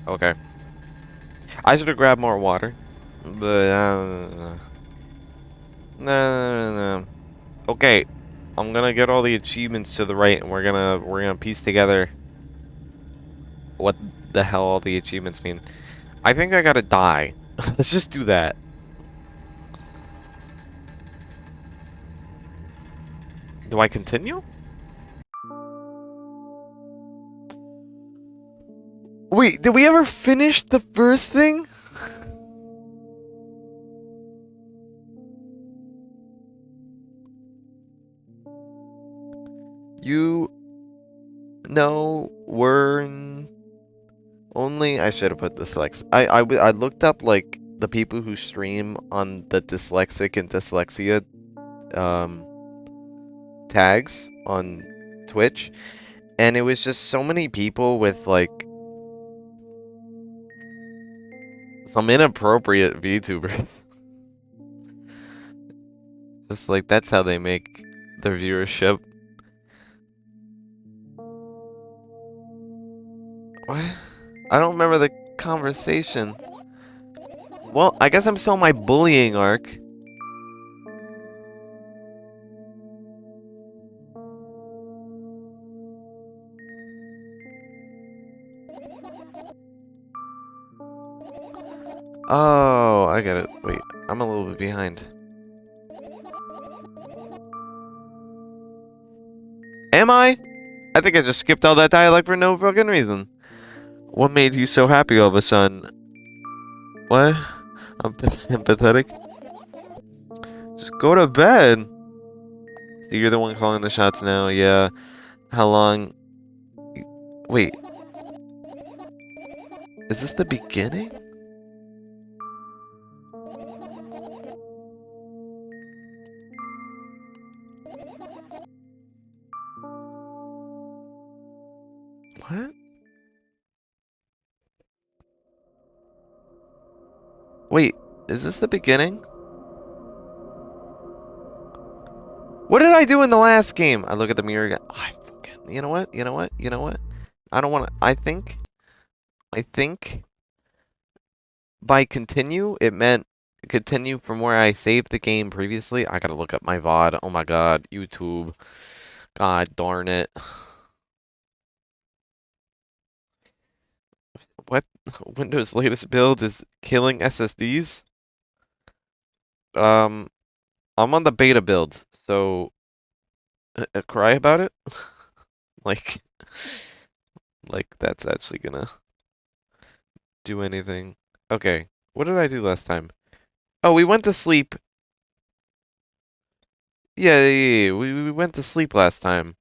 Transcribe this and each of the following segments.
Okay. I should have grabbed more water. But, no. Okay. I'm gonna get all the achievements to the right, and we're gonna piece together what the hell all the achievements mean. I think I gotta die. Let's just do that. Do I continue? Wait, did we ever finish the first thing? You know, were only I should have put dyslexic. I looked up like the people who stream on the dyslexic and dyslexia um tags on Twitch, and it was just so many people with like some inappropriate VTubers. Just like that's how they make their viewership. What? I don't remember the conversation. Well, I guess I'm still on my bullying arc. Oh, I get it. Wait, I'm a little bit behind. Am I? I think I just skipped all that dialogue for no fucking reason. What made you so happy all of a sudden? What? I'm empathetic? Just go to bed. So you're the one calling the shots now, yeah. How long? Wait. Is this the beginning? What? Wait, is this the beginning? What did I do in the last game? I look at the mirror again. Oh, I fucking. You know what? You know what? You know what? I don't want to. I think by continue, it meant continue from where I saved the game previously. I gotta look up my VOD. Oh my god, YouTube. God darn it. What? Windows' latest build is killing SSDs? I'm on the beta build, so cry about it? Like, like that's actually gonna do anything. Okay, what did I do last time? Oh, we went to sleep. Yeah, we went to sleep last time.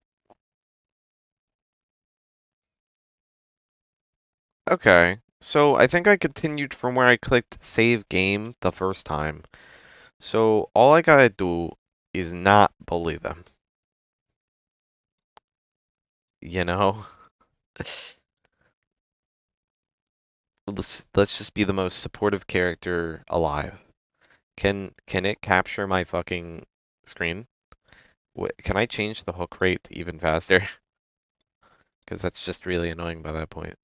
Okay, so I think I continued from where I clicked save game the first time. So all I gotta do is not bully them. You know? Let's just be the most supportive character alive. Can it capture my fucking screen? Can I change the hook rate even faster? Because that's just really annoying by that point.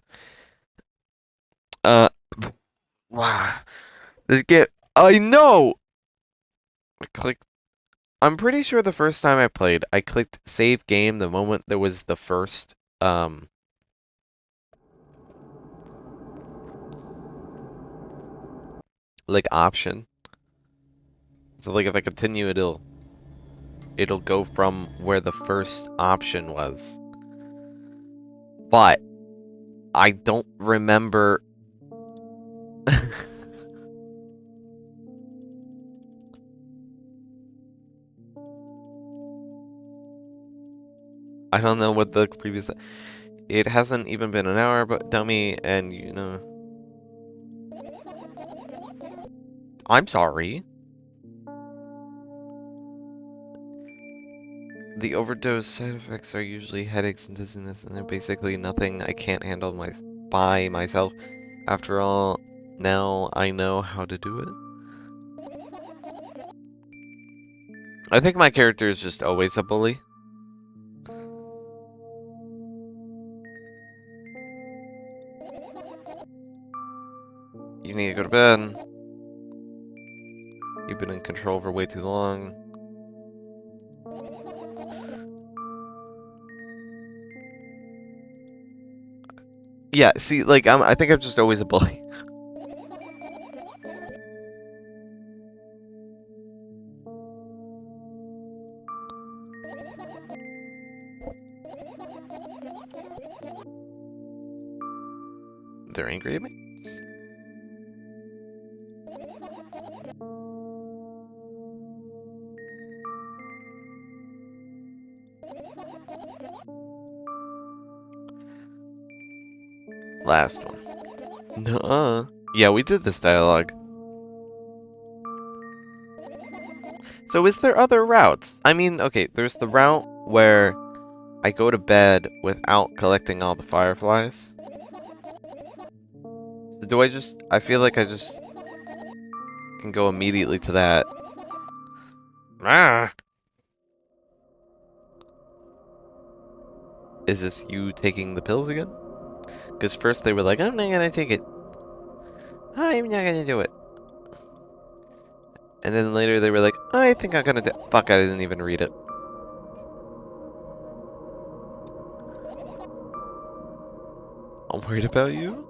Uh, wow. This get. I know. I clicked. I'm pretty sure the first time I played, I clicked save game the moment there was the first like option. So like if I continue, it'll go from where the first option was. But I don't remember. I don't know what the previous. It hasn't even been an hour, but dummy, and you know. I'm sorry. The overdose side effects are usually headaches and dizziness, and they're basically nothing I can't handle by myself. After all, now I know how to do it. I think my character is just always a bully. You need to go to bed. You've been in control for way too long. Yeah, see, like, I think I'm just always a bully. They're angry at me? Last one. Nuh-uh. Yeah, we did this dialogue. So is there other routes? I mean, okay, there's the route where I go to bed without collecting all the fireflies. So do I feel like I just can go immediately to that. Ah! Is this you taking the pills again? Because first they were like, I'm not gonna take it. I'm not gonna do it. And then later they were like, I think I'm gonna do. Fuck, I didn't even read it. I'm worried about you?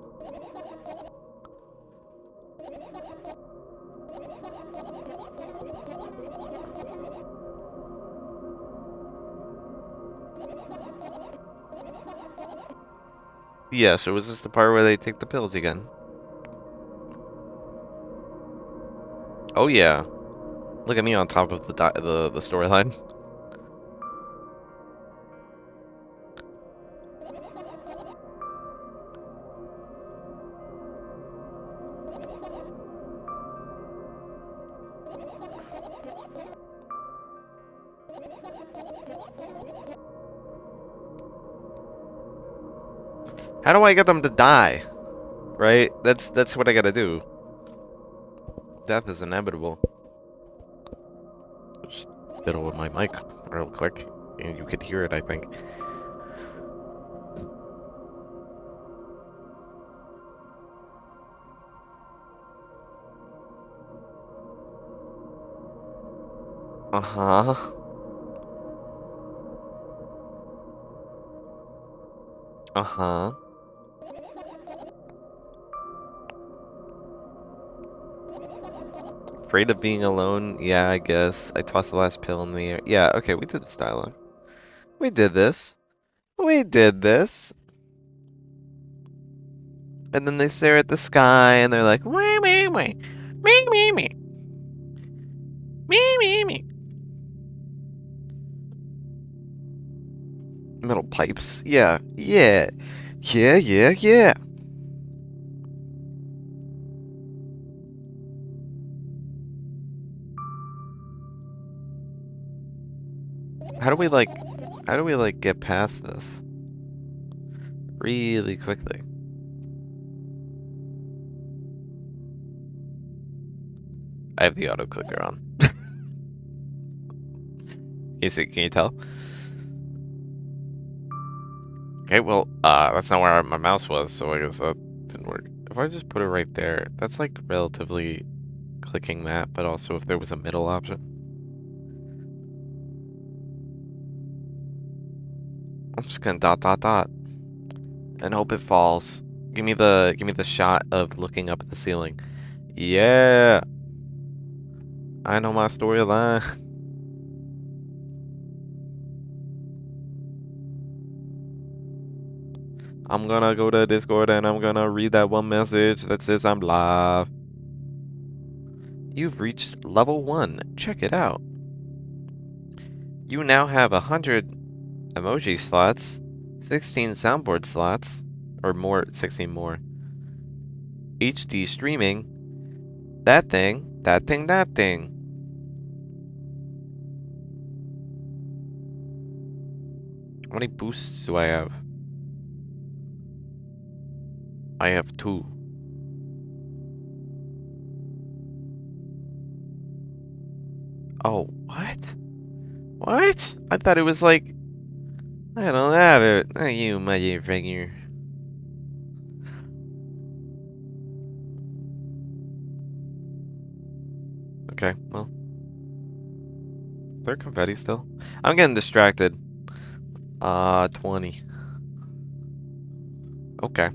Yeah, so was this the part where they take the pills again? Oh yeah. Look at me on top of the storyline. How do I get them to die? Right? That's what I gotta do. Death is inevitable. Just fiddle with my mic real quick, and you could hear it, I think. Uh-huh. Uh-huh. Afraid of being alone? Yeah, I guess. I tossed the last pill in the air. Yeah, okay, we did this dialogue. We did this. We did this. And then they stare at the sky and they're like, wee, wee, wee. Me, me, me. Me, me, me. Metal pipes. Yeah, yeah. Yeah, yeah, yeah. How do we like get past this? Really quickly. I have the auto clicker on. Can you tell? Okay, well, that's not where my mouse was, so I guess that didn't work. If I just put it right there, that's like relatively clicking that, but also if there was a middle option. I'm just gonna dot dot dot and hope it falls. Give me the shot of looking up at the ceiling. Yeah. I know my storyline. I'm gonna go to Discord and I'm gonna read that one message that says I'm live. You've reached level 1. Check it out. You now have 100 emoji slots, 16 soundboard slots, or more, 16 more. HD streaming. That thing, that thing, that thing. How many boosts do I have? I have 2. Oh, what? What? I thought it was like... I don't have it. Oh, you motherfucker. Okay, well. Is there confetti still? I'm getting distracted. 20. Okay.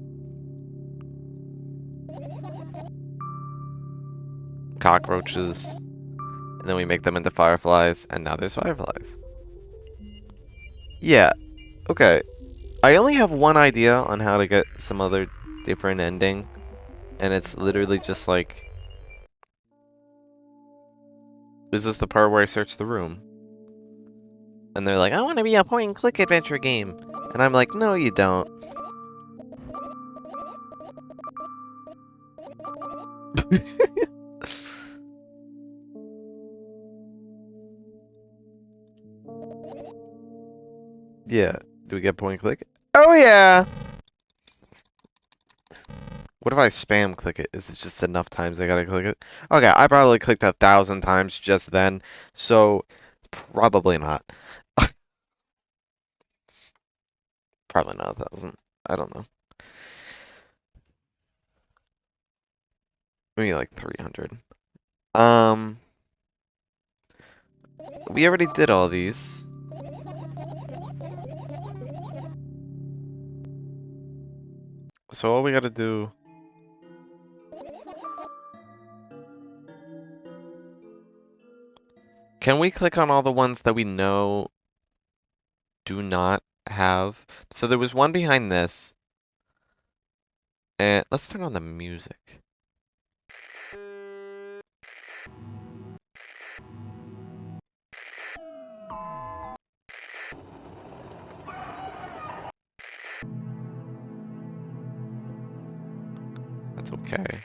Cockroaches. And then we make them into fireflies, and now there's fireflies. Yeah, okay. I only have one idea on how to get some other different ending. And it's literally just like... Is this the part where I search the room? And they're like, I want to be a point-and-click adventure game. And I'm like, no, you don't. Yeah. Do we get point-and-click? Oh, yeah! What if I spam click it? Is it just enough times I gotta click it? Okay, I probably clicked 1,000 times just then, so probably not. Probably not 1,000. I don't know. Maybe like 300. We already did all these. So all we gotta do... Can we click on all the ones that we know do not have? So there was one behind this. And let's turn on the music. That's okay.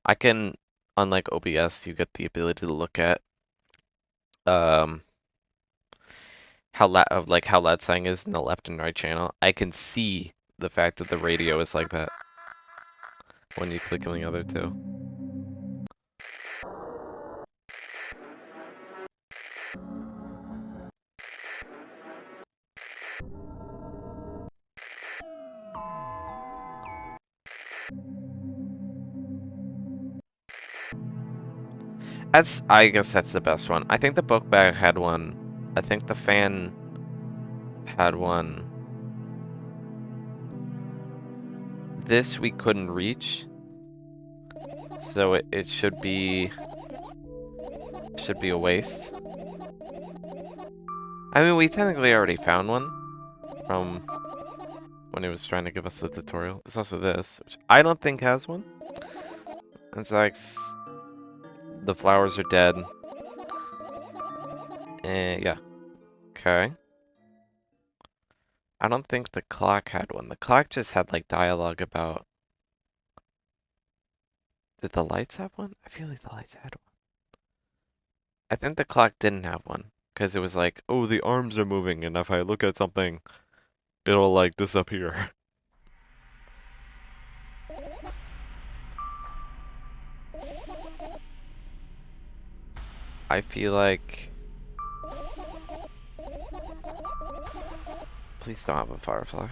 I can, unlike OBS, you get the ability to look at how loud saying is in the left and right channel. I can see the fact that the radio is like that when you click on the other two. I guess that's the best one. I think the book bag had one. I think the fan had one. This we couldn't reach. So it should be a waste. I mean, we technically already found one from when he was trying to give us the tutorial. There's also this, which I don't think has one. It's like the flowers are dead. Yeah. Okay. I don't think the clock had one. The clock just had like dialogue about... Did the lights have one? I feel like the lights had one. I think the clock didn't have one. Because it was like, oh, the arms are moving, and if I look at something, it'll like disappear. I feel like... Please don't have a firefly.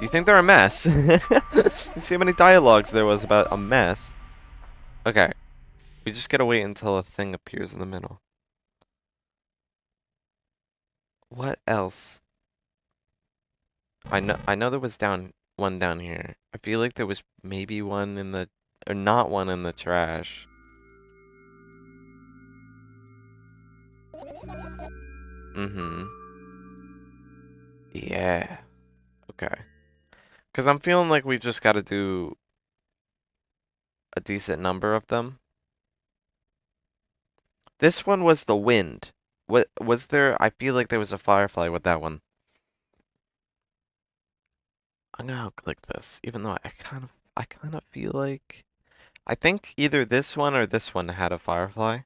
You think they're a mess? You see how many dialogues there was about a mess? Okay. We just gotta wait until a thing appears in the middle. What else? I know there was one down here. I feel like there was maybe one in the... Or not one in the trash. Mm-hmm. Yeah. Okay. Because I'm feeling like we just gotta do a decent number of them. This one was the wind. What was there? I feel like there was a firefly with that one. I'm gonna click this, even though I kind of feel like I think either this one or this one had a firefly.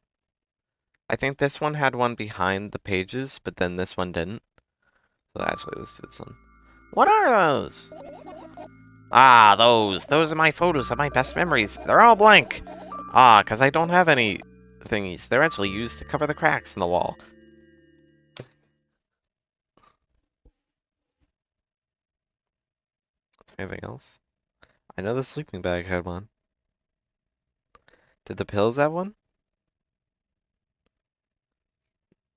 I think this one had one behind the pages, but then this one didn't. So actually, let's do this one. What are those? Ah, those. Those are my photos of my best memories. They're all blank. Ah, because I don't have any thingies. They're actually used to cover the cracks in the wall. Anything else? I know the sleeping bag had one. Did the pills have one?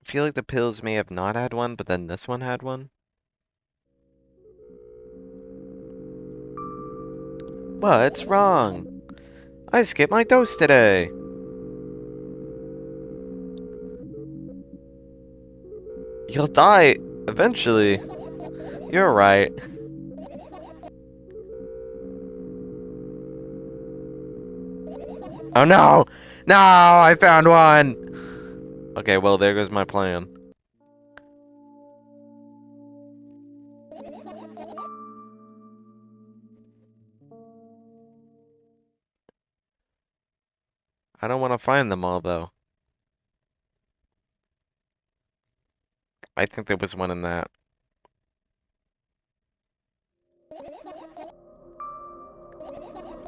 I feel like the pills may have not had one, but then this one had one. What's wrong? I skipped my dose today. You'll die eventually. You're right. Oh no! No! I found one! Okay, well, there goes my plan. I don't want to find them all, though. I think there was one in that.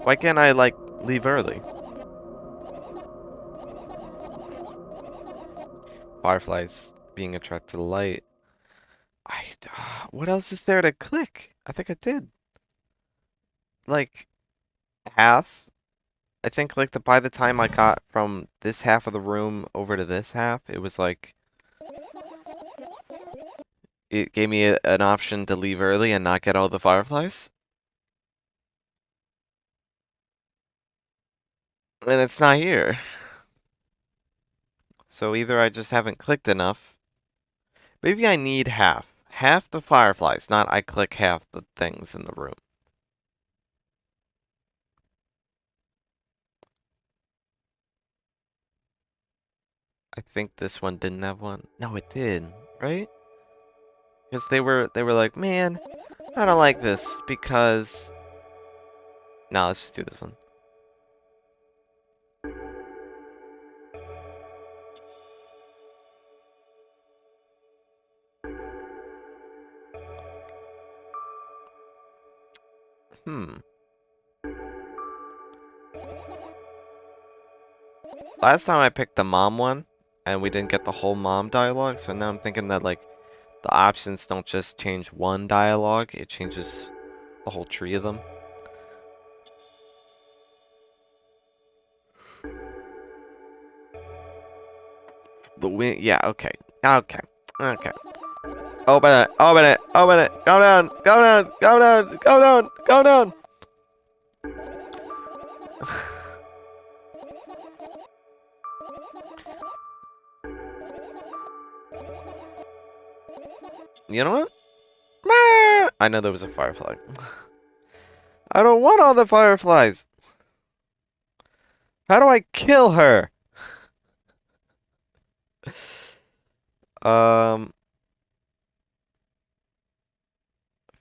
Why can't I, like, leave early? Fireflies being attracted to the light. What else is there to click? I think I did. Like, half? I think, like, by the time I got from this half of the room over to this half, it was like... It gave me an option to leave early and not get all the fireflies. And it's not here. So either I just haven't clicked enough. Maybe I need half. Half the fireflies, not I click half the things in the room. I think this one didn't have one. No, it did, right? Because they were like, man, I don't like this because... No, let's just do this one. Last time I picked the mom one, and we didn't get the whole mom dialogue, so now I'm thinking that, like, the options don't just change one dialogue, it changes the whole tree of them. The wind, yeah, okay. Okay. Okay. Open it, open it, open it, go down, go down, go down, go down, go down! You know what? I know there was a firefly. I don't want all the fireflies! How do I kill her? I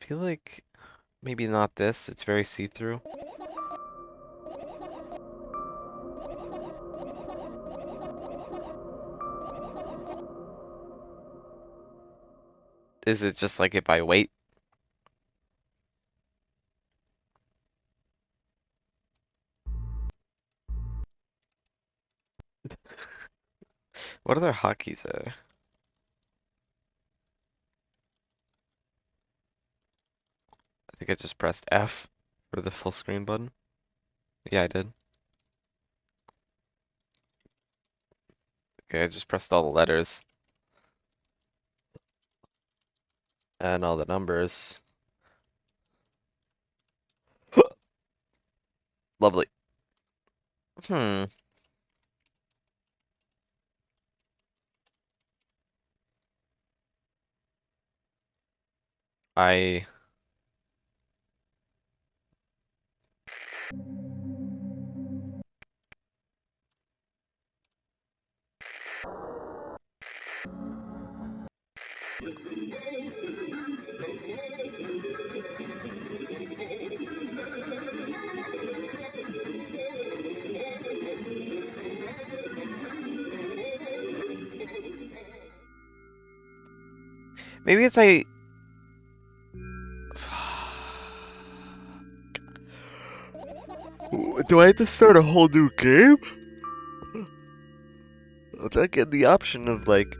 feel like maybe not this. It's very see-through. Is it just like if I wait? What other hotkeys are there? I think I just pressed F for the full screen button. Yeah, I did. Okay, I just pressed all the letters. And all the numbers. Lovely. Hmm. I... Maybe it's I... Do I have to start a whole new game? I'll get the option of, like...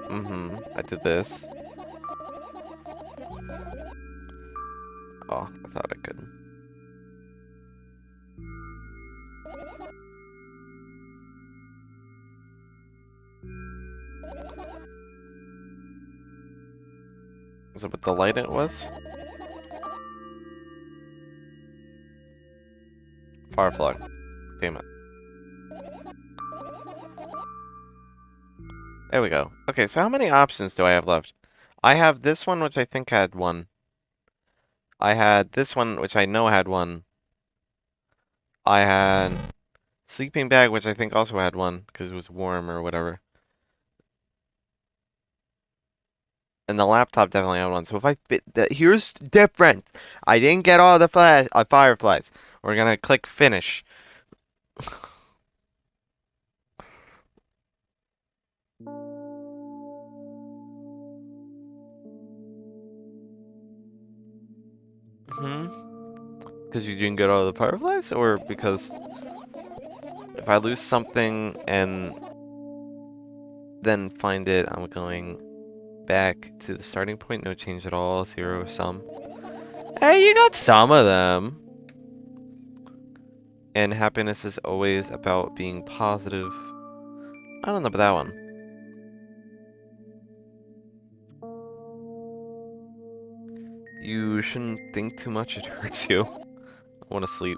I did this. Oh, I thought I could. Was it what the light it was? Firefly. Damn it. There we go. Okay, so how many options do I have left? I have this one, which I think had one. I had this one, which I know had one. I had sleeping bag, which I think also had one, because it was warm or whatever. And the laptop definitely had one. So if I fit here's different. I didn't get all the fireflies. We're gonna click finish. Because you didn't get all the fireflies, or because if I lose something and then find it, I'm going back to the starting point. No change at all. 0 sum. Hey, you got some of them. And happiness is always about being positive. I don't know about that one. You shouldn't think too much, it hurts you. I want to sleep.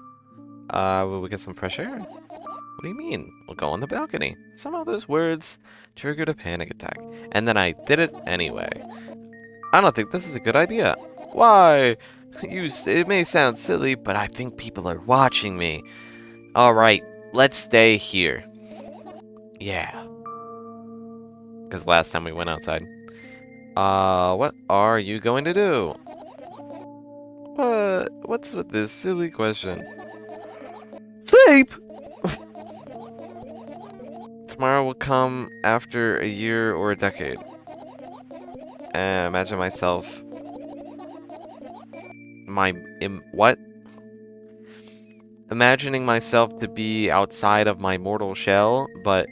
Will we get some fresh air? What do you mean? We'll go on the balcony. Somehow those words triggered a panic attack. And then I did it anyway. I don't think this is a good idea. Why? It may sound silly, but I think people are watching me. Alright, let's stay here. Yeah. Because last time we went outside. What are you going to do? What's with this silly question? Sleep! Tomorrow will come after a year or a decade. And imagine myself... what? Imagining myself to be outside of my mortal shell, but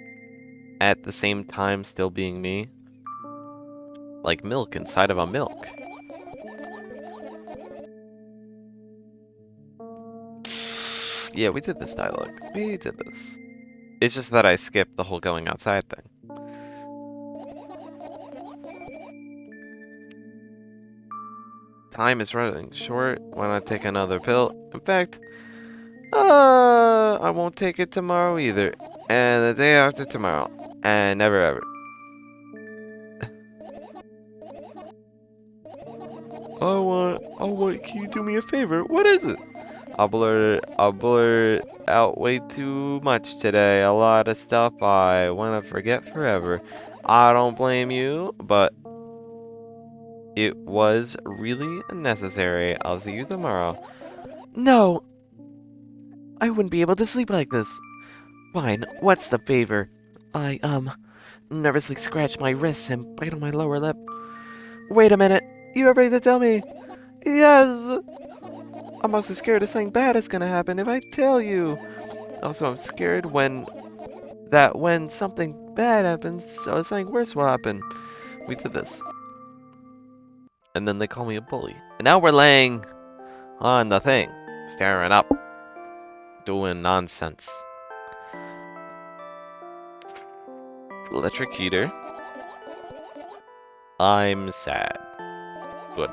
at the same time still being me. Like milk inside of a milk. Yeah, we did this dialogue. We did this. It's just that I skipped the whole going outside thing. Time is running short. Why not take another pill? In fact, I won't take it tomorrow either. And the day after tomorrow. And never ever. Can you do me a favor? What is it? I'll blurt out way too much today. A lot of stuff I want to forget forever. I don't blame you, but it was really necessary. I'll see you tomorrow. No! I wouldn't be able to sleep like this. Fine, what's the favor? I, nervously scratch my wrists and bite on my lower lip. Wait a minute! You're ready to tell me? Yes! I'm also scared of something bad is gonna happen if I tell you. Also, I'm scared when something bad happens, so something worse will happen. We did this. And then they call me a bully. And now we're laying on the thing, staring up, doing nonsense. Electric heater. I'm sad. Good.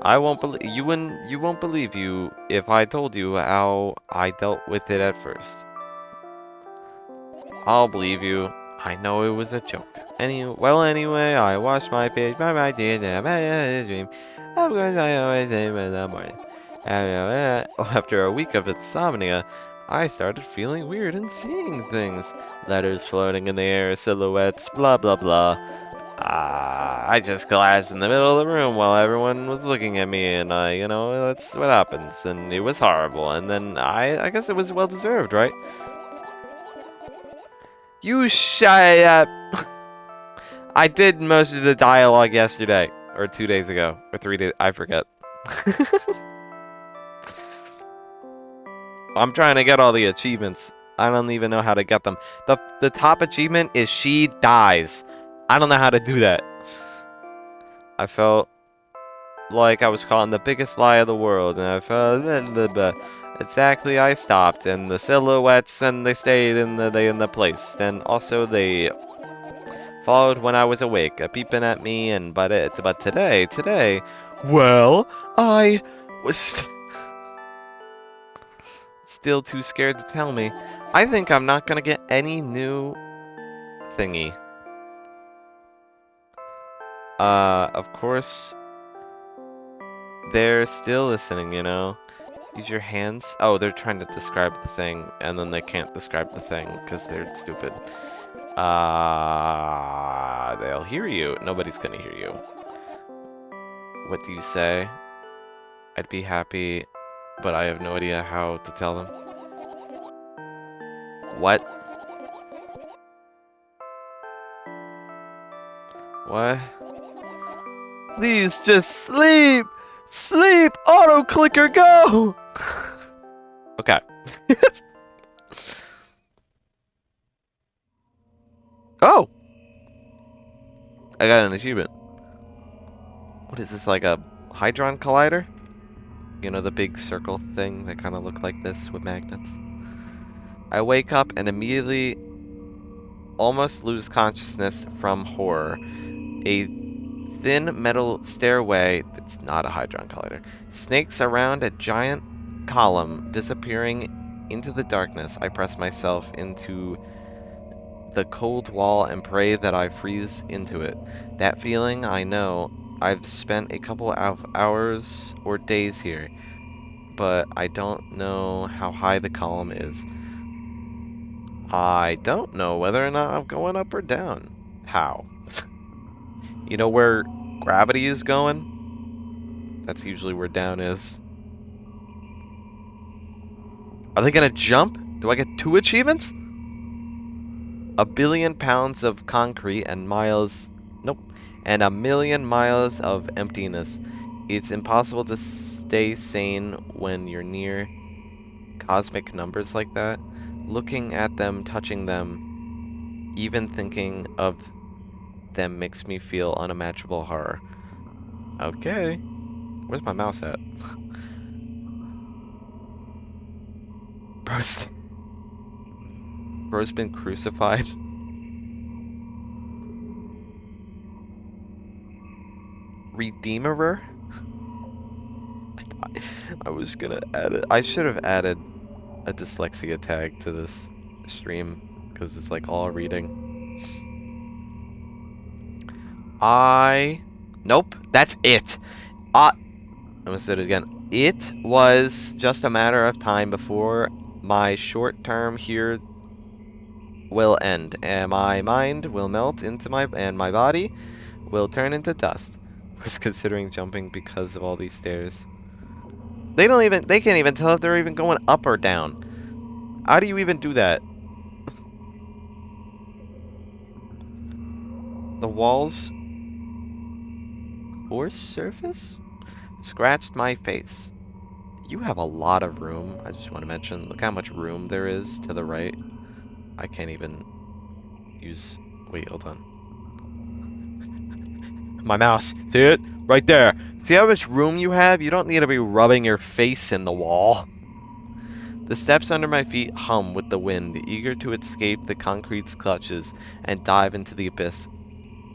I won't believe you won't believe you if I told you how I dealt with it at first. I'll believe you. I know it was a joke. Anyway, I washed my face by my tears and I had a dream. Of course, I always dream in the morning. After a week of insomnia, I started feeling weird and seeing things. Letters floating in the air, silhouettes, blah blah blah. I just collapsed in the middle of the room while everyone was looking at me, and that's what happens. And it was horrible. And then I guess it was well deserved, right? You shut up. I did most of the dialogue yesterday, or 2 days ago, or 3 days. I forget. I'm trying to get all the achievements. I don't even know how to get them. The top achievement is she dies. I don't know how to do that. I felt like I was calling the biggest lie of the world, and I felt exactly. I stopped, and the silhouettes, and they stayed in the place, and also they followed when I was awake, peeping at me, and but today, well, I was still too scared to tell me. I think I'm not gonna get any new thingy. Of course, they're still listening, you know? Use your hands. Oh, they're trying to describe the thing, and then they can't describe the thing because they're stupid. They'll hear you. Nobody's gonna hear you. What do you say? I'd be happy, but I have no idea how to tell them. What? What? Please just sleep! Sleep! Auto clicker, go! Okay. Oh! I got an achievement. What is this, like a Hadron Collider? You know, the big circle thing that kind of look like this with magnets? I wake up and immediately almost lose consciousness from horror. A thin metal stairway, it's not a Hadron Collider, snakes around a giant column, disappearing into the darkness. I press myself into the cold wall and pray that I freeze into it. That feeling, I know. I've spent a couple of hours or days here, but I don't know how high the column is. I don't know whether or not I'm going up or down. How? You know where gravity is going? That's usually where down is. Are they gonna jump? Do I get 2 achievements? 1,000,000,000 pounds of concrete and miles... Nope. And 1,000,000 miles of emptiness. It's impossible to stay sane when you're near cosmic numbers like that. Looking at them, touching them, even thinking of them makes me feel unimaginable horror. Okay. Where's my mouse at? Bro's been crucified. Redeemerer? I was gonna add it. I should have added a dyslexia tag to this stream because it's like all reading. Nope, that's it. I'm gonna say it again. It was just a matter of time before my short term here will end, and my mind will melt into my body will turn into dust. I was considering jumping because of all these stairs. They can't even tell if they're even going up or down. How do you even do that? The walls or surface scratched my face. You have a lot of room. I just want to mention, look how much room there is to the right. I can't even use... Wait, hold on. My mouse. See it? Right there. See how much room you have? You don't need to be rubbing your face in the wall. The steps under my feet hum with the wind, eager to escape the concrete's clutches and dive into the abyss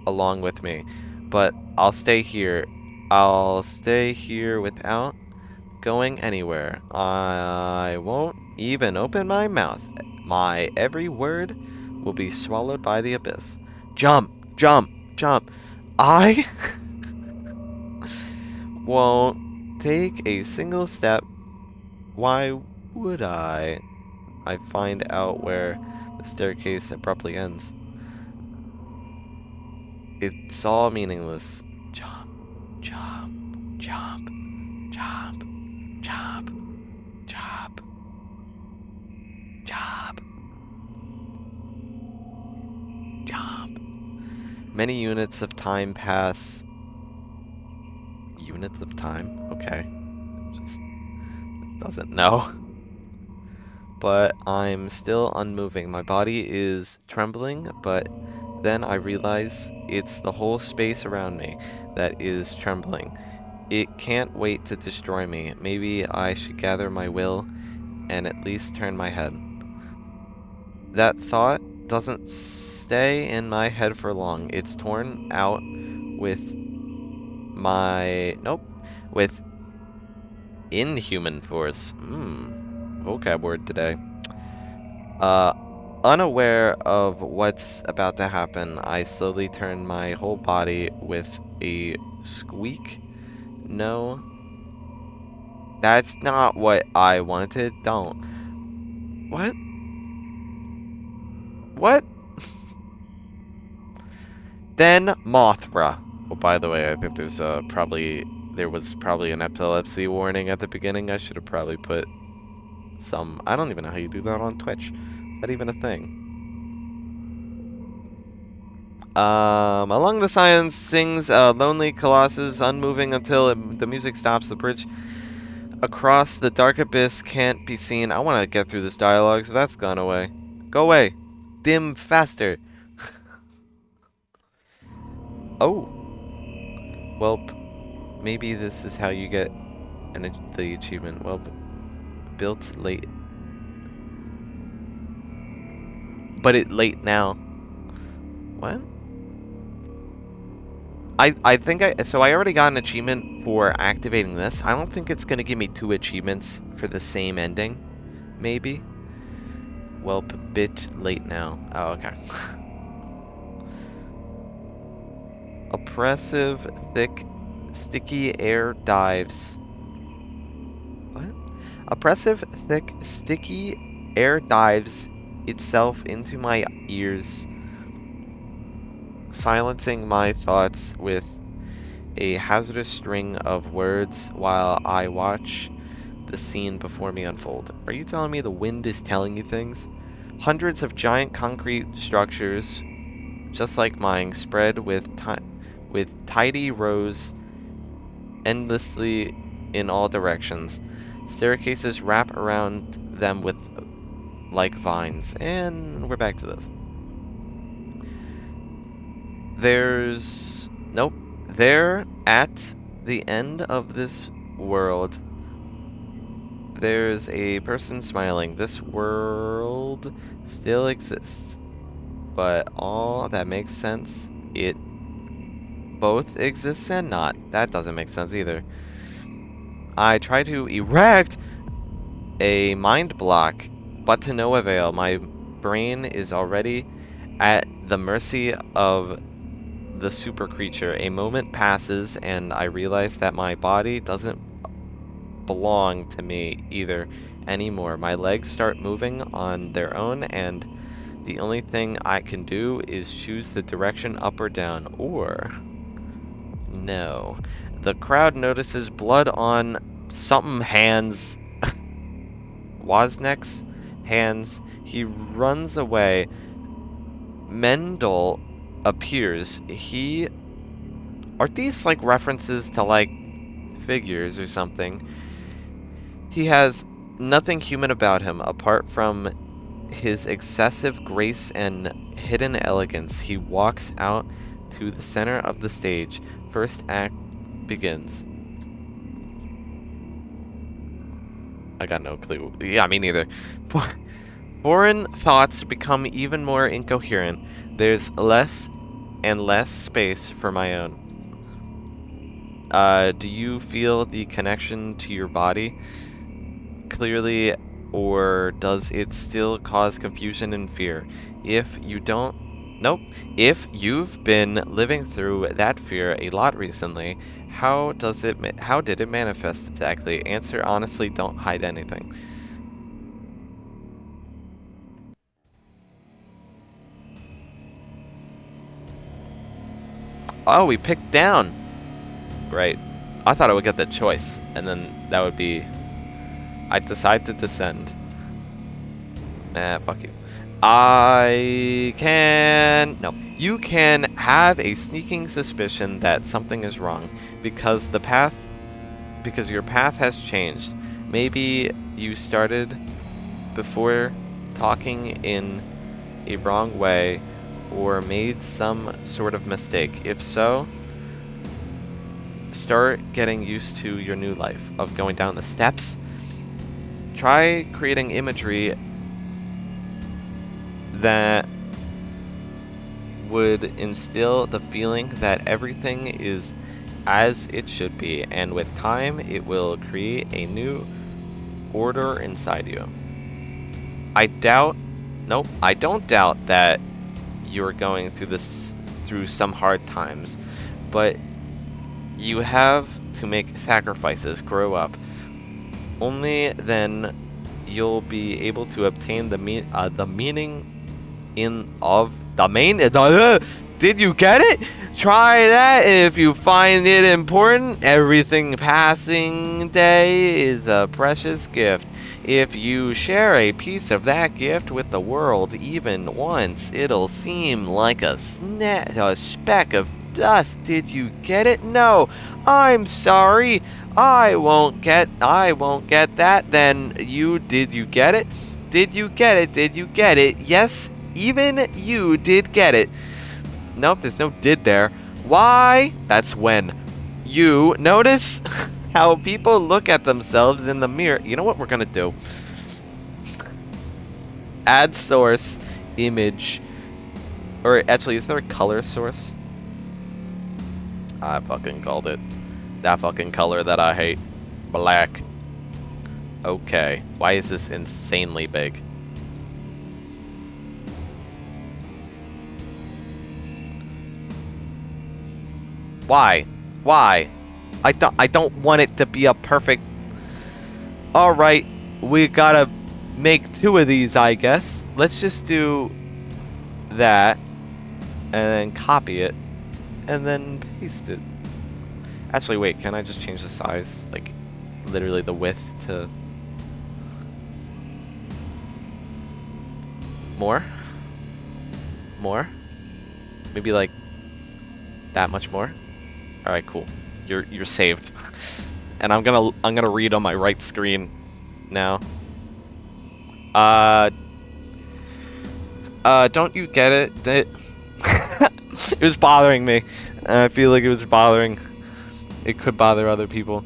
along with me. But I'll stay here. I'll stay here without going anywhere. I won't even open my mouth. My every word will be swallowed by the abyss. Jump! Jump! Jump! I won't take a single step. Why would I? I find out where the staircase abruptly ends. It's all meaningless. Jump, jump, jump, jump, jump, jump, jump, jump. Many units of time pass. Units of time? Okay. Just doesn't know. But I'm still unmoving. My body is trembling, but then I realize it's the whole space around me that is trembling. It can't wait to destroy me. Maybe I should gather my will and at least turn my head. That thought doesn't stay in my head for long. It's torn out with with inhuman force. Vocab word today. Unaware of what's about to happen, I slowly turn my whole body with a squeak. No, that's not what I wanted. Don't. What? What? Then Mothra. Oh, by the way, I think there was probably an epilepsy warning at the beginning. I should have probably put some. I don't even know how you do that on Twitch. Is that even a thing? Along the Science sings Lonely Colossus, unmoving until the music stops. The bridge across the dark abyss can't be seen. I want to get through this dialogue, so that's gone away. Go away. Dim faster. Oh. Well, maybe this is how you get the achievement. Well, built late. But it late now. What? I think so I already got an achievement for activating this. I don't think it's going to give me 2 achievements for the same ending. Maybe. Well, bit late now. Oh, okay. Oppressive, thick, sticky air dives. What? Oppressive, thick, sticky air dives itself into my ears, silencing my thoughts with a hazardous string of words while I watch the scene before me unfold. Are you telling me the wind is telling you things? Hundreds of giant concrete structures, just like mine, spread with tidy rows endlessly in all directions. Staircases wrap around them with like vines. And we're back to this. There at the end of this world, there's a person smiling. This world still exists, but all that makes sense, it both exists and not. That doesn't make sense either. I try to erect a mind block, but to no avail. My brain is already at the mercy of the super creature. A moment passes and I realize that my body doesn't belong to me either anymore. My legs start moving on their own and the only thing I can do is choose the direction up or down, or no. The crowd notices blood on something hands. Woznek's hands. He runs away. Mendel appears. Are these like references to like figures or something? He has nothing human about him apart from his excessive grace and hidden elegance. He walks out to the center of the stage. First act begins. I got no clue. Yeah, me neither. Foreign thoughts become even more incoherent. There's less and less space for my own. Do you feel the connection to your body clearly, or does it still cause confusion and fear? If you don't, If you've been living through that fear a lot recently, how did it manifest exactly? Answer honestly, don't hide anything. Oh, we picked down. Great. I thought I would get the choice, and then that would be... I decide to descend. Nah, fuck you. You can have a sneaking suspicion that something is wrong because your path has changed. Maybe you started before talking in a wrong way, or made some sort of mistake? If so, start getting used to your new life of going down the steps. Try creating imagery that would instill the feeling that everything is as it should be, and with time it will create a new order inside you. I don't doubt that you're going through some hard times, but you have to make sacrifices, grow up. Only then you'll be able to obtain the meaning did you get it? Try that if you find it important. Everything passing day is a precious gift. If you share a piece of that gift with the world even once, it'll seem like a speck of dust. Did you get it? No, I'm sorry. I won't get that. Then did you get it? Did you get it? Did you get it? Yes, even you did get it. Nope, there's no did there. Why? That's when. You notice how people look at themselves in the mirror. You know what we're gonna do? Add source, image, or actually, is there a color source? I fucking called it. That fucking color that I hate. Black. Okay. Why is this insanely big? Why? Why? I don't want it to be a perfect... Alright, we gotta make 2 of these, I guess. Let's just do that, and then copy it, and then paste it. Actually, wait, can I just change the size? Like, literally the width to... More? More? Maybe like that much more? Alright, cool. You're saved. And I'm gonna read on my right screen now. Don't you get it? It was bothering me. I feel like it was bothering. It could bother other people.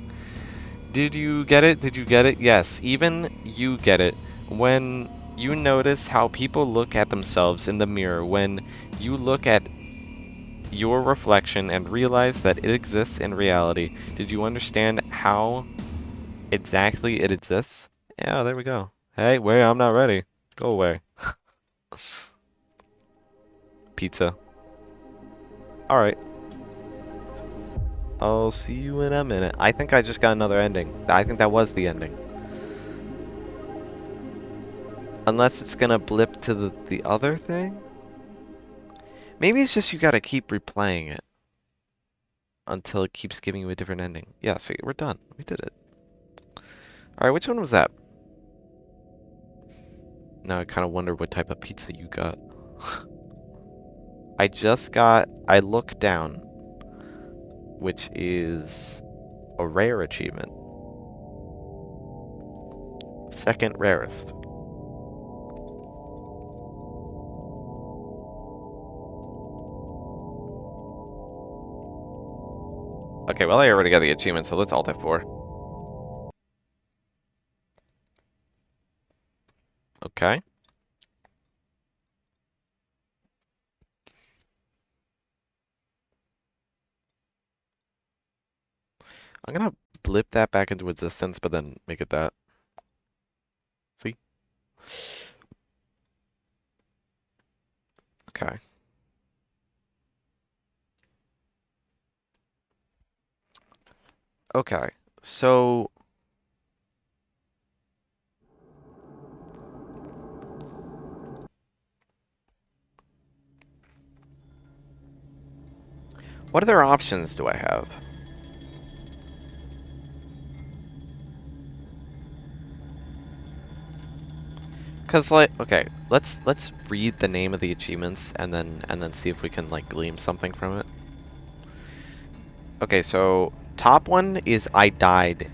Did you get it? Did you get it? Yes, even you get it. When you notice how people look at themselves in the mirror, when you look at your reflection and realize that it exists in reality. Did you understand how exactly it exists? Yeah, there we go. Hey, wait, I'm not ready. Go away. Pizza. Alright. I'll see you in a minute. I think I just got another ending. I think that was the ending. Unless it's gonna blip to the other thing? Maybe it's just you gotta keep replaying it until it keeps giving you a different ending. Yeah, see, we're done. We did it. Alright, which one was that? Now I kind of wonder what type of pizza you got. I look down, which is a rare achievement. Second rarest. Okay, well, I already got the achievement, so let's alt F4. Okay. I'm gonna blip that back into existence, but then make it that. See? Okay. Okay, so... What other options do I have? Cause like, okay, let's read the name of the achievements and then see if we can like glean something from it. Okay, so top one is I died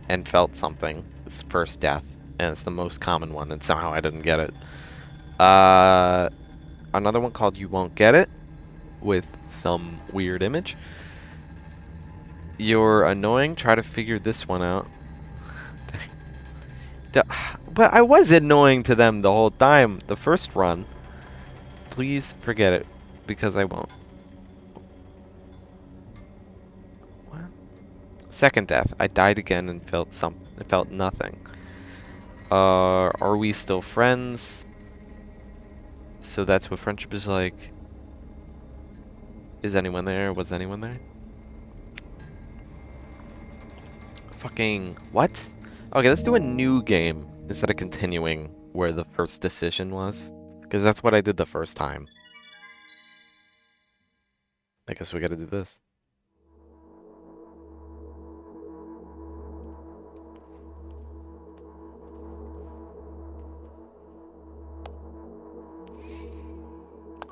and felt something. It's first death, and it's the most common one, and somehow I didn't get it. another one called You Won't Get It, with some weird image. You're annoying. Try to figure this one out. But I was annoying to them the whole time. The first run. Please forget it, because I won't. What? Second death. I died again and felt nothing. Are we still friends? So that's what friendship is like. Is anyone there? Was anyone there? Fucking what? Okay, let's do a new game instead of continuing where the first decision was. Because that's what I did the first time. I guess we gotta do this.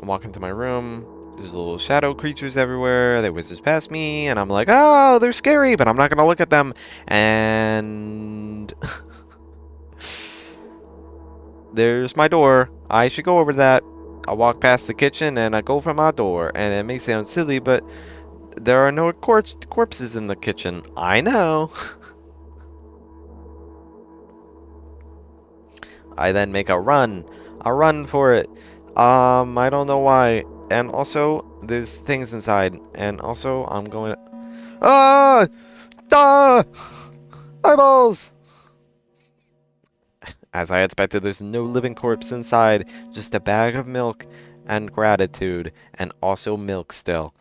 I'm walking to my room. There's little shadow creatures everywhere. They whizzes past me, and I'm like, oh, they're scary, but I'm not gonna look at them. And there's my door. I should go over that. I walk past the kitchen, and I go for my door. And it may sound silly, but there are no corpses in the kitchen. I know. I then make a run. A run for it. I don't know why. And also, there's things inside. And also, I'm going... Ah! Ah! Eyeballs! As I expected, there's no living corpse inside. Just a bag of milk and gratitude. And also milk still.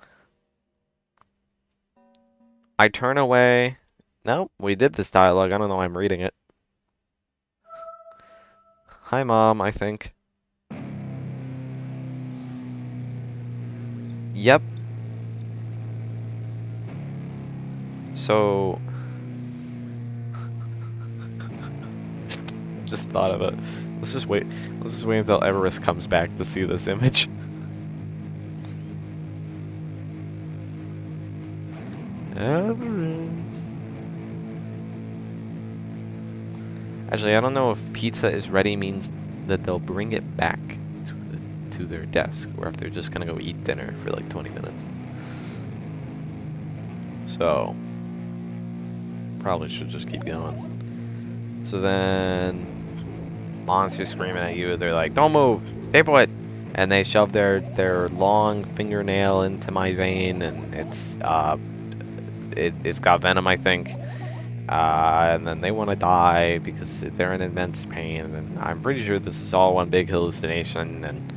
I turn away. No, we did this dialogue. I don't know why I'm reading it. Hi, Mom, I think. Yep. So... just thought of it. Let's just wait. Let's just wait until Everest comes back to see this image. Everest. Actually, I don't know if pizza is ready means that they'll bring it back to their desk, or if they're just gonna go eat dinner for like 20 minutes. So, probably should just keep going. So then, monsters screaming at you. They're like, "Don't move, stay put!" And they shove their long fingernail into my vein, and it's got venom, I think. And then they want to die because they're in immense pain. And I'm pretty sure this is all one big hallucination, and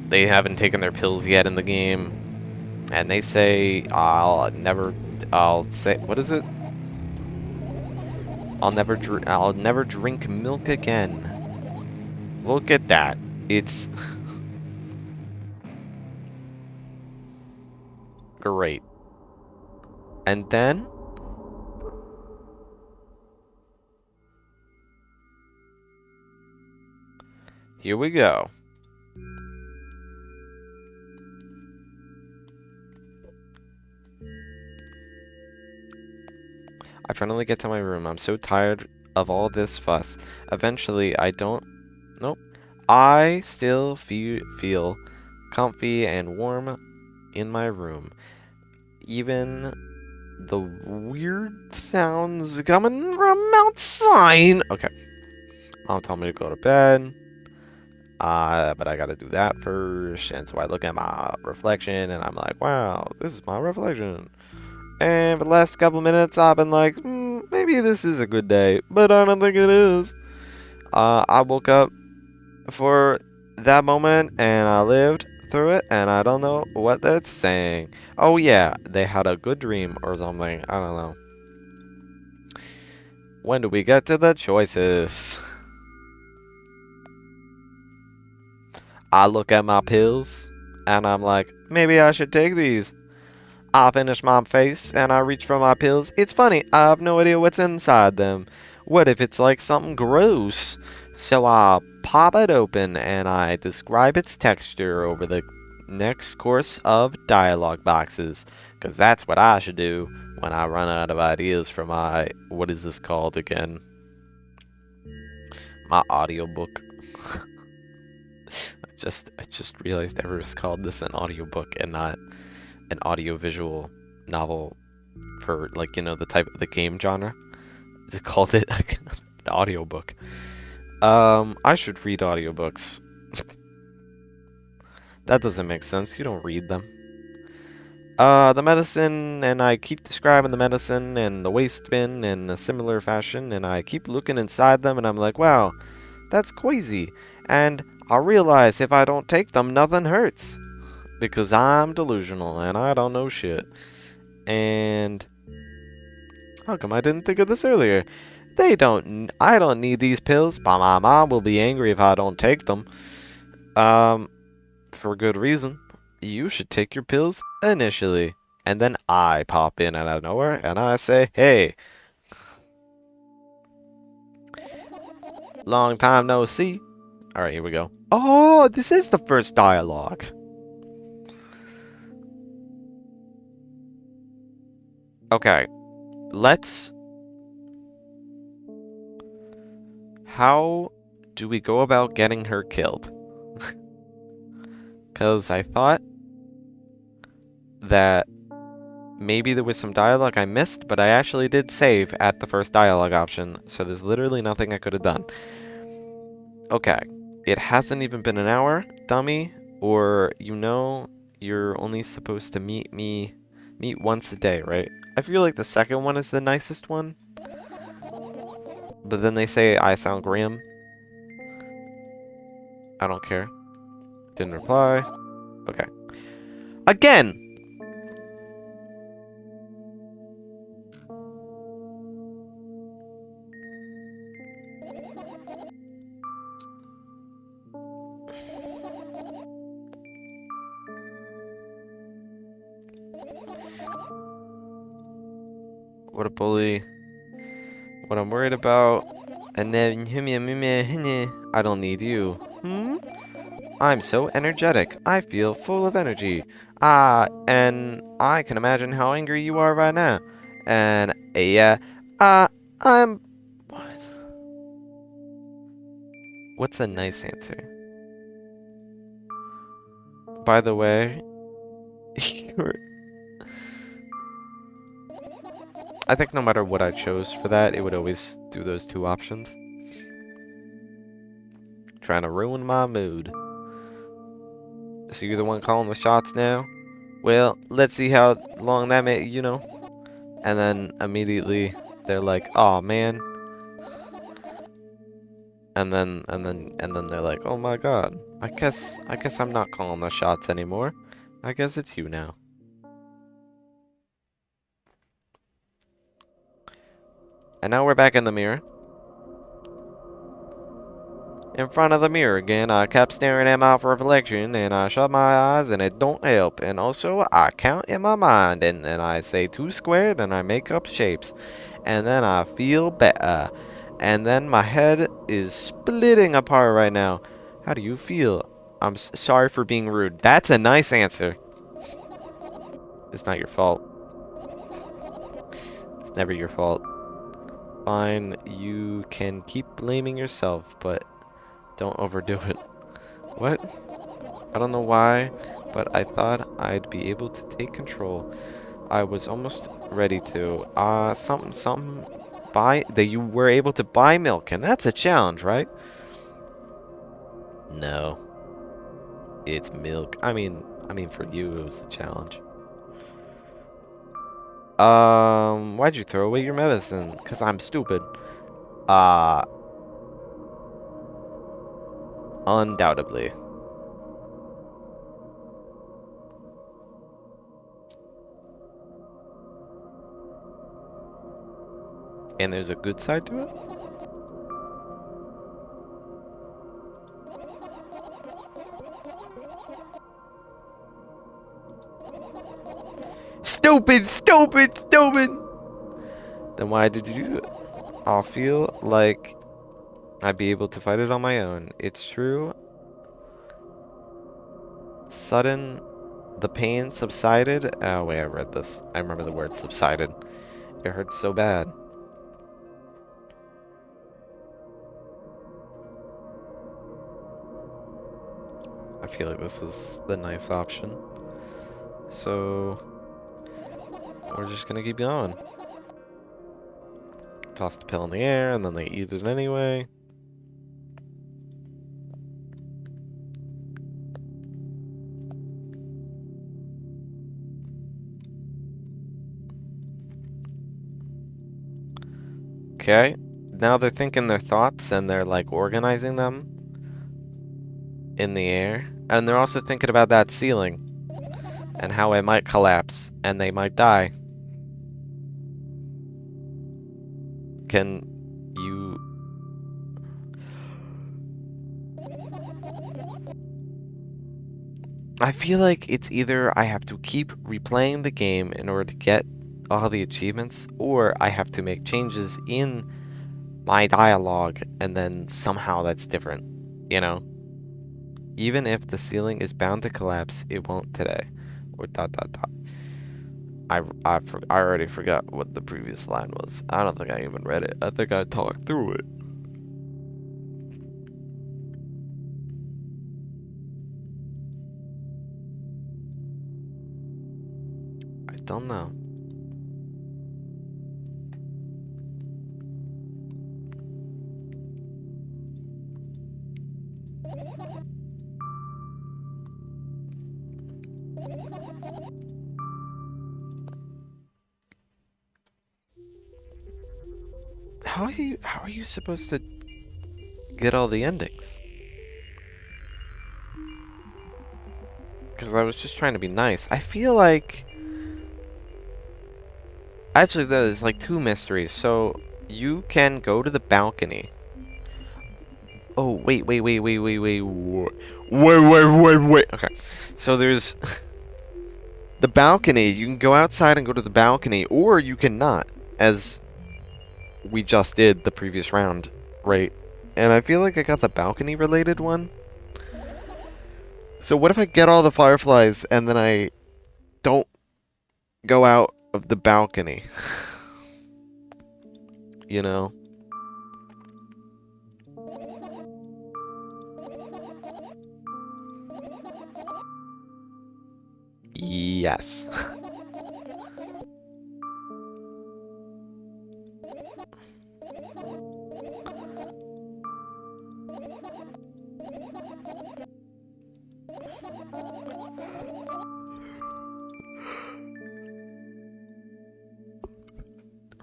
they haven't taken their pills yet in the game. And they say, I'll say, what is it? I'll never drink milk again. Look at that. It's great. And then here we go. I finally get to my room. I'm so tired of all this fuss. Eventually, I don't... Nope. I still feel comfy and warm in my room. Even the weird sounds coming from outside. Okay. Mom told me to go to bed. But I gotta do that first. And so I look at my reflection and I'm like, wow, this is my reflection. And for the last couple minutes, I've been like, maybe this is a good day, but I don't think it is. I woke up for that moment, and I lived through it, and I don't know what that's saying. Oh yeah, they had a good dream or something. I don't know. When do we get to the choices? I look at my pills, and I'm like, maybe I should take these. I finish my face and I reach for my pills. It's funny, I have no idea what's inside them. What if it's like something gross? So I pop it open and I describe its texture over the next course of dialogue boxes. Because that's what I should do when I run out of ideas for my... What is this called again? My audiobook. I just realized Everest called this an audiobook and not an audiovisual novel for, like, you know, the game genre. It called it an audiobook. I should read audiobooks. That doesn't make sense. You don't read them. The medicine, and I keep describing the medicine and the waste bin in a similar fashion, and I keep looking inside them, and I'm like, wow, that's crazy. And I realize if I don't take them, nothing hurts. Because I'm delusional, and I don't know shit. And how come I didn't think of this earlier? I don't need these pills, but my mom will be angry if I don't take them. For good reason. You should take your pills initially. And then I pop in out of nowhere and I say, hey, long time no see. Alright, here we go. Oh, this is the first dialogue. Okay, let's... How do we go about getting her killed? Because I thought that maybe there was some dialogue I missed, but I actually did save at the first dialogue option, so there's literally nothing I could have done. Okay, it hasn't even been an hour, dummy, or you know you're only supposed to meet once a day, right? I feel like the second one is the nicest one, but then they say I sound grim. I don't care. Didn't reply. Okay. Again! What a bully. What I'm worried about. And then I don't need you. Hmm? I'm so energetic. I feel full of energy. And I can imagine how angry you are right now. And yeah, I'm... What? What's a nice answer? By the way, I think no matter what I chose for that, it would always do those two options. Trying to ruin my mood. So you're the one calling the shots now? Well, let's see how long that may, you know. And then immediately they're like, "Oh man." And then they're like, "Oh my god. I guess I'm not calling the shots anymore. I guess it's you now." And now we're back in the mirror. In front of the mirror again, I kept staring at my reflection, and I shut my eyes, and it don't help. And also, I count in my mind, and I say 2 squared, and I make up shapes. And then I feel better. And then my head is splitting apart right now. How do you feel? I'm sorry for being rude. That's a nice answer. It's not your fault. It's never your fault. Fine, you can keep blaming yourself, but don't overdo it. What? I don't know why, but I thought I'd be able to take control. I was almost ready to. That you were able to buy milk, and that's a challenge, right? No. It's milk. I mean for you it was a challenge. Why'd you throw away your medicine? 'Cause I'm stupid. Undoubtedly. And there's a good side to it? Stupid, stupid, stupid! Then why did you do it? I feel like I'd be able to fight it on my own. It's true. The pain subsided. Oh, wait, I read this. I remember the word subsided. It hurts so bad. I feel like this is the nice option. So we're just gonna keep going. Toss the pill in the air, and then they eat it anyway. Okay, now they're thinking their thoughts and they're like organizing them in the air. And they're also thinking about that ceiling and how it might collapse and they might die. Can you... I feel like it's either I have to keep replaying the game in order to get all the achievements, or I have to make changes in my dialogue and then somehow that's different, you know? Even if the ceiling is bound to collapse, it won't today. Or dot dot dot. I already forgot what the previous line was. I don't think I even read it. I think I talked through it. I don't know. How are you supposed to get all the endings? Because I was just trying to be nice. I feel like... Actually, there's like two mysteries. So, you can go to the balcony. Oh, wait. Okay. So there's... the balcony. You can go outside and go to the balcony, or you cannot, as we just did the previous round, right? And I feel like I got the balcony-related one. So what if I get all the fireflies and then I don't go out of the balcony? You know? Yes.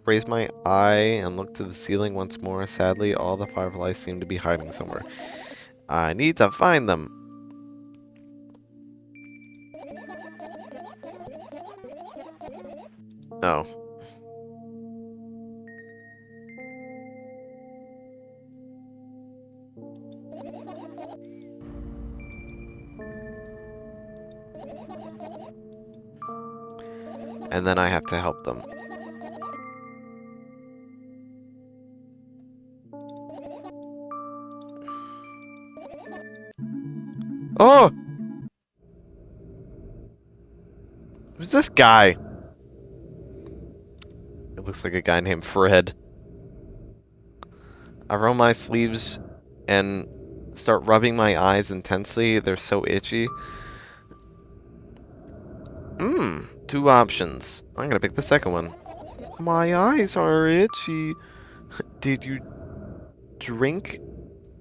Raise my eye and look to the ceiling once more. Sadly, all the fireflies seem to be hiding somewhere. I need to find them. Oh. And then I have to help them. Oh! Who's this guy? It looks like a guy named Fred. I roll my sleeves and start rubbing my eyes intensely. They're so itchy. Two options. I'm gonna pick the second one. My eyes are itchy. Did you drink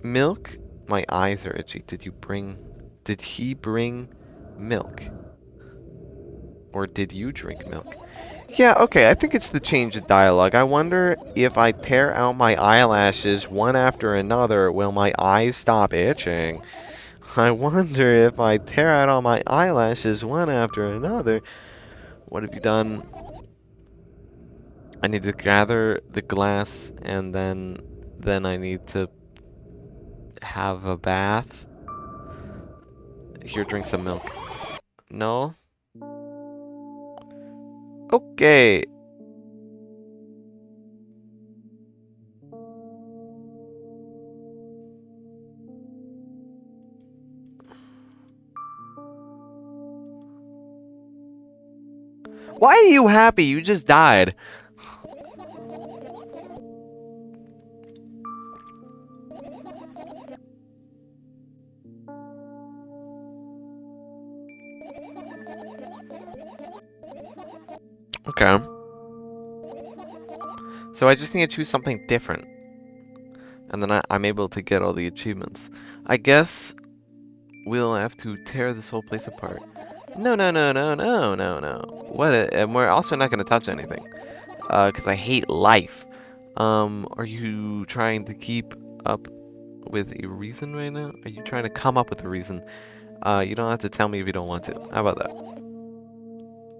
milk? My eyes are itchy. Did he bring milk? Or did you drink milk? Yeah, okay, I think it's the change of dialogue. I wonder if I tear out my eyelashes one after another, will my eyes stop itching? I wonder if I tear out all my eyelashes one after another. What have you done? I need to gather the glass and then I need to have a bath. Here, drink some milk. No? Okay. Why are you happy? You just died. Okay. So I just need to choose something different. And then I'm able to get all the achievements. I guess we'll have to tear this whole place apart. No, no, no, no, no, no, no. And we're also not going to touch anything. Because I hate life. Are you trying to keep up with a reason right now? Are you trying to come up with a reason? You don't have to tell me if you don't want to. How about that?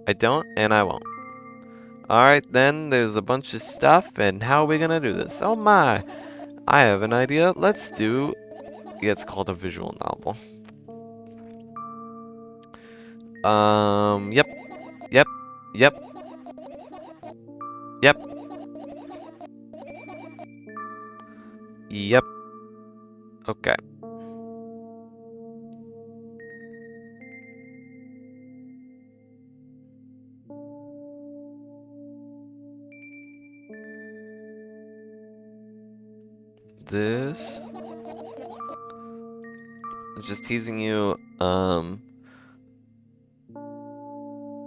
I don't, and I won't. Alright, then, there's a bunch of stuff, and how are we gonna do this? Oh my! I have an idea. Let's do... Yeah, it's called a visual novel. Yep. Yep. Yep. Yep. Yep. Okay. This... is just teasing you,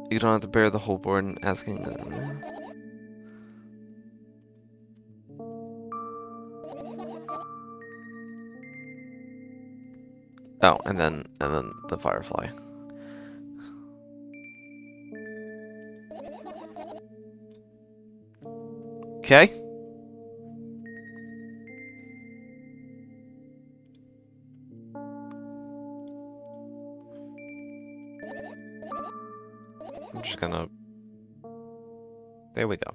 you don't have to bear the whole board and asking... Oh, and then the firefly. Okay. I'm just gonna... There we go.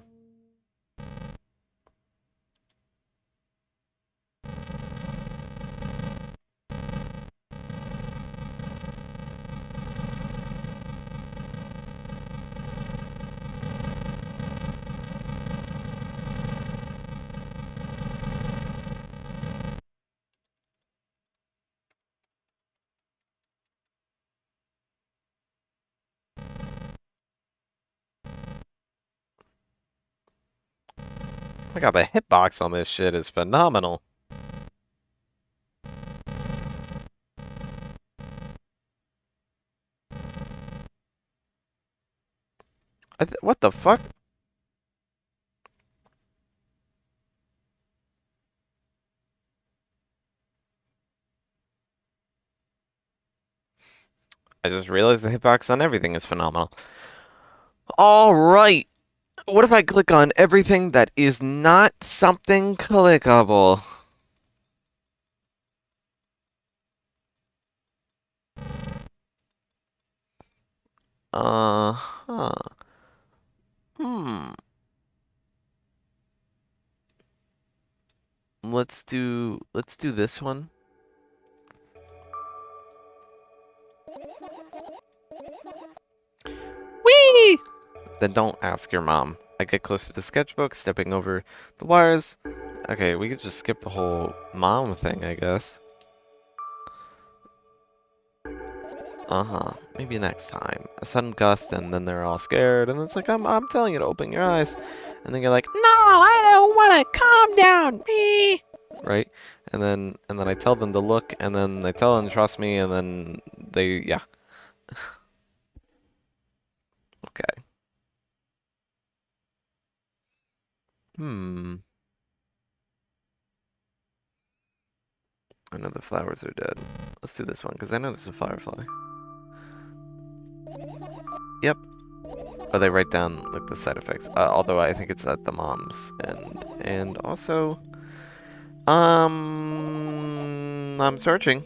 I got the hitbox on this shit is phenomenal. What the fuck? I just realized the hitbox on everything is phenomenal. Alright. What if I click on everything that is not something clickable? Uh-huh. Hmm. Let's do this one. Whee! Then don't ask your mom. I get close to the sketchbook, stepping over the wires. Okay, we could just skip the whole mom thing, I guess. Uh-huh. Maybe next time. A sudden gust, and then they're all scared, and it's like, I'm telling you to open your eyes. And then you're like, no, I don't want to, calm down, me. Right? And then I tell them to look, and then I tell them to trust me, and then they, yeah. Okay. Hmm. I know the flowers are dead. Let's do this one, because I know there's a firefly. Yep. Oh, they write down, like, the side effects. Although I think it's at the mom's. And also... I'm searching.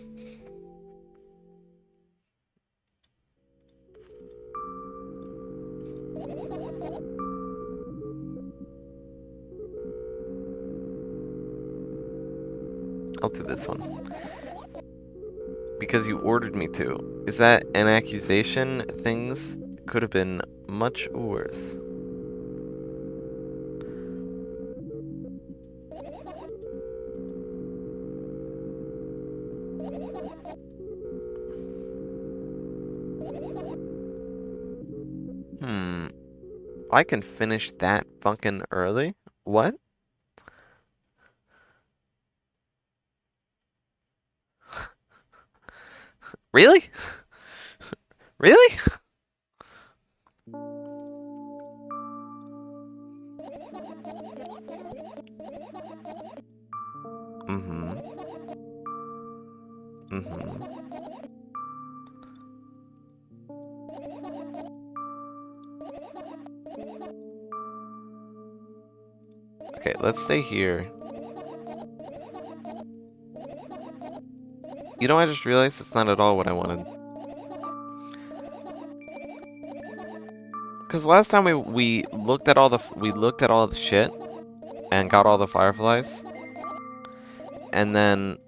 I'll do this one. Because you ordered me to. Is that an accusation? Things could have been much worse. Hmm. I can finish that fucking early? What? Really? Really? Mm-hmm. Mm-hmm. Okay, let's stay here. You know, I just realized it's not at all what I wanted. Because last time we looked at all the shit and got all the fireflies, and then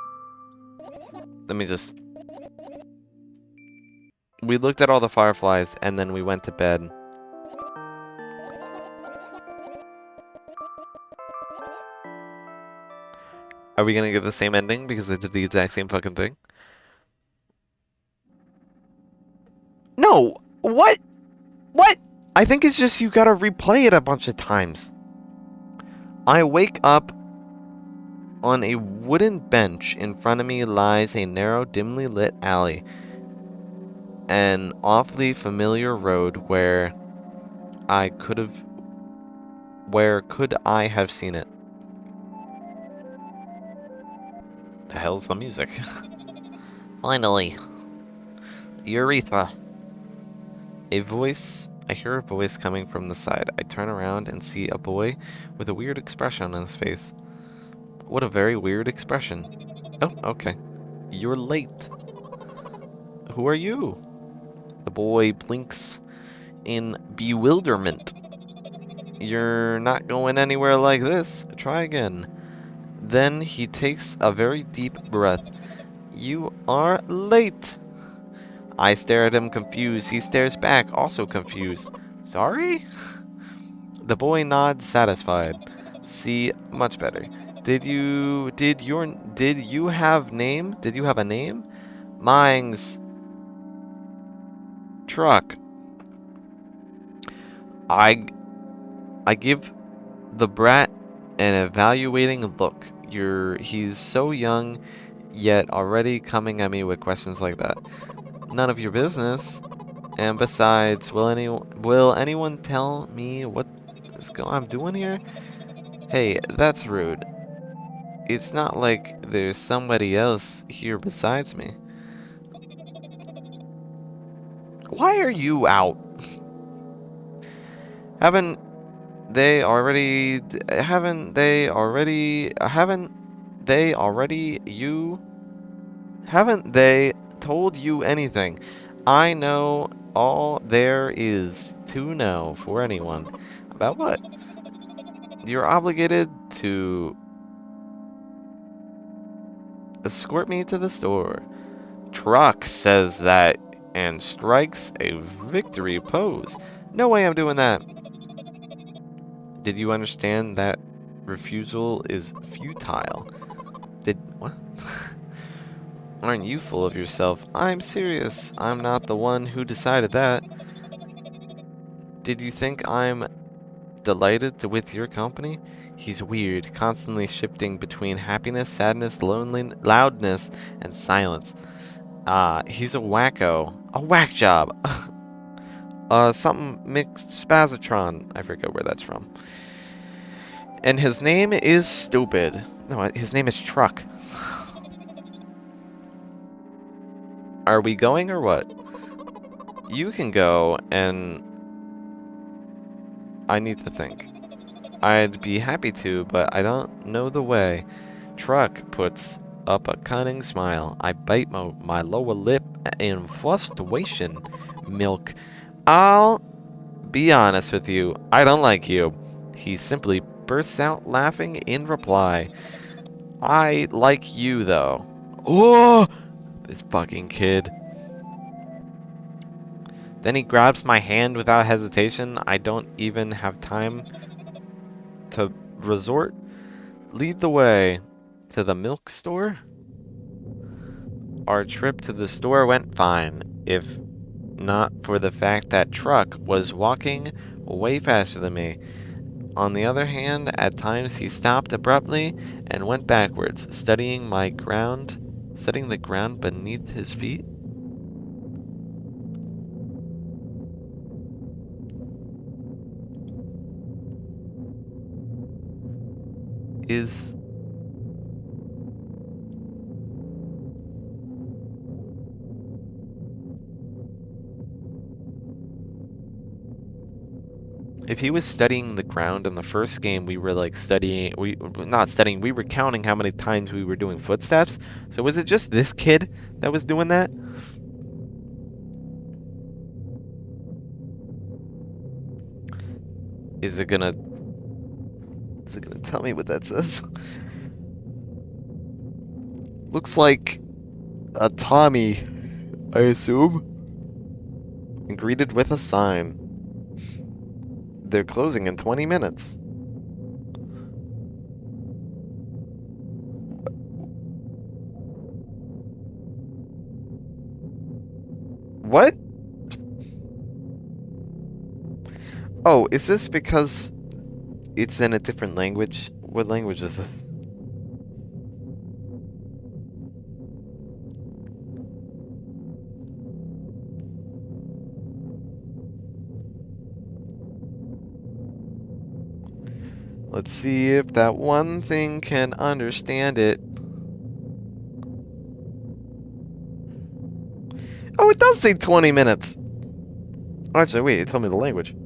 we looked at all the fireflies and then we went to bed. Are we gonna get the same ending because I did the exact same fucking thing? No! What? What? I think it's just you gotta replay it a bunch of times. I wake up. On a wooden bench in front of me lies a narrow, dimly lit alley. An awfully familiar road where could I have seen it? The hell's the music? Finally. Urethra. I hear a voice coming from the side. I turn around and see a boy with a weird expression on his face. What a very weird expression. Oh, okay. You're late. Who are you? The boy blinks in bewilderment. You're not going anywhere like this. Try again. Then he takes a very deep breath. You are late. I stare at him confused. He stares back, also confused. Sorry? The boy nods satisfied. See, much better. Did you have name? Did you have a name? Mine's Truck. I give the brat an evaluating look. He's so young, yet already coming at me with questions like that. None of your business. And besides, will anyone tell me what I'm doing here? Hey, that's rude. It's not like there's somebody else here besides me. Why are you out? Haven't they already told you anything? I know all there is to know for anyone. About what? You're obligated to escort me to the store. Truck says that and strikes a victory pose. No way I'm doing that. Did you understand that refusal is futile? What? Aren't you full of yourself? I'm serious. I'm not the one who decided that. Did you think I'm delighted with your company? He's weird, constantly shifting between happiness, sadness, loudness, and silence. He's a wacko. A whack job. Something mixed spazatron. I forget where that's from. And his name is stupid. No, his name is Truck. Are we going or what? You can go, and I need to think. I'd be happy to, but I don't know the way. Truck puts up a cunning smile. I bite my lower lip in frustration. Milk. I'll be honest with you. I don't like you. He simply bursts out laughing in reply. I like you, though. Oh! This fucking kid. Then he grabs my hand without hesitation. I don't even have time to resort. Lead the way to the milk store. Our trip to the store went fine, if not for the fact that Truck was walking way faster than me. On the other hand, at times he stopped abruptly and went backwards, studying the ground beneath his feet. is... If he was studying the ground in the first game, we were like studying, not studying, we were counting how many times we were doing footsteps. So was it just this kid that was doing that? Is it gonna tell me what that says? Looks like a Tommy, I assume. And greeted with a sign. They're closing in 20 minutes. What? Oh, is this because it's in a different language? What language is this? Let's see if that one thing can understand it. Oh, it does say 20 minutes. Actually, wait, it told me the language.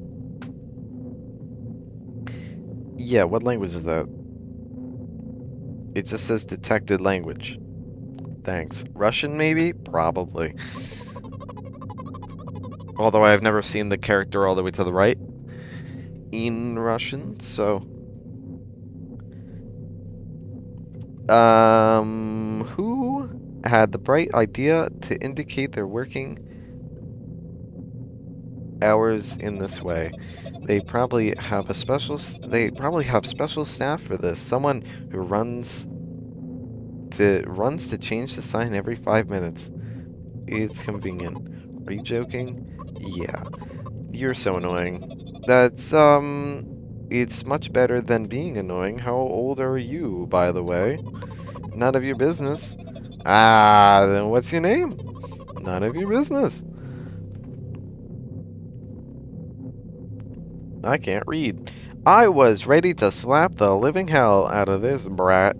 Yeah, what language is that? It just says detected language. Thanks. Russian, maybe? Probably. Although I have never seen the character all the way to the right in Russian, so... Who had the bright idea to indicate their working hours in this way? They probably have special staff for this. Someone who runs to change the sign every 5 minutes. It's convenient. Are you joking? Yeah. You're so annoying. That's it's much better than being annoying. How old are you, by the way? None of your business. Ah, then what's your name? None of your business. I can't read. I was ready to slap the living hell out of this brat,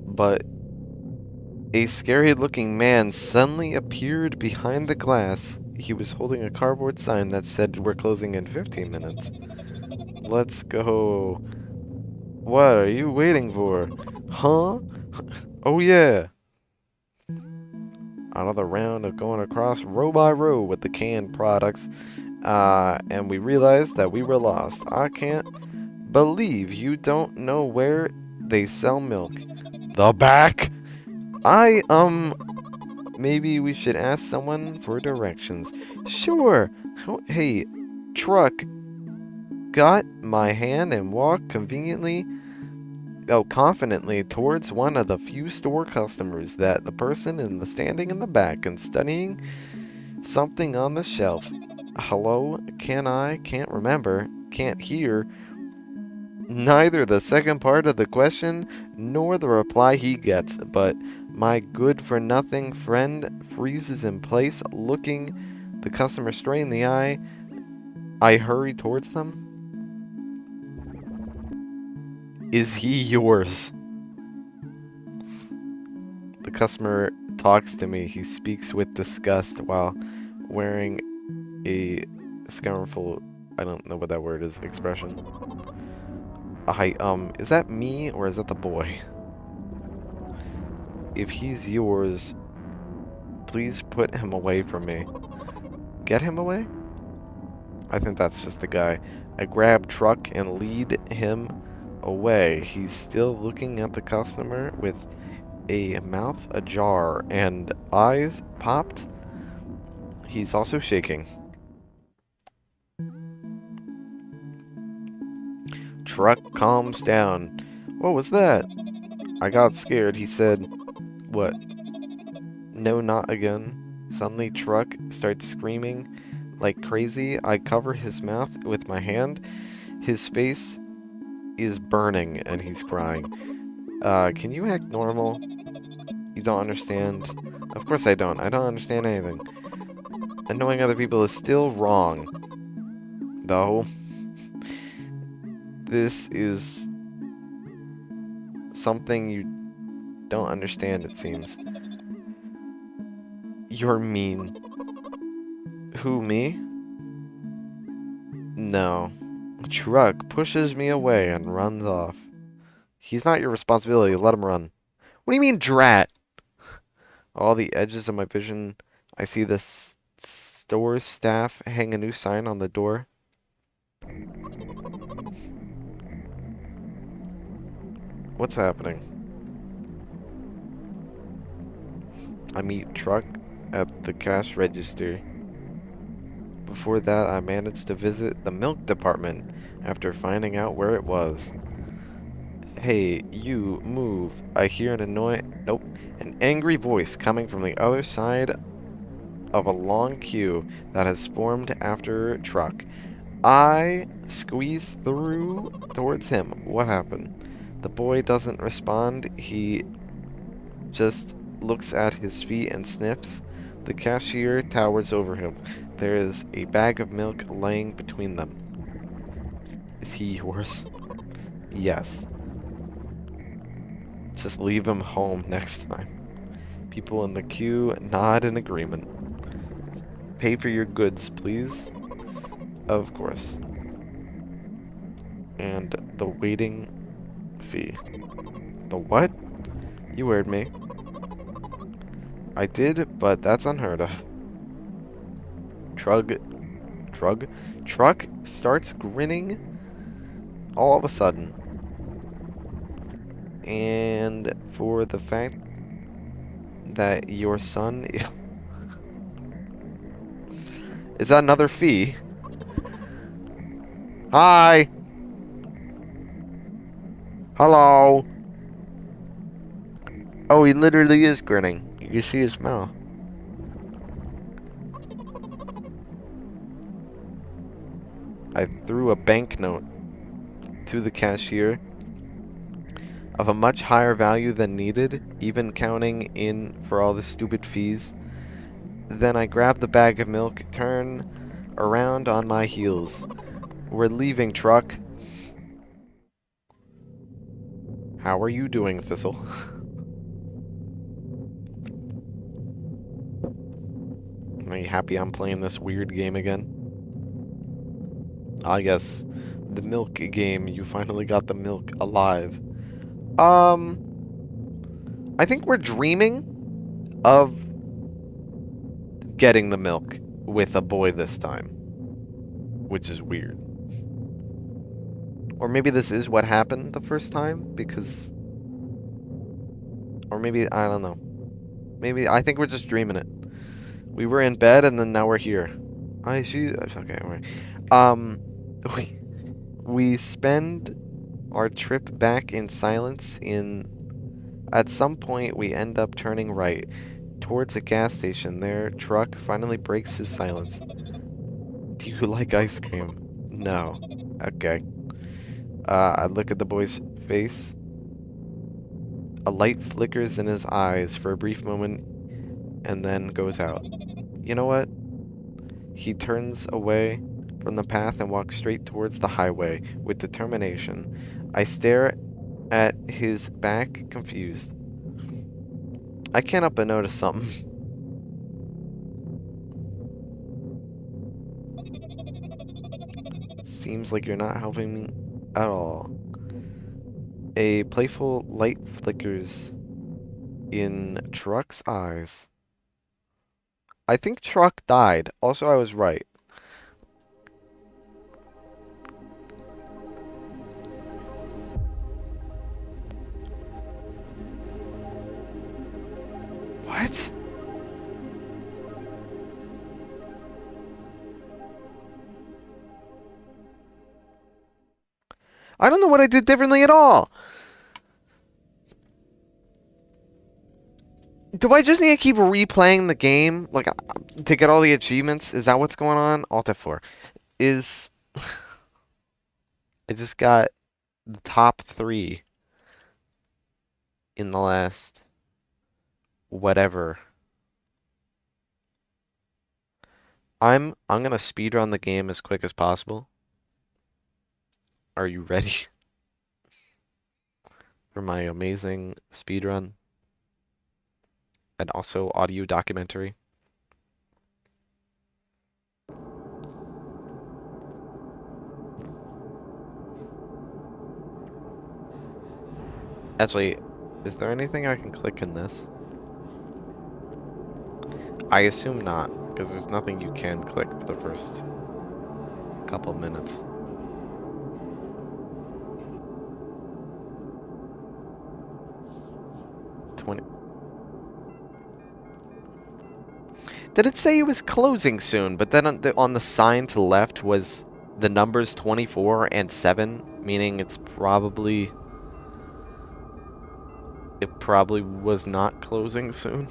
but a scary-looking man suddenly appeared behind the glass. He was holding a cardboard sign that said we're closing in 15 minutes. Let's go. What are you waiting for? Huh? Oh yeah. Another round of going across row by row with the canned products. And we realized that we were lost. I can't believe you don't know where they sell milk. The back? Maybe we should ask someone for directions. Sure. Hey, truck, got my hand and walked confidently towards one of the few store customers that the person standing in the back and studying something on the shelf. Hello? Can't remember. Can't hear. Neither the second part of the question nor the reply he gets, but my good-for-nothing friend freezes in place, looking the customer straight in the eye. I hurry towards them. Is he yours? The customer talks to me. He speaks with disgust while wearing a scornful, I don't know what that word is, expression. Is that me or is that the boy? If he's yours, please put him away from me. Get him away? I think that's just the guy. I grab truck and lead him away. He's still looking at the customer with a mouth ajar and eyes popped. He's also shaking. Truck calms down. What was that? I got scared. He said, what? No, not again. Suddenly, Truck starts screaming like crazy. I cover his mouth with my hand. His face is burning and he's crying. Can you act normal? You don't understand? Of course I don't. I don't understand anything. Annoying other people is still wrong. Though. This is something you don't understand, it seems. You're mean. Who, me? No. Truck pushes me away and runs off. He's not your responsibility. Let him run. What do you mean, drat? All the edges of my vision, I see this store staff hang a new sign on the door. What's happening? I meet Truck at the cash register. Before that, I managed to visit the milk department after finding out where it was. Hey, you, move. I hear an angry voice coming from the other side of a long queue that has formed after Truck. I squeeze through towards him. What happened? The boy doesn't respond. He just looks at his feet and sniffs. The cashier towers over him. There is a bag of milk laying between them. Is he yours? Yes. Just leave him home next time. People in the queue nod in agreement. Pay for your goods, please. Of course. And the waiting fee. The what? You heard me. I did, but that's unheard of. Truck starts grinning all of a sudden. And for the fact that your son... Is that another fee? Hi! Hello! Oh, he literally is grinning. You can see his mouth. I threw a banknote to the cashier of a much higher value than needed, even counting in for all the stupid fees. Then I grabbed the bag of milk, turn around on my heels. We're leaving, Truck. How are you doing, Thistle? Are you happy I'm playing this weird game again? Ah, yes. The milk game. You finally got the milk alive. I think we're dreaming of getting the milk with a boy this time. Which is weird. Or maybe this is what happened the first time, because... Or maybe, I don't know. Maybe, I think we're just dreaming it. We were in bed, and then now we're here. I see, okay, alright. We spend our trip back in silence At some point, we end up turning right towards a gas station. Their truck finally breaks his silence. Do you like ice cream? No. Okay. I look at the boy's face. A light flickers in his eyes for a brief moment and then goes out. You know what? He turns away from the path and walks straight towards the highway with determination. I stare at his back, confused. I can't help but notice something. Seems like you're not helping me at all. A playful light flickers in Truck's eyes. I think Truck died. Also, I was right. What? I don't know what I did differently at all. Do I just need to keep replaying the game, like, to get all the achievements? Is that what's going on? Alt F4. Is... I just got the top 3 in the last... whatever. I'm gonna speedrun the game as quick as possible. Are you ready? for my amazing speedrun and also audio documentary. Actually, is there anything I can click in this? I assume not, because there's nothing you can click for the first couple minutes. Did it say it was closing soon? But then on the sign to the left was the numbers 24 and 7, meaning it probably was not closing soon.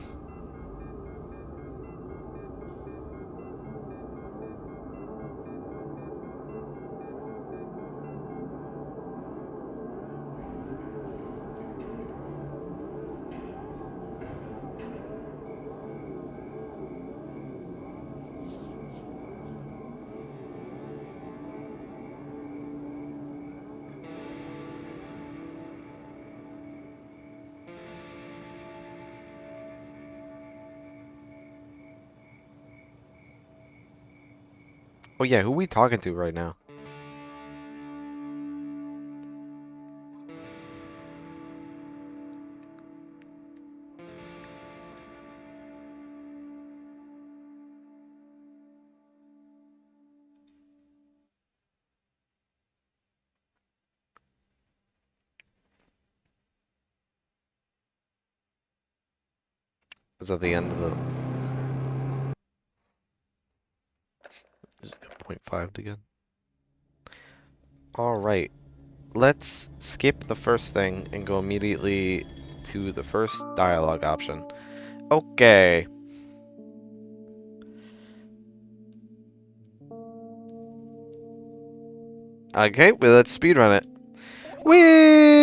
Oh yeah, who are we talking to right now? Is that the end of the... Just got 0.5 again. Alright. Let's skip the first thing and go immediately to the first dialogue option. Okay. Okay, well, let's speedrun it. Whee!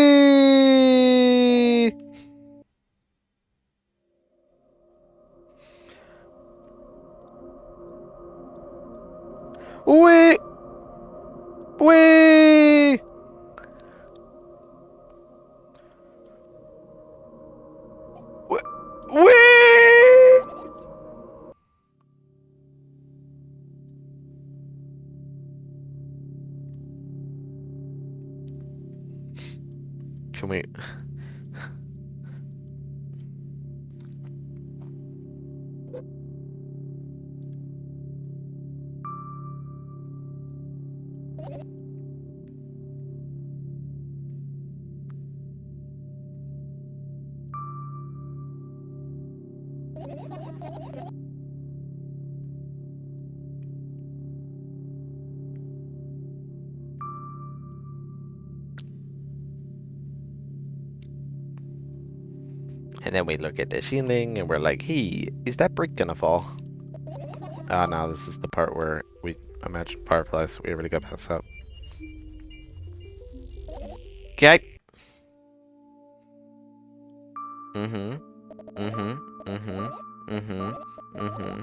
Whee! Whee! Whee! Can we... And then we look at the ceiling and we're like, hey, is that brick gonna fall? Ah, no, this is the part where we imagine fireflies. We already got past that. Okay. Mm-hmm. Mm-hmm. Mm-hmm. Mm-hmm. Mm-hmm.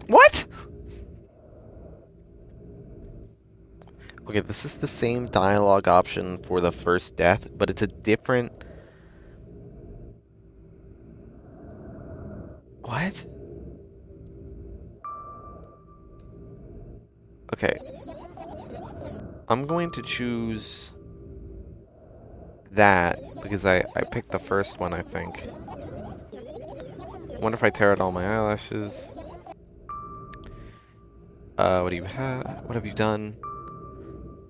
What? Okay, this is the same dialogue option for the first death, but it's a different... What? Okay. I'm going to choose that because I picked the first one, I think. Wonder if I tear out all my eyelashes. What do you have? What have you done?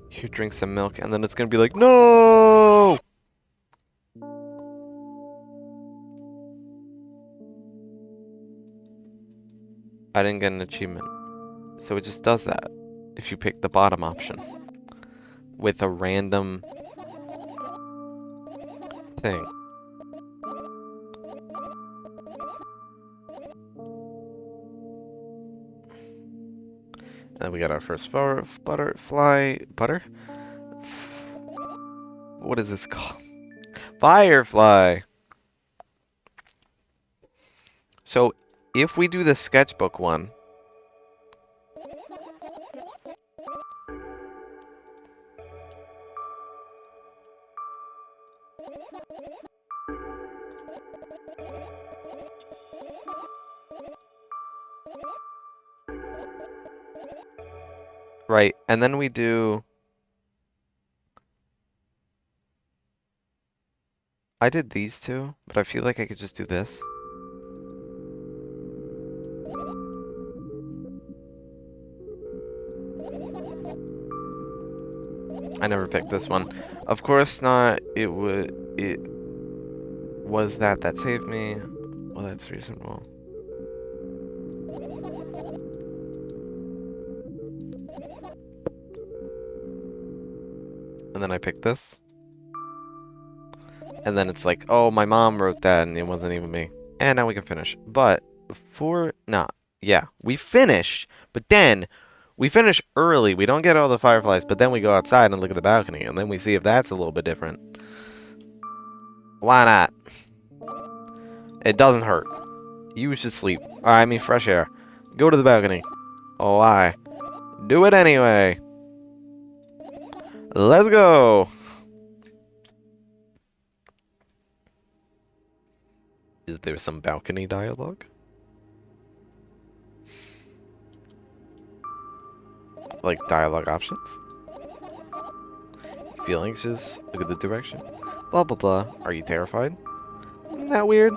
Here, drink some milk, and then it's gonna be like, no! I didn't get an achievement. So it just does that if you pick the bottom option with a random thing. And then we got our first butterfly. Butter? What is this called? Firefly! So if we do the sketchbook one, right, and then we do... I did these two, but I feel like I could just do this. I never picked this one. Of course not. It was that saved me. Well, that's reasonable. And then I picked this. And then it's like, oh, my mom wrote that and it wasn't even me. And now we can finish. But before, yeah, we finish. But then we finish early. We don't get all the fireflies, but then we go outside and look at the balcony. And then we see if that's a little bit different. Why not? It doesn't hurt. You should sleep. I mean, fresh air. Go to the balcony. Oh, why? Do it anyway. Let's go. Is there some balcony dialogue? Like dialogue options? You feel anxious? Look at the direction. Blah blah blah. Are you terrified? Isn't that weird?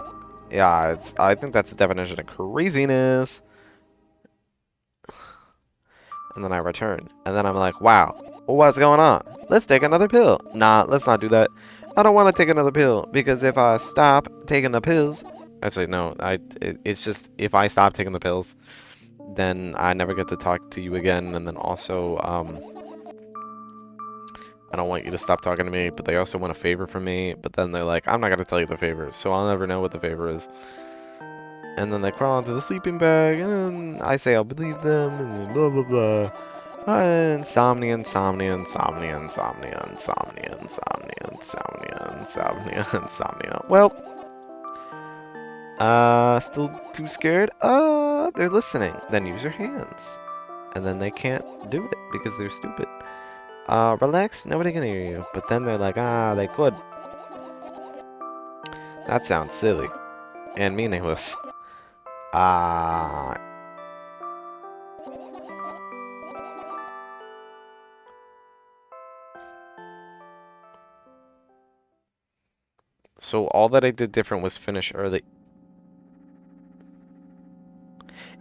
Yeah, I think that's the definition of craziness. And then I return. And then I'm like, wow, what's going on? Let's take another pill. Nah, let's not do that. I don't want to take another pill because if I stop taking the pills... Actually, no. It's just if I stop taking the pills, then I never get to talk to you again. And then also, I don't want you to stop talking to me, but they also want a favor from me. But then they're like, I'm not going to tell you the favor, so I'll never know what the favor is. And then they crawl into the sleeping bag, and then I say I'll believe them, and then blah, blah, blah. Insomnia, insomnia, insomnia, insomnia, insomnia, insomnia, insomnia, insomnia, insomnia. Well, still too scared? They're listening. Then use your hands. And then they can't do it because they're stupid. Relax, nobody can hear you. But then they're like, they could. That sounds silly. And meaningless. So all that I did different was finish early.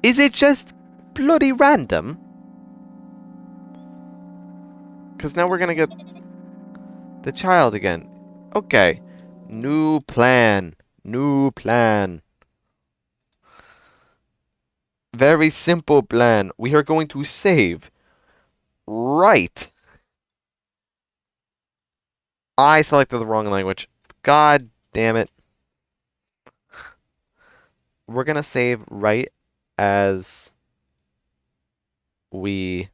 Is it just bloody random? Because now we're going to get the child again. Okay. New plan. New plan. Very simple plan. We are going to save. Right. I selected the wrong language. God damn it. We're going to save right as we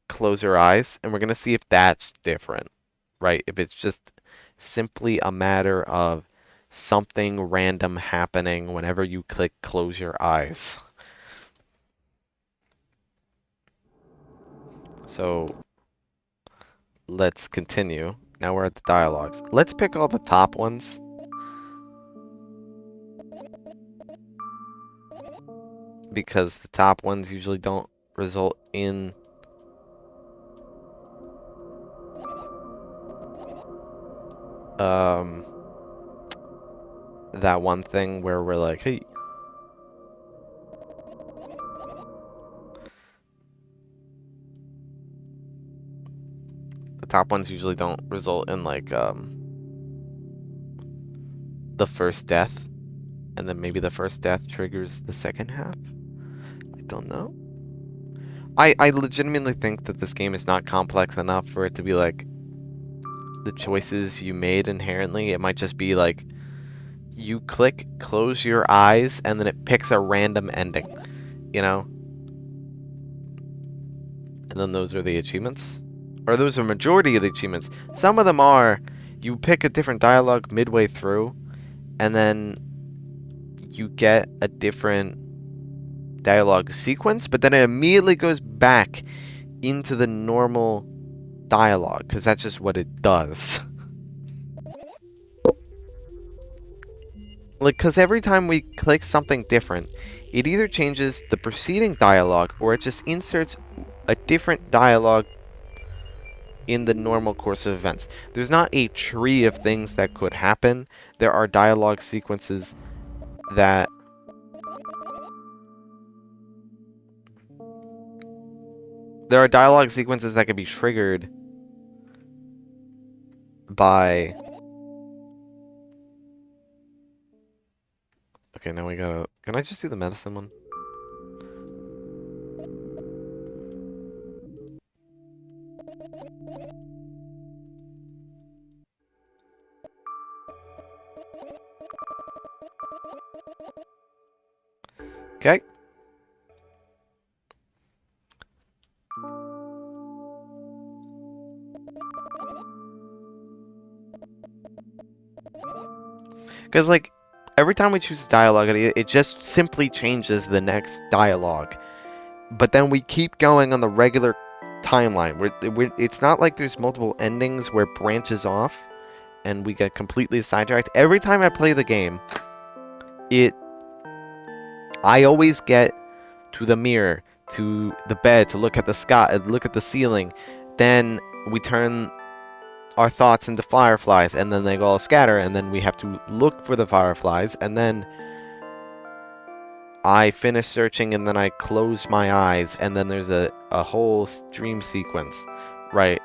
close our eyes, and we're going to see if that's different, right? If it's just simply a matter of something random happening whenever you click close your eyes. So let's continue. Now we're at the dialogues. Let's pick all the top ones. Because the top ones usually don't result in that one thing where we're like, hey. The top ones usually don't result in like the first death, and then maybe the first death triggers the second half. I don't know. I legitimately think that this game is not complex enough for it to be like the choices you made inherently. It might just be like you click close your eyes and then it picks a random ending, you know? And then those are the achievements. Or those are majority of the achievements. Some of them are you pick a different dialogue midway through, and then you get a different dialogue sequence, but then it immediately goes back into the normal dialogue, because that's just what it does. Like, because every time we click something different, it either changes the preceding dialogue, or it just inserts a different dialogue in the normal course of events. There's not a tree of things that could happen. There are dialogue sequences that can be triggered by... Okay, now we gotta... Can I just do the medicine one? Okay. Because, like, every time we choose dialogue, it just simply changes the next dialogue. But then we keep going on the regular timeline. It's not like there's multiple endings where it branches off and we get completely sidetracked. Every time I play the game, I always get to the mirror, to the bed, to look at the sky, look at the ceiling. Then we turn our thoughts into fireflies, and then they all scatter, and then we have to look for the fireflies, and then I finish searching, and then I close my eyes, and then there's a whole dream sequence, right?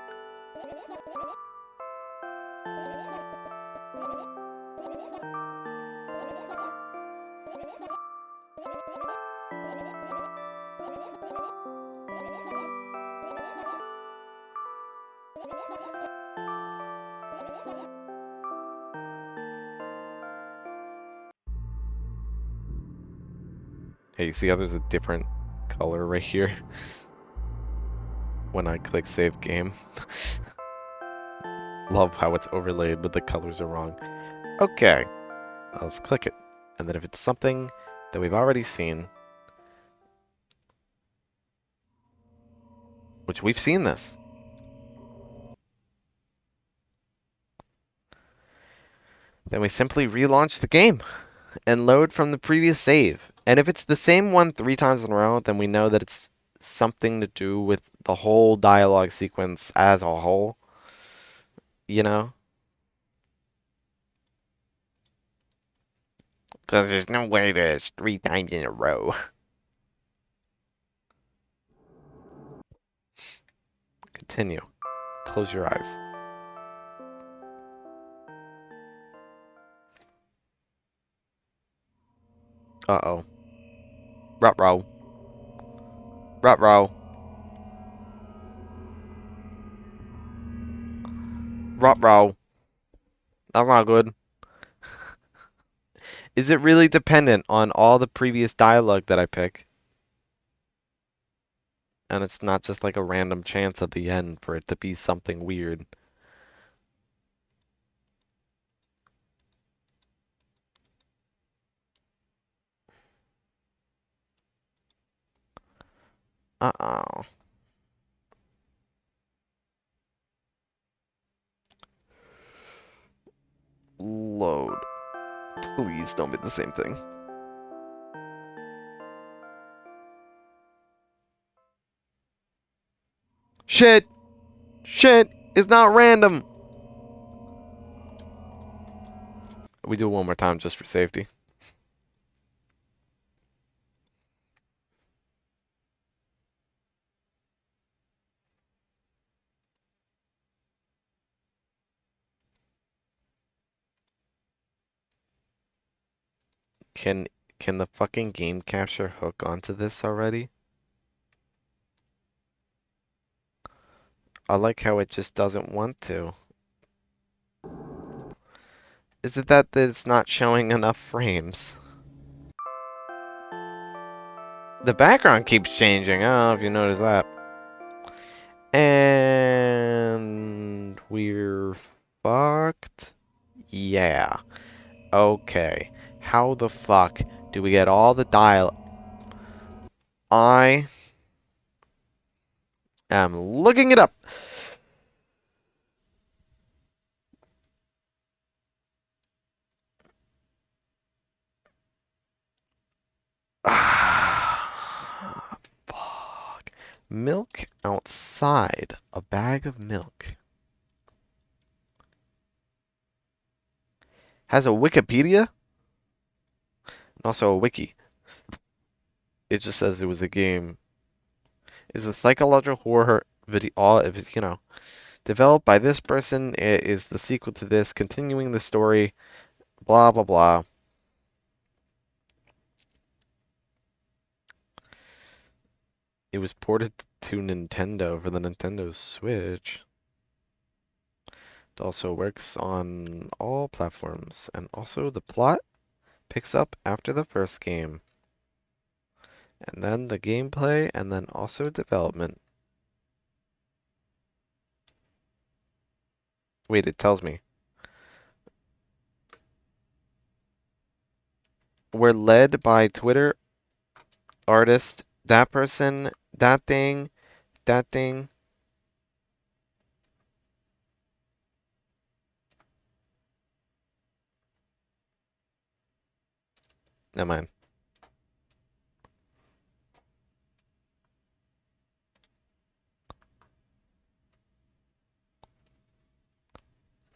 Hey, you see how there's a different color right here when I click save game? Love how it's overlaid, but the colors are wrong. Okay, let's click it. And then if it's something that we've already seen, which we've seen this, then we simply relaunch the game and load from the previous save. And if it's the same one 3 times in a row, then we know that it's something to do with the whole dialogue sequence as a whole. You know? Because there's no way that it's 3 times in a row. Continue. Close your eyes. Uh-oh. Ruh-roh. Ruh-roh. Ruh-roh. That's not good. Is it really dependent on all the previous dialogue that I pick? And it's not just like a random chance at the end for it to be something weird. Uh-oh. Load. Please don't be the same thing. Shit! Shit! It's not random! We do it one more time just for safety. Can the fucking game capture hook onto this already? I like how it just doesn't want to. Is it that it's not showing enough frames? The background keeps changing. I don't know if you notice that. And we're fucked. Yeah. Okay. How the fuck Do we get all the dial? I am looking it up. Fuck. Milk outside. A bag of milk. Has a Wikipedia? And also a wiki. It just says it was a game. It's a psychological horror video, developed by this person. It is the sequel to this, continuing the story, blah, blah, blah. It was ported to Nintendo for the Nintendo Switch. It also works on all platforms, and also the plot picks up after the first game. And then the gameplay, and then also development. Wait, it tells me. We're led by Twitter artist, that person, that thing, that thing. Never mind.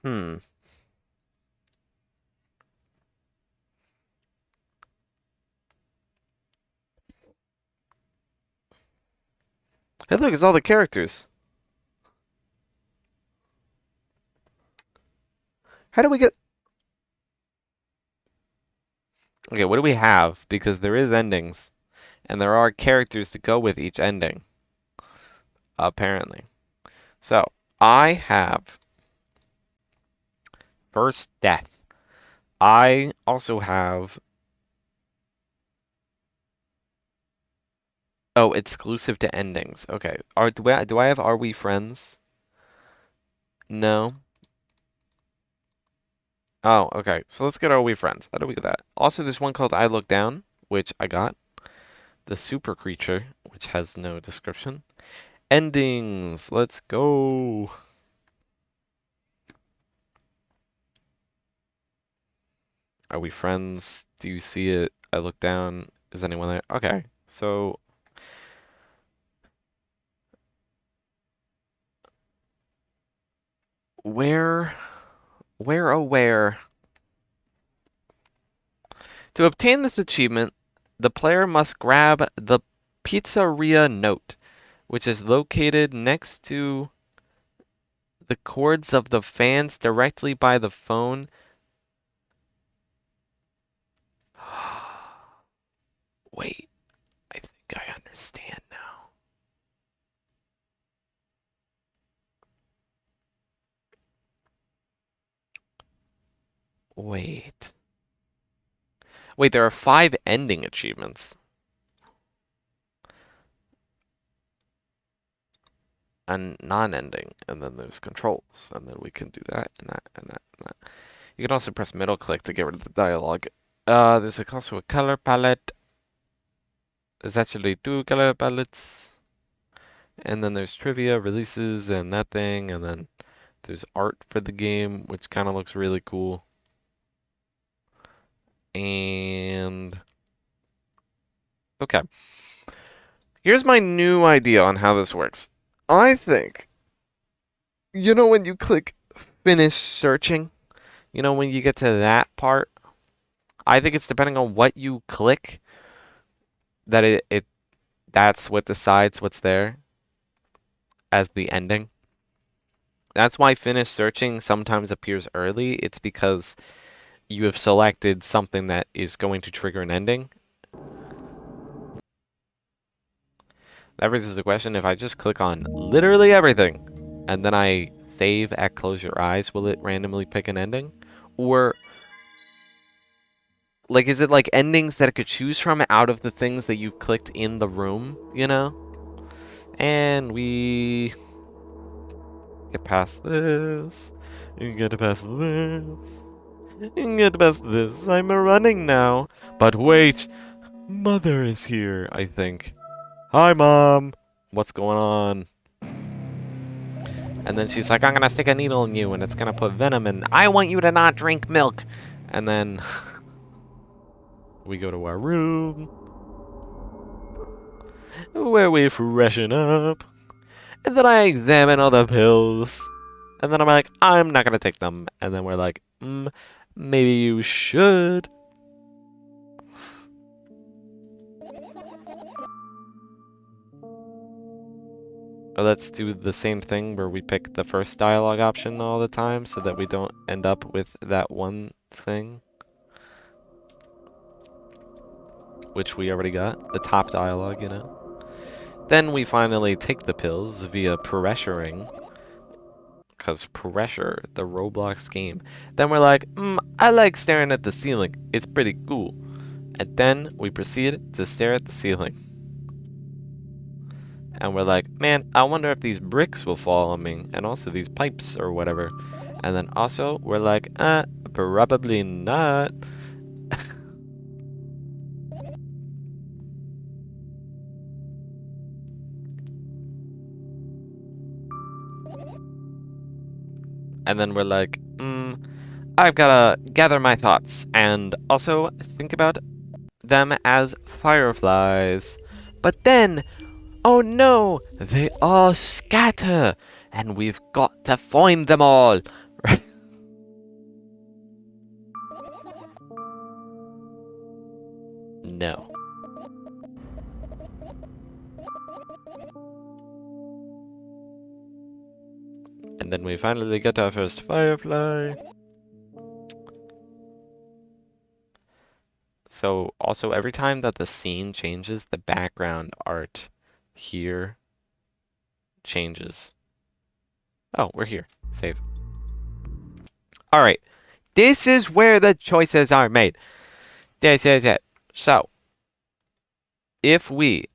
Hmm. Hey, look, it's all the characters. How do we get... Okay, what do we have? Because there is endings, and there are characters to go with each ending, apparently. So, I have First Death. I also have... Oh, exclusive to endings. Okay. Do I have Are We Friends? No. Oh, okay. So let's get Are We Friends. How do we get that? Also, there's one called I Look Down, which I got. The Super Creature, which has no description. Endings. Let's go. Are we friends? Do you see it? I look down. Is anyone there? Okay. So where oh where? To obtain this achievement, the player must grab the pizzeria note, which is located next to the cords of the fans directly by the phone. Wait, I think I understand now. Wait. Wait, there are 5 ending achievements. And non-ending, and then there's controls, and then we can do that, and that, and that, and that. You can also press middle click to get rid of the dialogue. There's also a color palette. There's actually 2 color palettes. And then there's trivia, releases, and that thing, and then there's art for the game, which kind of looks really cool. And... okay. Here's my new idea on how this works. I think, when you click finish searching, when you get to that part, I think it's depending on what you click that that's what decides what's there as the ending. That's why finish searching sometimes appears early. It's because you have selected something that is going to trigger an ending. That raises the question, if I just click on literally everything and then I save at close your eyes, will it randomly pick an ending? Or like, is it like endings that it could choose from out of the things that you've clicked in the room, And we get past this. You get past this. Get past this. I'm running now. But wait, Mother is here, I think. Hi, Mom. What's going on? And then she's like, I'm gonna stick a needle in you and it's gonna put venom in. I want you to not drink milk. And then we go to our room where we freshen up. And then I examine all the pills. And then I'm like, I'm not gonna take them. And then we're like, maybe you should. Or let's do the same thing where we pick the first dialogue option all the time so that we don't end up with that one thing. Which we already got. The top dialogue, you know. Then we finally take the pills via pressuring. Because pressure, the Roblox game. Then we're like, I like staring at the ceiling. It's pretty cool. And then we proceed to stare at the ceiling. And we're like, man, I wonder if these bricks will fall on me. And also these pipes or whatever. And then also, we're like, probably not. And then we're like, I've gotta gather my thoughts. And also think about them as fireflies. But then, oh no, they all scatter. And we've got to find them all. No. And then we finally get our first firefly. So also every time that the scene changes, the background art here changes. Oh, we're here. Save. Alright. This is where the choices are made. This is it. So, if we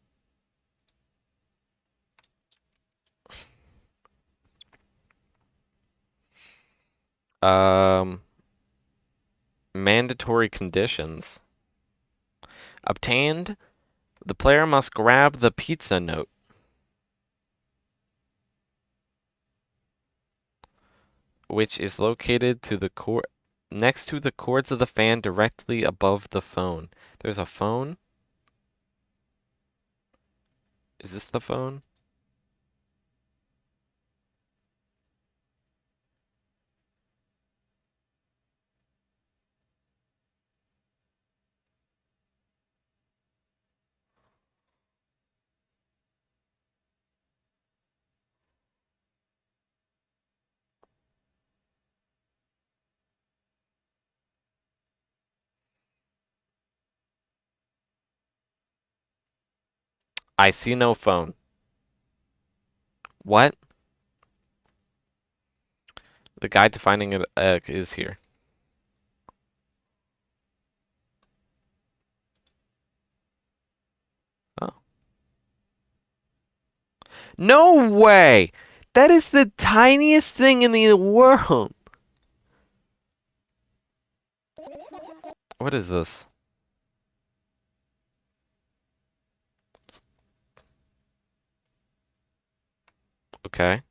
mandatory conditions obtained, the player must grab the pizza note. Which is located to the next to the cords of the fan directly above the phone. There's a phone? Is this the phone? I see no phone. What? The guide to finding it is here. Oh. No way! That is the tiniest thing in the world! What is this? Okay.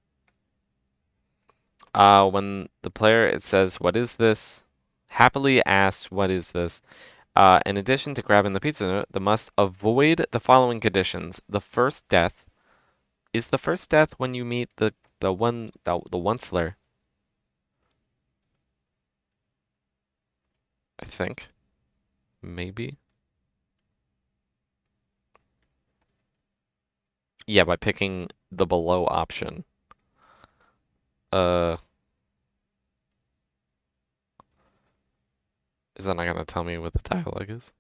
When the player, it says, what is this? Happily asks, what is this? In addition to grabbing the pizza note, they must avoid the following conditions. The first death. Is the first death when you meet the onceler? I think. Maybe. Yeah, by picking the below option. Is that not gonna tell me what the dialogue is?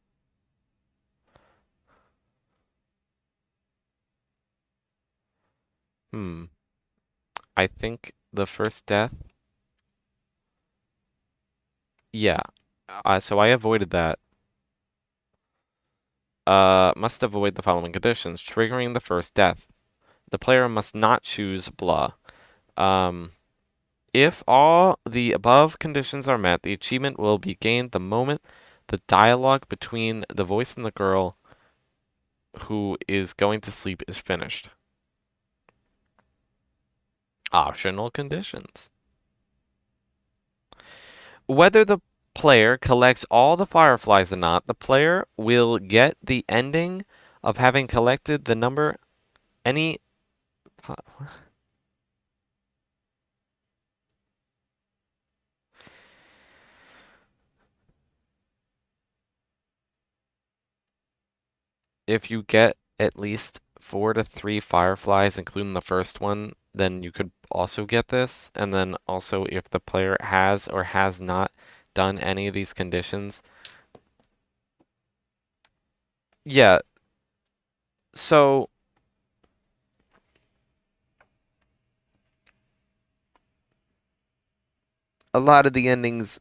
I think the first death. Yeah. So I avoided that. Must avoid the following conditions, triggering the first death. The player must not choose blah. If all the above conditions are met, the achievement will be gained the moment the dialogue between the voice and the girl who is going to sleep is finished. Optional conditions. Whether the player collects all the fireflies or not, the player will get the ending of having collected the number any. If you get at least 4 to 3 fireflies, including the first one, then you could also get this. And then also, if the player has or has not done any of these conditions. Yeah. So a lot of the endings,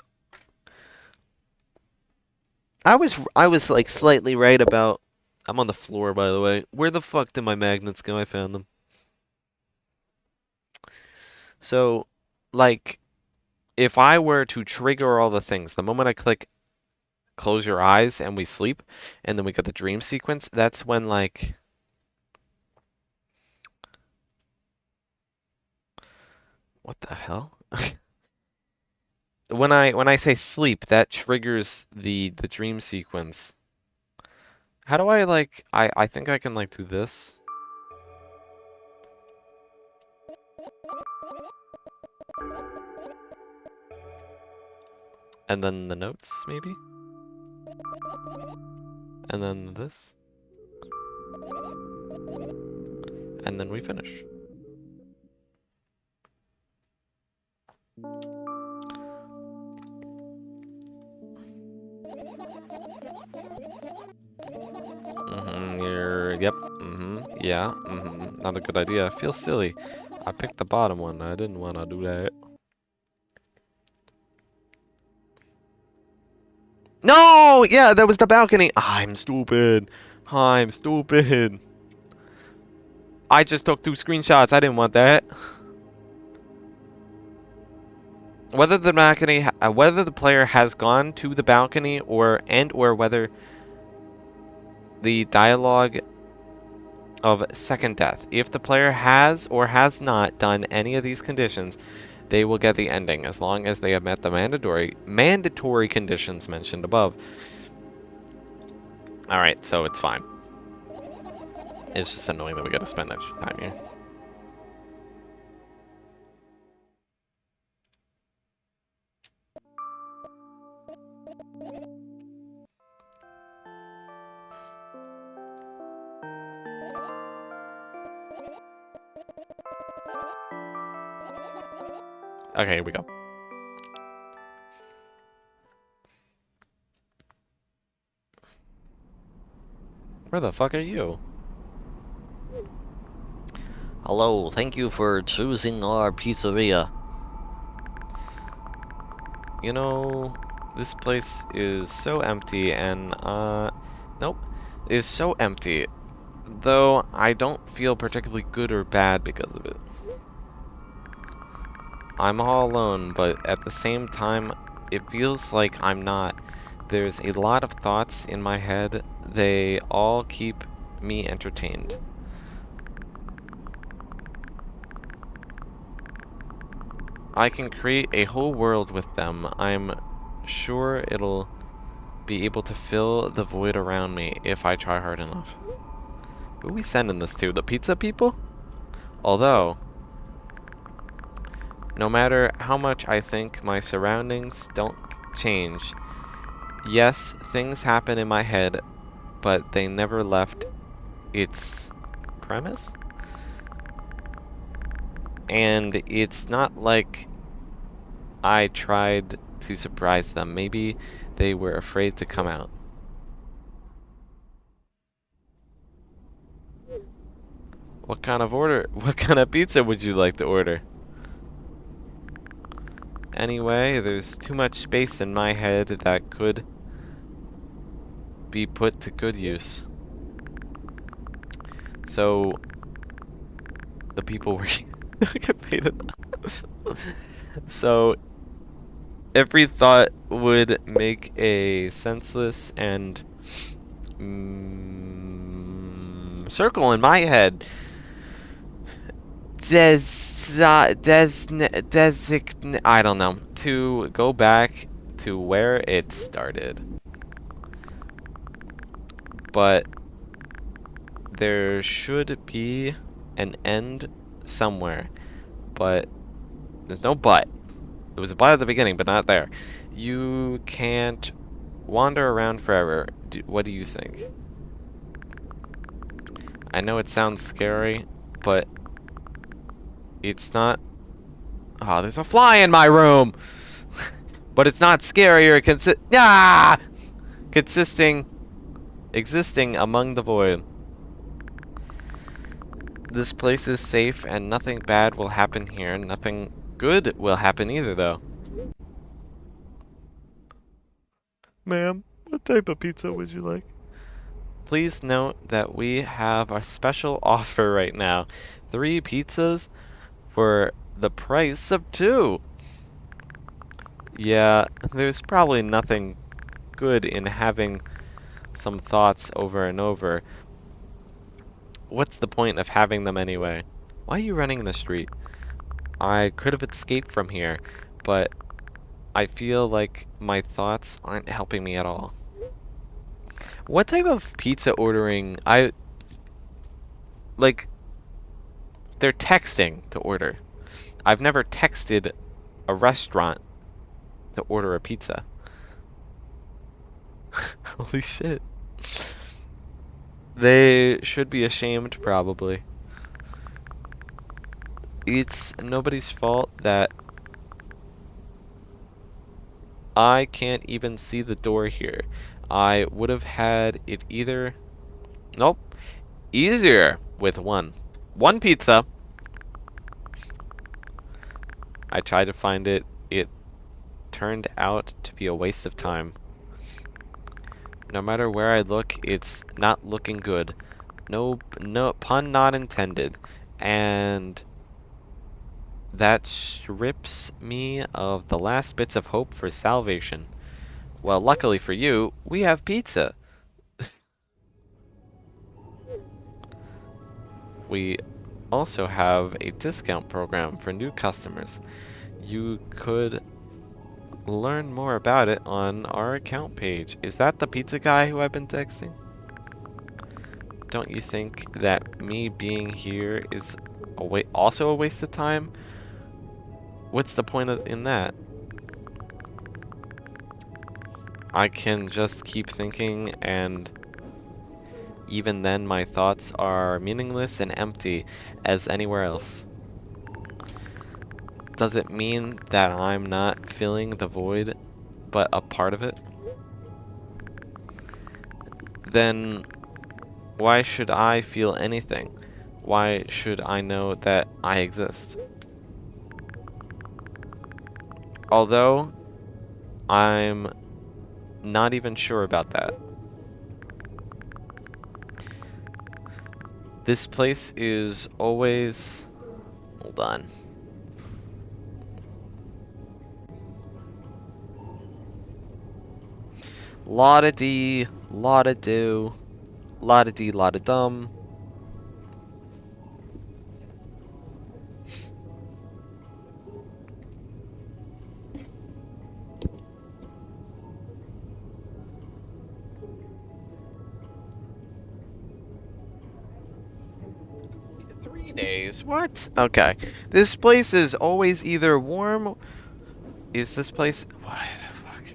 I was like slightly right about. I'm on the floor, by the way. Where the fuck did my magnets go? I found them. So, like, if I were to trigger all the things, the moment I click close your eyes and we sleep, and then we get the dream sequence, that's when, like, what the hell? When I say sleep, that triggers the dream sequence. How do I, like, I think I can, like, do this. And then the notes, maybe? And then this. And then we finish. Yep. Yeah. Not a good idea. I feel silly. I picked the bottom one. I didn't want to do that. No! Yeah, that was the balcony. I'm stupid. I'm stupid. I just took 2 screenshots. I didn't want that. Whether the balcony, whether the player has gone to the balcony or whether the dialogue of second death. If the player has or has not done any of these conditions, they will get the ending as long as they have met the mandatory conditions mentioned above. Alright, so it's fine. It's just annoying that we gotta spend extra time here. Okay, here we go. Where the fuck are you? Hello, thank you for choosing our pizzeria. You know, this place is so empty and, nope, is so empty. Though I don't feel particularly good or bad because of it. I'm all alone, but at the same time, it feels like I'm not. There's a lot of thoughts in my head. They all keep me entertained. I can create a whole world with them. I'm sure it'll be able to fill the void around me if I try hard enough. Who are we sending this to? The pizza people? Although, no matter how much I think my surroundings don't change, yes, things happen in my head, but they never left its premise? And it's not like I tried to surprise them. Maybe they were afraid to come out. What kind of pizza would you like to order? Anyway, there's too much space in my head that could be put to good use. So, the people were get paid enough. So every thought would make a senseless and circle in my head. I don't know. To go back to where it started. But there should be an end somewhere. But there's no but. There was a but at the beginning, but not there. You can't wander around forever. What do you think? I know it sounds scary, but it's not. Oh, there's a fly in my room! But it's not scary or existing among the void. This place is safe and nothing bad will happen here. Nothing good will happen either, though. Ma'am, what type of pizza would you like? Please note that we have a special offer right now. 3 pizzas for the price of 2. Yeah, there's probably nothing good in having some thoughts over and over. What's the point of having them anyway? Why are you running in the street? I could have escaped from here, but I feel like my thoughts aren't helping me at all. What type of pizza ordering? Like, they're texting to order. I've never texted a restaurant to order a pizza. Holy shit. They should be ashamed, probably. It's nobody's fault that I can't even see the door here. I would have had it either... Nope. Easier with one. One pizza. I tried to find it. It turned out to be a waste of time. No matter where I look, it's not looking good. No pun not intended. And that strips me of the last bits of hope for salvation. Well, luckily for you, we have pizza. We also have a discount program for new customers. You could learn more about it on our account page. Is that the pizza guy who I've been texting? Don't you think that me being here is also a waste of time? What's the point in that? I can just keep thinking, and even then my thoughts are meaningless and empty as anywhere else. Does it mean that I'm not filling the void, but a part of it? Then why should I feel anything? Why should I know that I exist? Although I'm not even sure about that. This place is always... Hold on. La-da-dee, la-da-do, la-da-dee, la-da-dum. Days. What? Okay. This place is always either warm. Is this place? Why the fuck?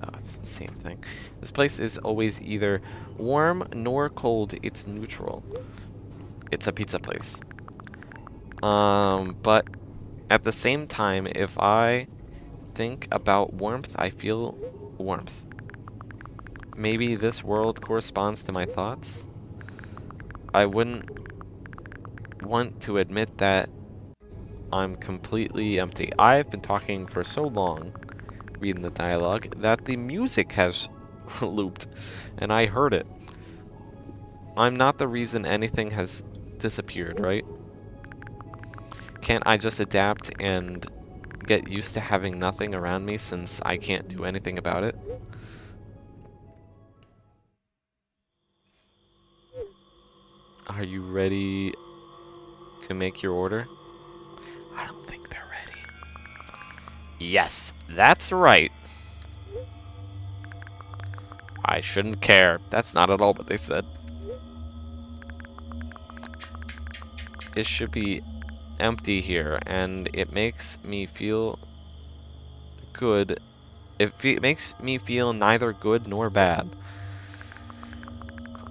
Oh, it's the same thing. This place is always either warm nor cold. It's neutral. It's a pizza place. But at the same time, if I think about warmth, I feel warmth. Maybe this world corresponds to my thoughts. I wouldn't want to admit that I'm completely empty. I've been talking for so long, reading the dialogue, that the music has looped, and I heard it. I'm not the reason anything has disappeared, right? Can't I just adapt and get used to having nothing around me since I can't do anything about it. Are you ready to make your order? I don't think they're ready. Yes, that's right. I shouldn't care. That's not at all what they said. It should be empty here, and it makes me feel good. It makes me feel neither good nor bad.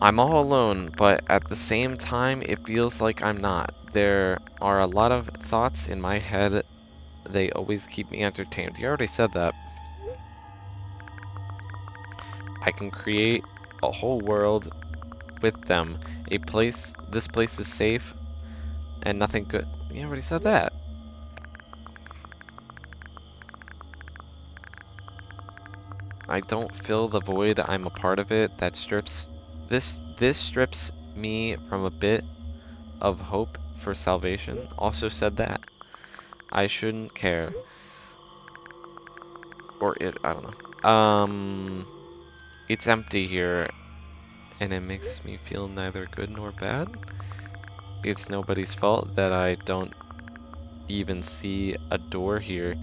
I'm all alone, but at the same time, it feels like I'm not. There are a lot of thoughts in my head. They always keep me entertained. You already said that. I can create a whole world with them. This place is safe and nothing good. You already said that. I don't fill the void. I'm a part of it. That strips this strips me from a bit of hope for salvation. Also said that. I shouldn't care. Or I don't know. It's empty here, and it makes me feel neither good nor bad. It's nobody's fault that I don't even see a door here.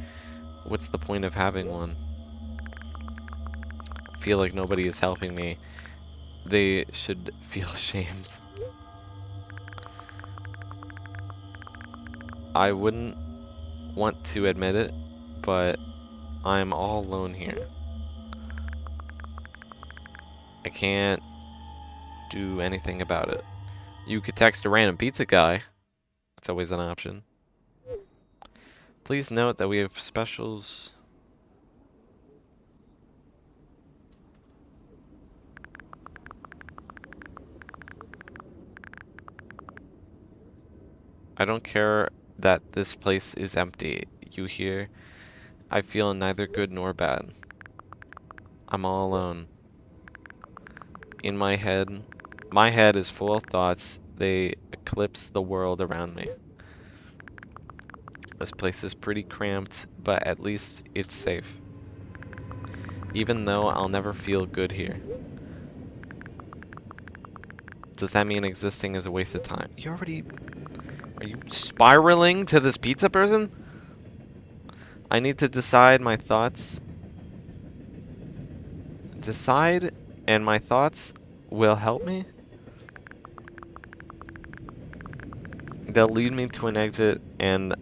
What's the point of having one? I feel like nobody is helping me. They should feel ashamed. I wouldn't want to admit it, but I'm all alone here. I can't do anything about it. You could text a random pizza guy. That's always an option. Please note that we have specials. I don't care that this place is empty. You hear? I feel neither good nor bad. I'm all alone. In my head is full of thoughts. They eclipse the world around me. This place is pretty cramped, but at least it's safe. Even though I'll never feel good here. Does that mean existing is a waste of time? Are you spiraling to this pizza person? I need to decide my thoughts. Decide, and my thoughts will help me? They'll lead me to an exit, and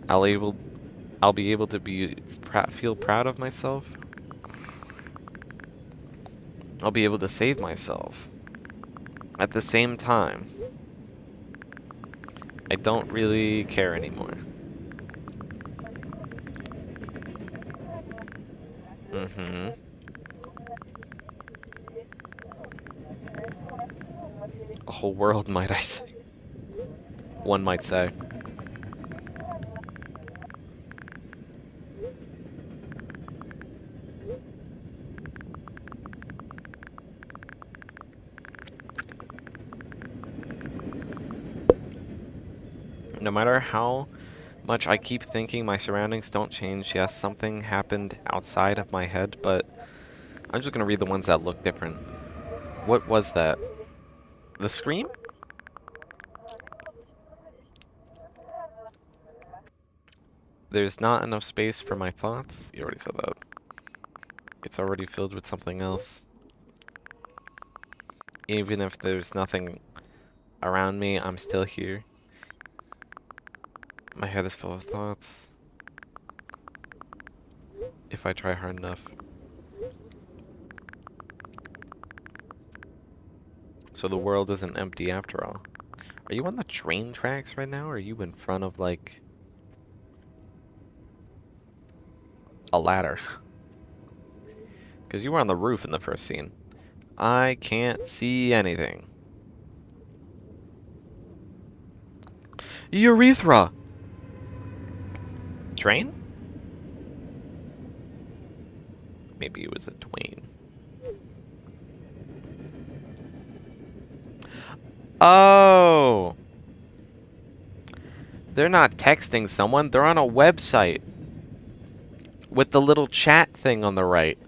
I'll be able to feel proud of myself. I'll be able to save myself. At the same time, I don't really care anymore. Mm-hmm. A whole world, might I say. One might say. No matter how much I keep thinking my surroundings don't change, yes, something happened outside of my head, but I'm just gonna read the ones that look different. What was that? The scream? There's not enough space for my thoughts. You already said that. It's already filled with something else. Even if there's nothing around me, I'm still here. My head is full of thoughts. If I try hard enough. So the world isn't empty after all. Are you on the train tracks right now, or are you in front of, like, a ladder? Because you were on the roof in the first scene. I can't see anything. Urethra! Train? Maybe it was a Dwayne. Oh! They're not texting someone. They're on a website with the little chat thing on the right.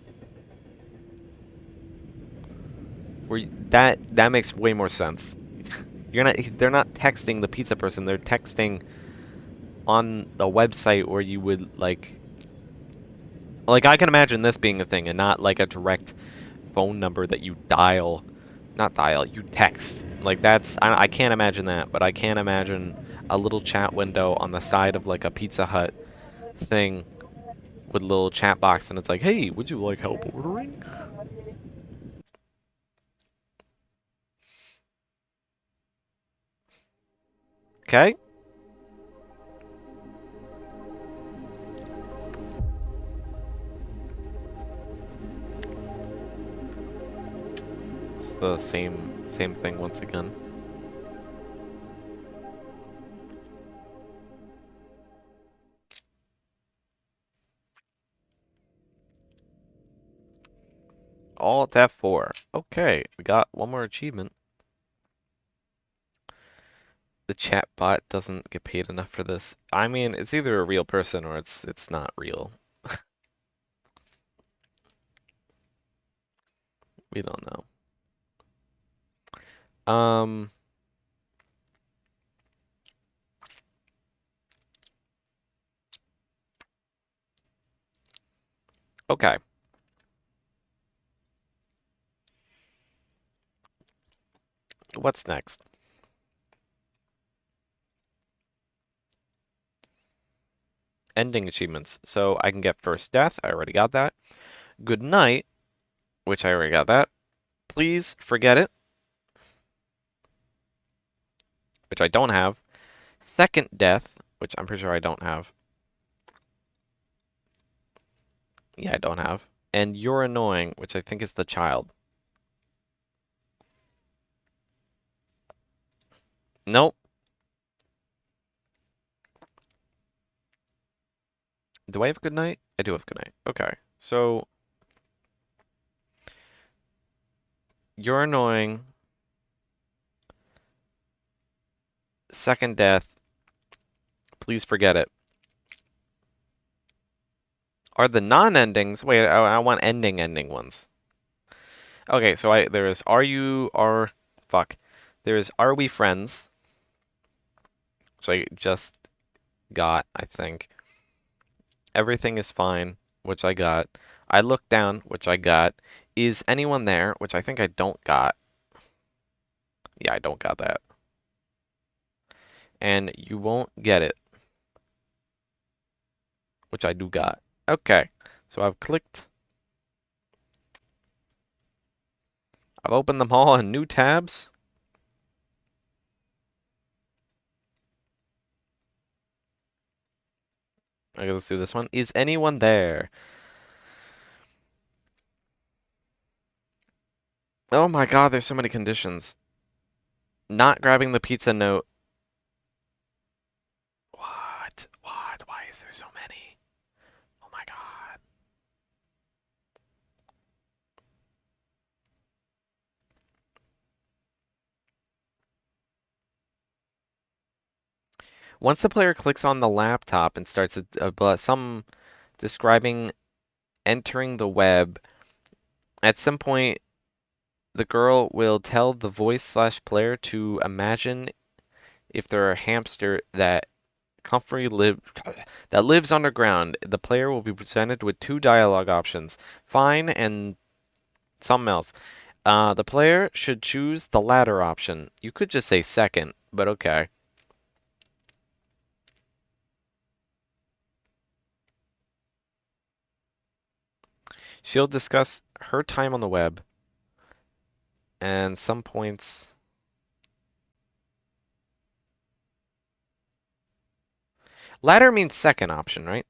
That makes way more sense. They're not texting the pizza person. They're texting on the website where you would like I can imagine this being a thing and not like a direct phone number that you dial, not dial, you text. Like I can't imagine that, but I can imagine a little chat window on the side of like a Pizza Hut thing with a little chat box, and it's like, hey, would you like help ordering? Okay. It's the same thing once again. Alt F4. Okay, we got one more achievement. The chat bot doesn't get paid enough for this. I mean, it's either a real person or it's not real. We don't know. Okay. What's next? Ending achievements. So I can get first death. I already got that. Good night, which I already got that. Please forget it, which I don't have. Second death, which I'm pretty sure I don't have. Yeah, I don't have. And you're annoying, which I think is the child. Nope. Do I have good night? I do have good night. Okay. So you're annoying. Second death. Please forget it. Are the non-endings? Wait, I want ending ones. Okay, so there is fuck. There is Are We Friends? Which I just got, I think. Everything is fine, which I got. I look down, which I got. Is anyone there? Which I think I don't got. Yeah, I don't got that. And you won't get it, which I do got. Okay, so I've clicked. I've opened them all in new tabs. Okay, let's do this one. Is anyone there? Oh my god, there's so many conditions. Not grabbing the pizza note. What? What? Why is there so many? Oh my god. Once the player clicks on the laptop and starts some describing entering the web, at some point the girl will tell the voice/player to imagine if there are a hamster that lives underground. The player will be presented with two dialogue options: fine and something else. The player should choose the latter option. You could just say second, but okay. She'll discuss her time on the web and some points. Latter means second option, right?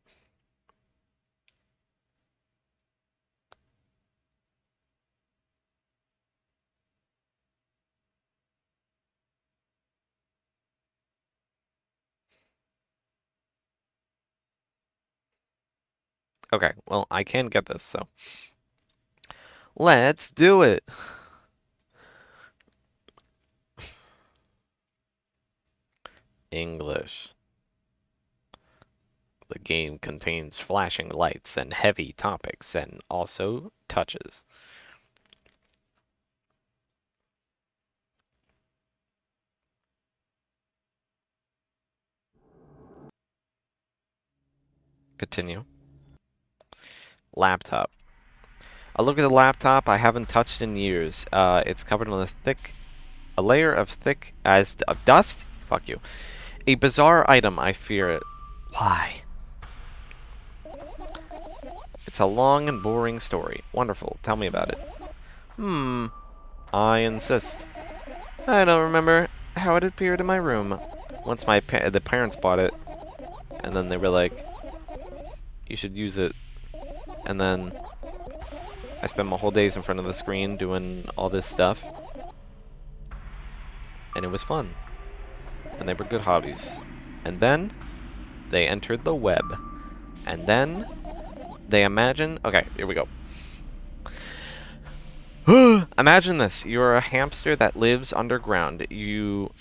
Okay, well, I can get this, so let's do it. English. The game contains flashing lights and heavy topics, and also touches. Continue. Laptop. I look at the laptop I haven't touched in years. It's covered in a layer of thick as of dust. Fuck you. A bizarre item. I fear it. Why? It's a long and boring story. Wonderful. Tell me about it. I insist. I don't remember how it appeared in my room. Once the parents bought it, and then they were like, "You should use it." And then I spent my whole days in front of the screen doing all this stuff, and it was fun. And they were good hobbies. And then they entered the web, and then they imagined. Okay, here we go. Imagine this. You're a hamster that lives underground. You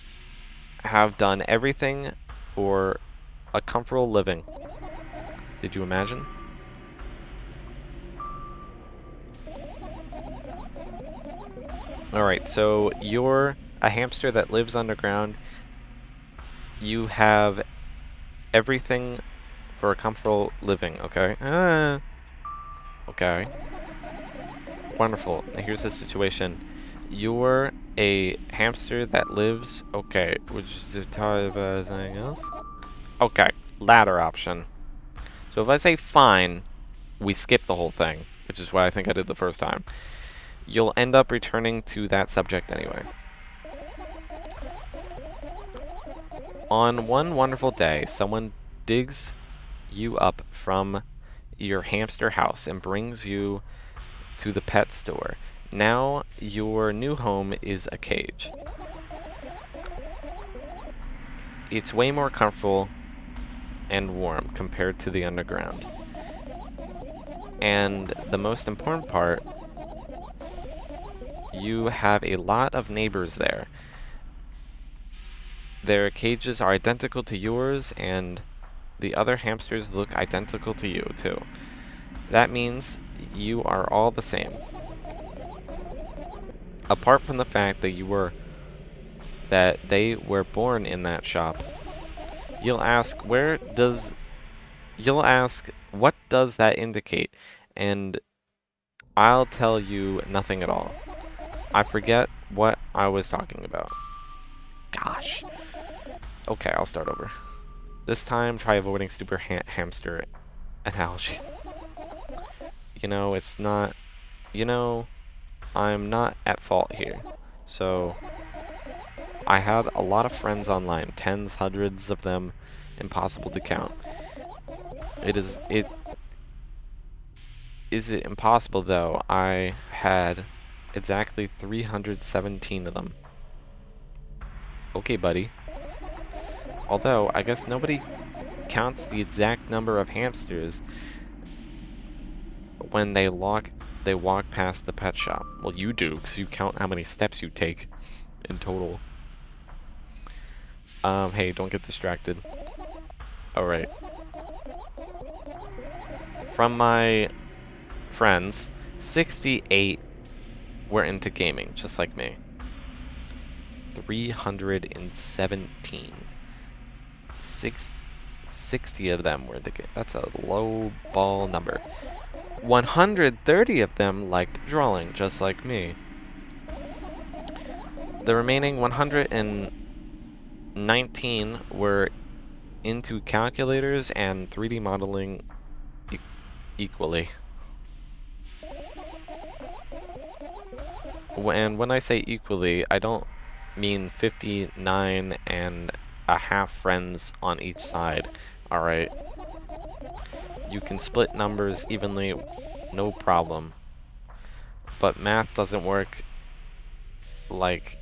have done everything for a comfortable living. Did you imagine? Alright, so you're a hamster that lives underground. You have everything for a comfortable living, okay? Okay. Wonderful. Now here's the situation. You're a hamster that lives... Okay, would you talk about something else? Okay, ladder option. So if I say fine, we skip the whole thing, which is what I think I did the first time. You'll end up returning to that subject anyway. On one wonderful day, someone digs you up from your hamster house and brings you to the pet store. Now your new home is a cage. It's way more comfortable and warm compared to the underground. And the most important part, you have a lot of neighbors there. Their cages are identical to yours, and the other hamsters look identical to you, too. That means you are all the same. Apart from the fact that they were born in that shop. You'll ask, what does that indicate? And I'll tell you nothing at all. I forget what I was talking about. Gosh. Okay, I'll start over. This time, try avoiding stupid hamster analogies. It's not... I'm not at fault here. So, I had a lot of friends online. Tens, hundreds of them. Impossible to count. Is it impossible, though? I had exactly 317 of them. Okay, buddy. Although, I guess nobody counts the exact number of hamsters when they walk past the pet shop. Well, you do, because you count how many steps you take in total. Hey, don't get distracted. Alright. From my friends, 68 were into gaming, just like me. 317. 60 of them were into game. That's a low ball number. 130 of them liked drawing, just like me. The remaining 119 were into calculators and 3D modeling equally. And when I say equally, I don't mean 59 and a half friends on each side, alright? You can split numbers evenly, no problem. But math doesn't work like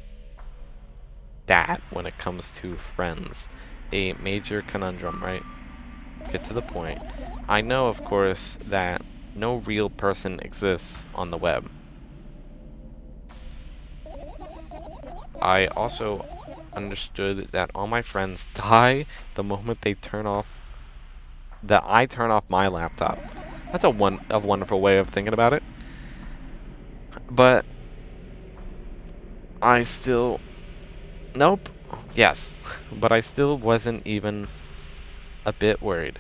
that when it comes to friends. A major conundrum, right? Get to the point. I know, of course, that no real person exists on the web. I also understood that all my friends die the moment they turn off that I turn off my laptop. That's a wonderful way of thinking about it. But I still... Nope. Yes. But I still wasn't even a bit worried.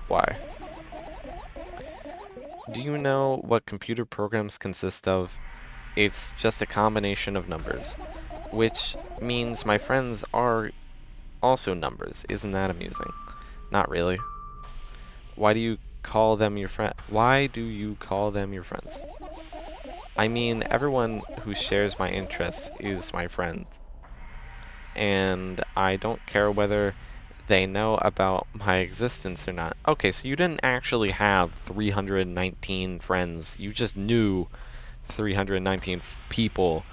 Why? Do you know what computer programs consist of? It's just a combination of numbers, which means my friends are also numbers. Isn't that amusing? Not really. Why do you call them your friend? Why do you call them your friends? I mean, everyone who shares my interests is my friend, and I don't care whether they know about my existence or not. Okay, so you didn't actually have 319 friends. You just knew 319 people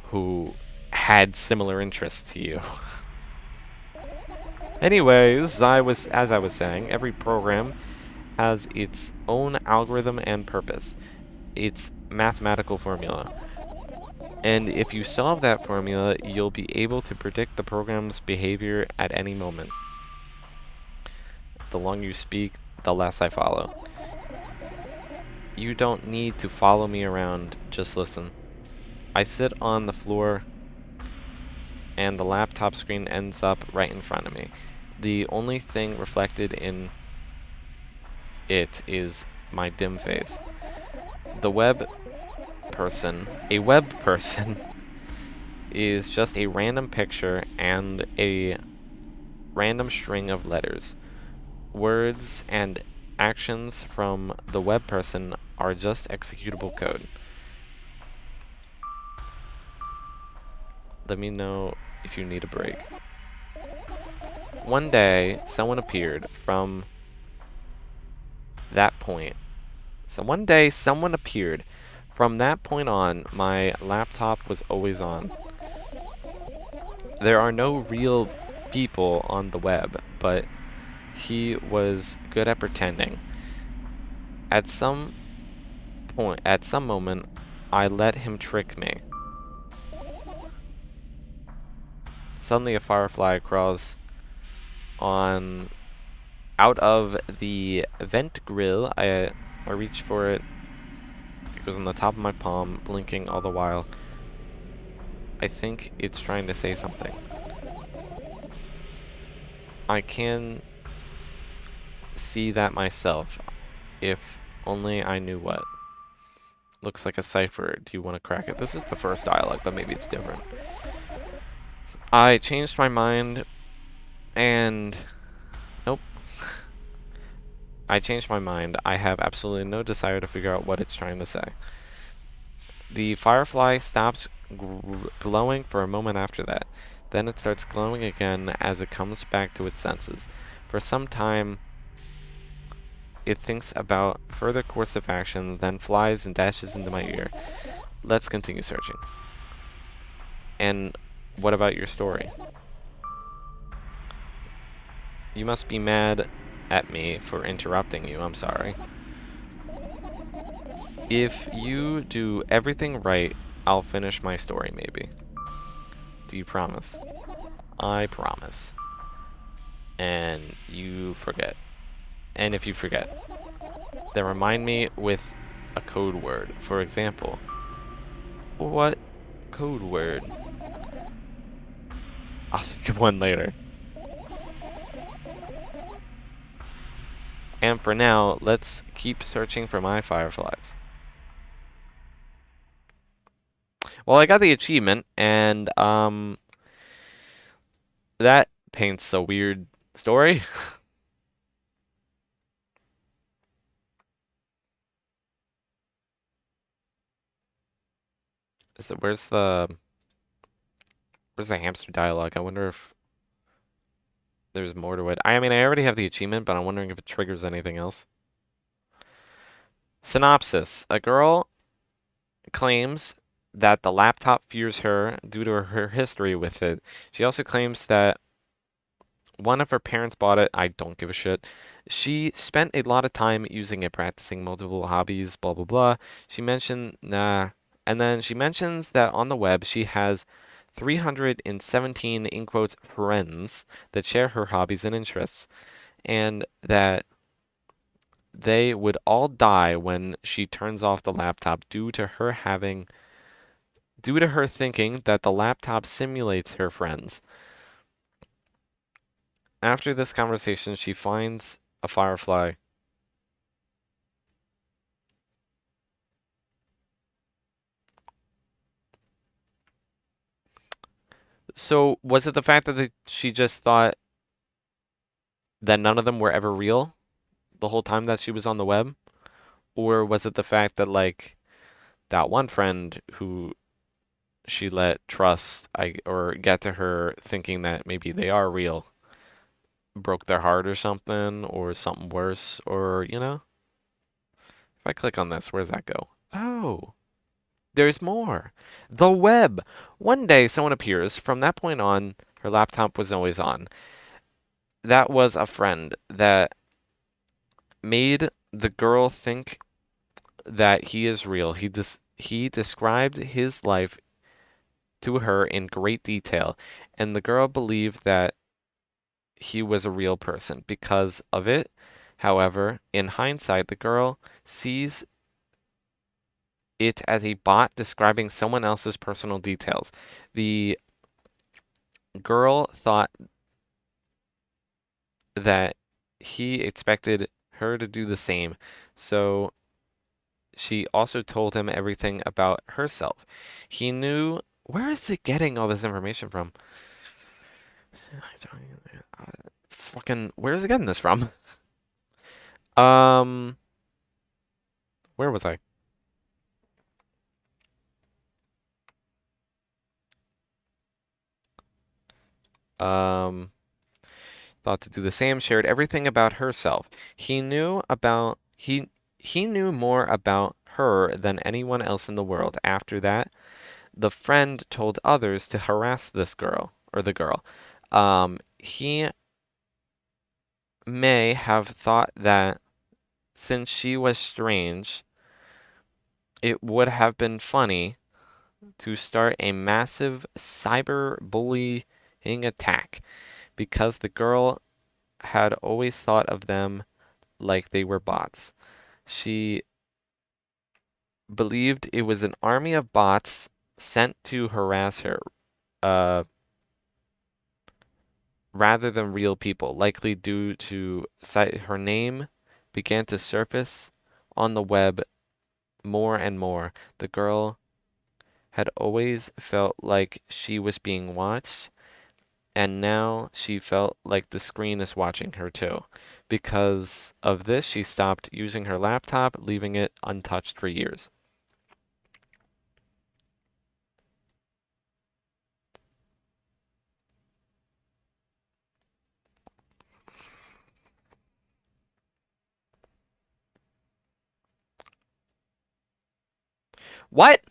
who had similar interests to you. Anyways, as I was saying, every program has its own algorithm and purpose, its mathematical formula. And if you solve that formula, you'll be able to predict the program's behavior at any moment. The longer you speak, the less I follow. You don't need to follow me around, just listen. I sit on the floor and the laptop screen ends up right in front of me. The only thing reflected in it is my dim face. The a web person, is just a random picture and a random string of letters. Words and actions from the web person are just executable code. Let me know if you need a break. One day, someone appeared from that point. So one day, someone appeared. From that point on, my laptop was always on. There are no real people on the web, but he was good at pretending. At some moment, I let him trick me. Suddenly a firefly crawls on out of the vent grill. I reach for it. It goes on the top of my palm, blinking all the while. I think it's trying to say something. I can see that myself, if only I knew what. Looks like a cipher. Do you want to crack it? This is the first dialogue, but maybe it's different. I changed my mind, and... Nope. I changed my mind. I have absolutely no desire to figure out what it's trying to say. The firefly stops glowing for a moment after that. Then it starts glowing again as it comes back to its senses. For some time, it thinks about further course of action, then flies and dashes into my ear. Let's continue searching. And what about your story? You must be mad at me for interrupting you. I'm sorry. If you do everything right, I'll finish my story, maybe. Do you promise? I promise. And you forget. And if you forget, then remind me with a code word. For example, what code word? I'll think of one later. And for now, let's keep searching for my fireflies. Well, I got the achievement, and that paints a weird story. Where's the hamster dialogue? I wonder if there's more to it. I mean, I already have the achievement, but I'm wondering if it triggers anything else. Synopsis. A girl claims that the laptop fears her due to her history with it. She also claims that one of her parents bought it. I don't give a shit. She spent a lot of time using it, practicing multiple hobbies, blah, blah, blah. She mentioned, nah. And then she mentions that on the web she has 317, in quotes, friends that share her hobbies and interests. and that they would all die when she turns off the laptop due to her thinking that the laptop simulates her friends. After this conversation, she finds a firefly. So, was it the fact that she just thought that none of them were ever real the whole time that she was on the web? Or was it the fact that, like, that one friend who she let trust or get to her thinking that maybe they are real broke their heart or something worse, or, if I click on this, where does that go? Oh, there's more. The web. One day, someone appears. From that point on, her laptop was always on. That was a friend that made the girl think that he is real. He described his life to her in great detail, and the girl believed that he was a real person because of it. However, in hindsight, the girl sees it as a bot describing someone else's personal details. The girl thought that he expected her to do the same, so she also told him everything about herself. He knew. Where is it getting all this information from? Fucking, where is it getting this from? Um, where was I? Um, thought to do the same, shared everything about herself. He knew more about her than anyone else in the world. After that, the friend told others to harass this girl or the girl. He may have thought that since she was strange, it would have been funny to start a massive cyberbullying attack because the girl had always thought of them like they were bots. She believed it was an army of bots sent to harass her, uh, rather than real people, likely due to her name began to surface on the web more and more. The girl had always felt like she was being watched, and now she felt like the screen is watching her too. Because of this, she stopped using her laptop, leaving it untouched for years. What?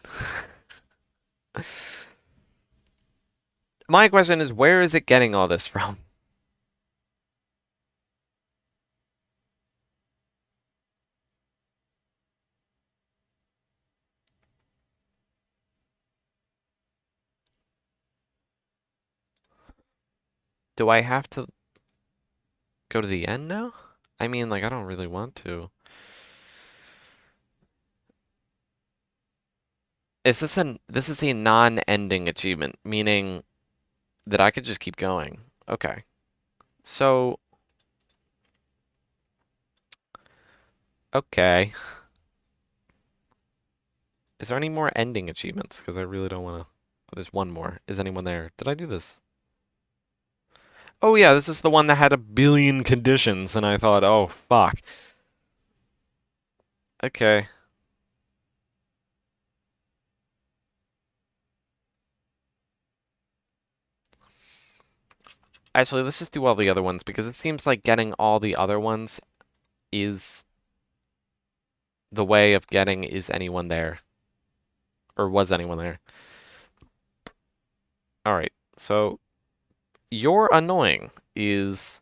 My question is, where is it getting all this from? Do I have to go to the end now? I mean, like, I don't really want to. This is a non-ending achievement, meaning that I could just keep going. Okay. So, okay. Is there any more ending achievements? Because I really don't want to. Oh, there's one more. Is anyone there? Did I do this? Oh yeah, this is the one that had a billion conditions, and I thought, oh fuck. Okay. Actually, let's just do all the other ones because it seems like getting all the other ones is the way of getting is anyone there? Or was anyone there? Alright, so you're annoying is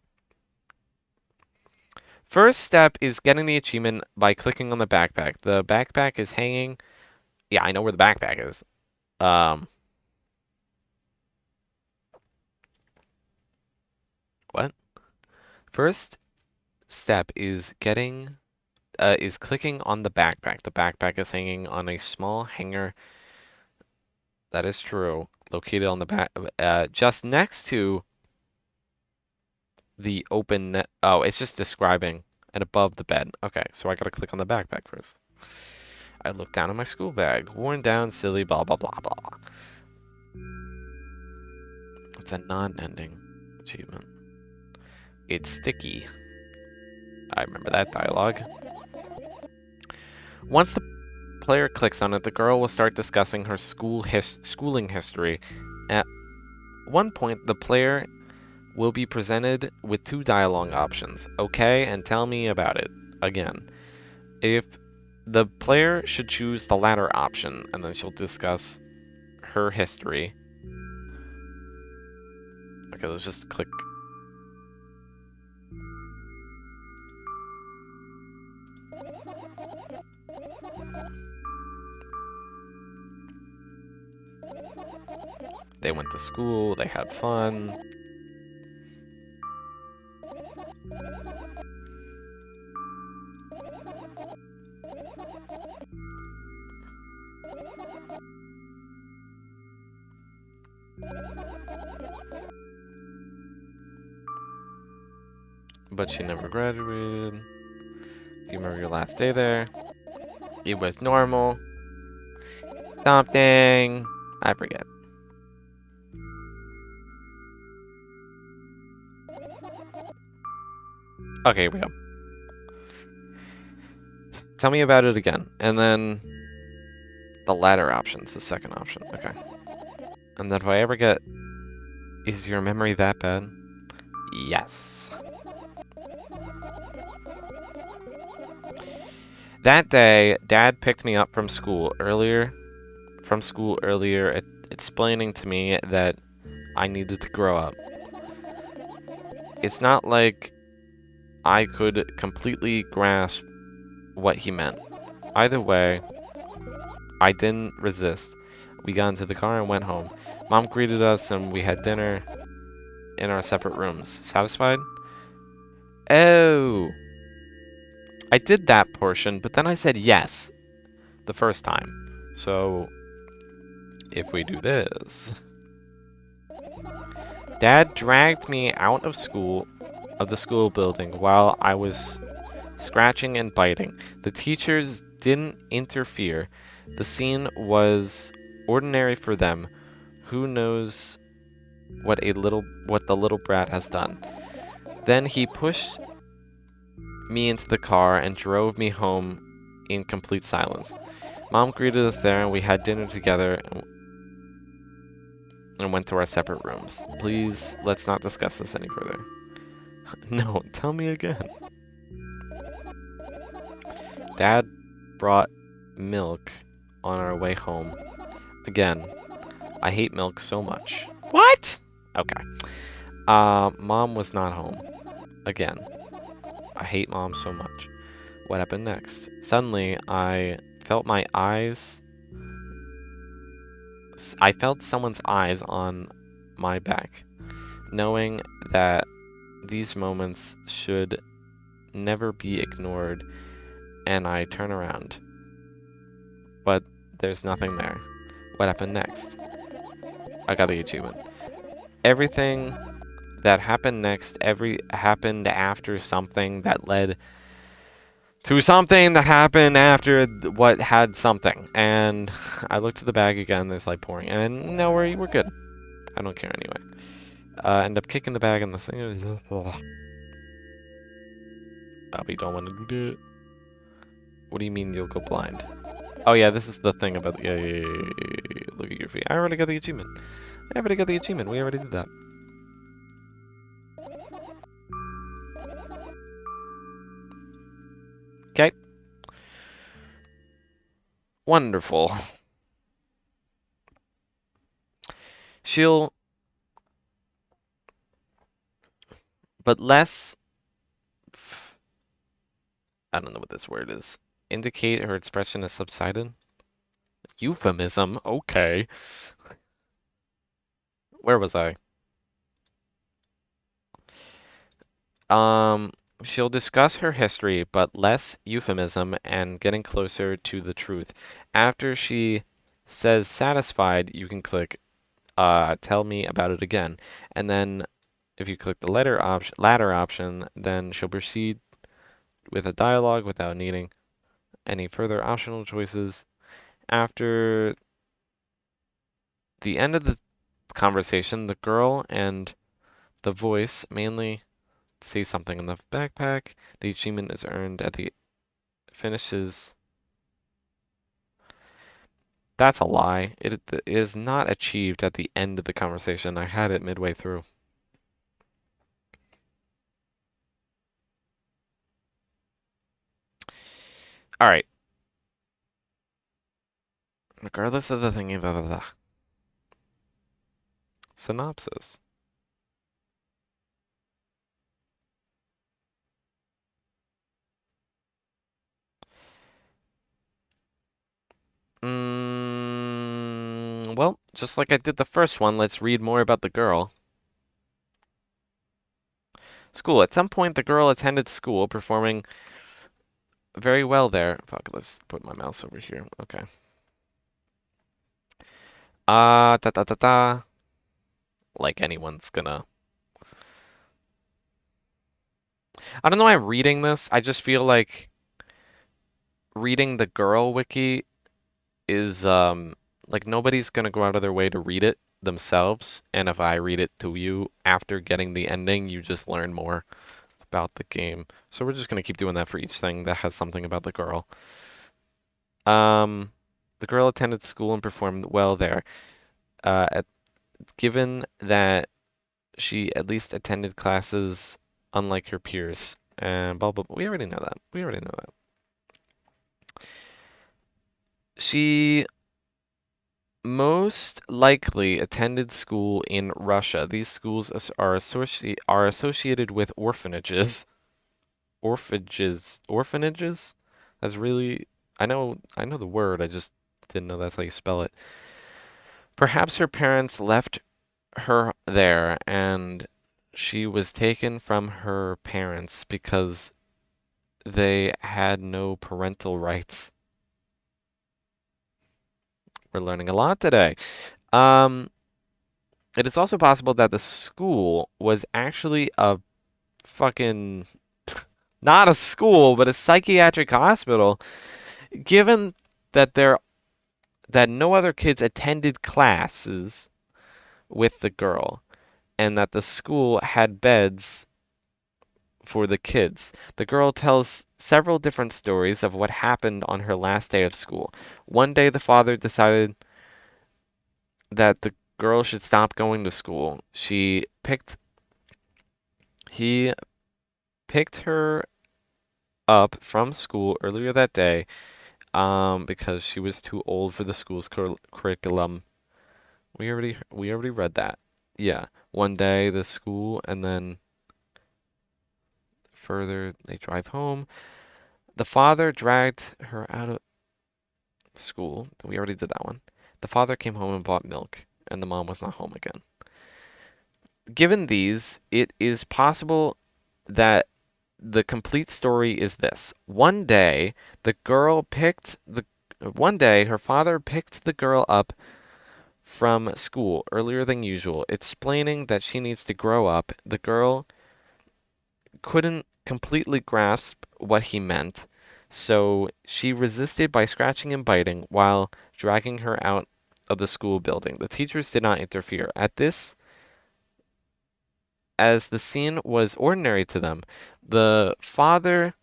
first step is getting the achievement by clicking on the backpack. The backpack is hanging. Yeah, I know where the backpack is. Um, what? First step is clicking on the backpack. The backpack is hanging on a small hanger. That is true. Located on the back, just next to the open net. Oh, it's just describing and above the bed. Okay, so I gotta click on the backpack first. I look down at my school bag. Worn down, silly, blah, blah, blah, blah. It's a non-ending achievement. It's sticky. I remember that dialogue. Once the player clicks on it, the girl will start discussing her schooling history. At one point, the player will be presented with 2 dialogue options. Okay, and tell me about it. Again. If the player should choose the latter option, and then she'll discuss her history. Okay, let's just click. They went to school, they had fun. But she never graduated. Do you remember your last day there? It was normal. Something. I forget. Okay, here we go. Tell me about it again. And then the latter option's the second option. Okay. And then if I ever get... Is your memory that bad? Yes. That day, Dad picked me up from school earlier, explaining to me that I needed to grow up. It's not like I could completely grasp what he meant. Either way, I didn't resist. We got into the car and went home. Mom greeted us and we had dinner in our separate rooms. Satisfied? Oh. I did that portion, but then I said yes the first time. So, if we do this... Dad dragged me out of the school building while I was scratching and biting. The teachers didn't interfere. The scene was ordinary for them. Who knows what the little brat has done. Then he pushed me into the car and drove me home in complete silence. Mom greeted us there and we had dinner together and went to our separate rooms. Please, let's not discuss this any further. No, tell me again. Dad brought milk on our way home. Again, I hate milk so much. What? Okay. Mom was not home. Again, I hate Mom so much. What happened next? Suddenly, I felt someone's eyes on my back, knowing that these moments should never be ignored, and I turn around. But there's nothing there. What happened next? I got the achievement. Everything that happened next, happened after something that led to something that happened after what had something. And I looked at the bag again, there's like pouring, and no, we're good. I don't care anyway. End up kicking the bag in the thing. We don't want to do that. What do you mean you'll go blind? Oh yeah, this is the thing about yeah. Look at your feet. I already got the achievement. We already did that. Okay. Wonderful. But less... I don't know what this word is. Indicate her expression has subsided? Euphemism? Okay. Where was I? She'll discuss her history, but less euphemism and getting closer to the truth. After she says satisfied, you can click tell me about it again. And then if you click the latter option, then she'll proceed with a dialogue without needing any further optional choices. After the end of the conversation, the girl and the voice mainly say something in the backpack. The achievement is earned at the finishes. That's a lie. It is not achieved at the end of the conversation. I had it midway through. All right. Regardless of the thingy, blah, blah, blah. Synopsis. Well, just like I did the first one, let's read more about the girl. School. At some point, the girl attended school, performing very well there. Fuck, let's put my mouse over here. Okay. Da da da da. Like anyone's gonna. I don't know why I'm reading this. I just feel like reading the girl wiki is like nobody's gonna go out of their way to read it themselves. And if I read it to you after getting the ending, you just learn more about the game. So we're just gonna keep doing that for each thing that has something about the girl. Um, the girl attended school and performed well there. At, given that she at least attended classes unlike her peers, and blah blah. We already know that. We already know that. She most likely attended school in Russia. These schools are associated with orphanages. Orphanages? That's really I know the word, I just didn't know that's how you spell it. Perhaps her parents left her there and she was taken from her parents because they had no parental rights. We're learning a lot today. Um, it is also possible that the school was actually a fucking not a school, but a psychiatric hospital, given that no other kids attended classes with the girl and that the school had beds for the kids. The girl tells several different stories of what happened on her last day of school. One day, the father decided that the girl should stop going to school. He picked her up from school earlier that day, because she was too old for the school's curriculum. We already read that. Yeah, one day the school, and then further they drive home. The father dragged her out of school. We already did that one. The father came home and bought milk, and the mom was not home again. Given these, it is possible that the complete story is this. One day her father picked the girl up from school earlier than usual, explaining that she needs to grow up. The girl couldn't completely grasp what he meant, so she resisted by scratching and biting while dragging her out of the school building. The teachers did not interfere. At this, as the scene was ordinary to them, the father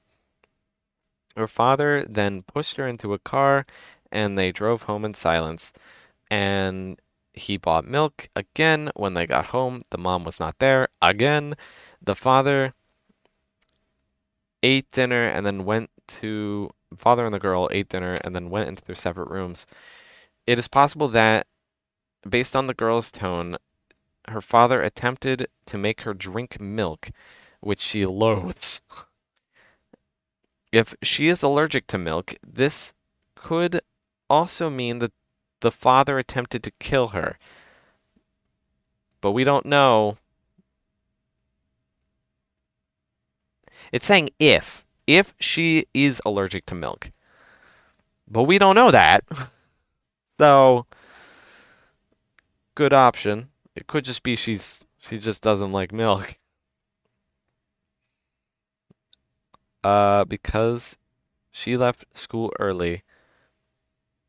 her father then pushed her into a car and they drove home in silence. And he bought milk again when they got home. The mom was not there again. The father ate dinner and then father and the girl ate dinner and then went into their separate rooms. It is possible that, based on the girl's tone, her father attempted to make her drink milk, which she loathes. If she is allergic to milk, this could also mean that the father attempted to kill her. But we don't know. It's saying if she is allergic to milk. But we don't know that. So, good option. It could just be she just doesn't like milk. Because she left school early,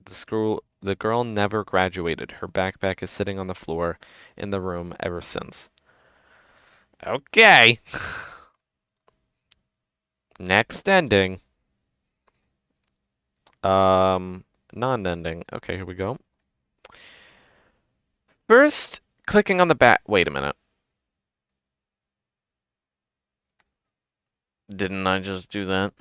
the girl never graduated. Her backpack is sitting on the floor in the room ever since. Okay. Next ending. Non-ending. Okay, here we go. First, clicking on the back. Wait a minute. Didn't I just do that?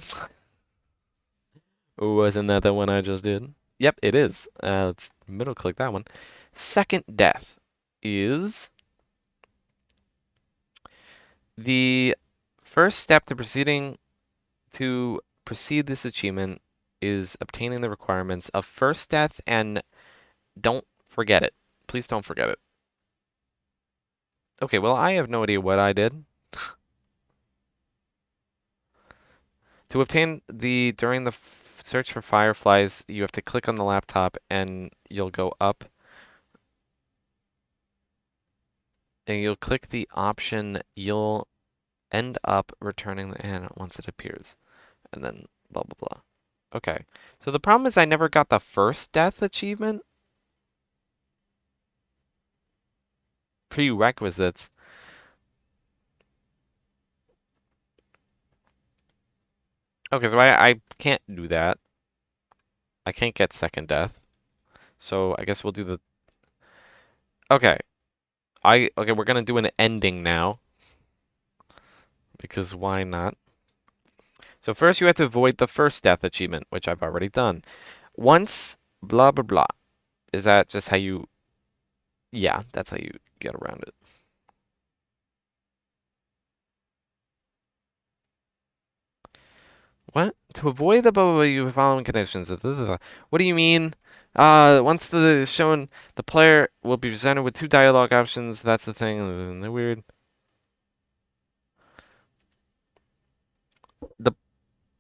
Wasn't that the one I just did? Yep, it is. Let's middle click that one. Second death is the first step to proceed this achievement is obtaining the requirements of first death, and don't forget it. Please don't forget it. Okay, well, I have no idea what I did. To obtain during the search for fireflies, you have to click on the laptop and you'll go up and you'll click the option, you'll end up returning the hand once it appears. And then blah, blah, blah. Okay. So the problem is I never got the first death achievement. Prerequisites. Okay, so I can't do that. I can't get second death. So I guess we'll do the... Okay. Okay, we're gonna do an ending now. Because why not? So first you have to avoid the first death achievement, which I've already done. Once blah blah blah. Is that just how you... Yeah, that's how you get around it. What? To avoid the blah blah blah, you have following conditions. Blah, blah, blah. What do you mean? Once the player will be presented with two dialogue options. That's the thing. They're weird. The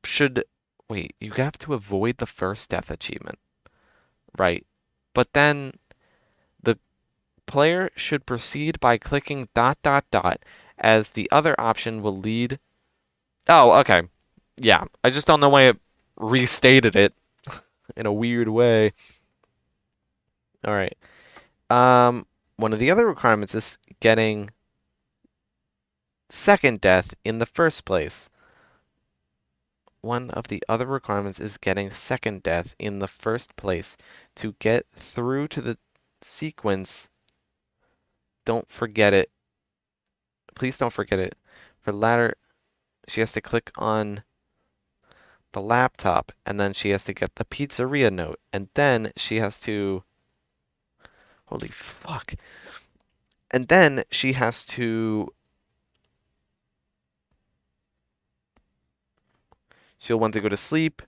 should wait. You have to avoid the first death achievement, right? But then the player should proceed by clicking dot dot dot, as the other option will lead. Oh, okay. Yeah, I just don't know why it restated it in a weird way. All right. One of the other requirements is getting second death in the first place. One of the other requirements is getting second death in the first place. To get through to the sequence, don't forget it. Please don't forget it. For latter, she has to click on the laptop, and then she has to get the pizzeria note, and then she has to... Holy fuck. And then she has to... She'll want to go to sleep.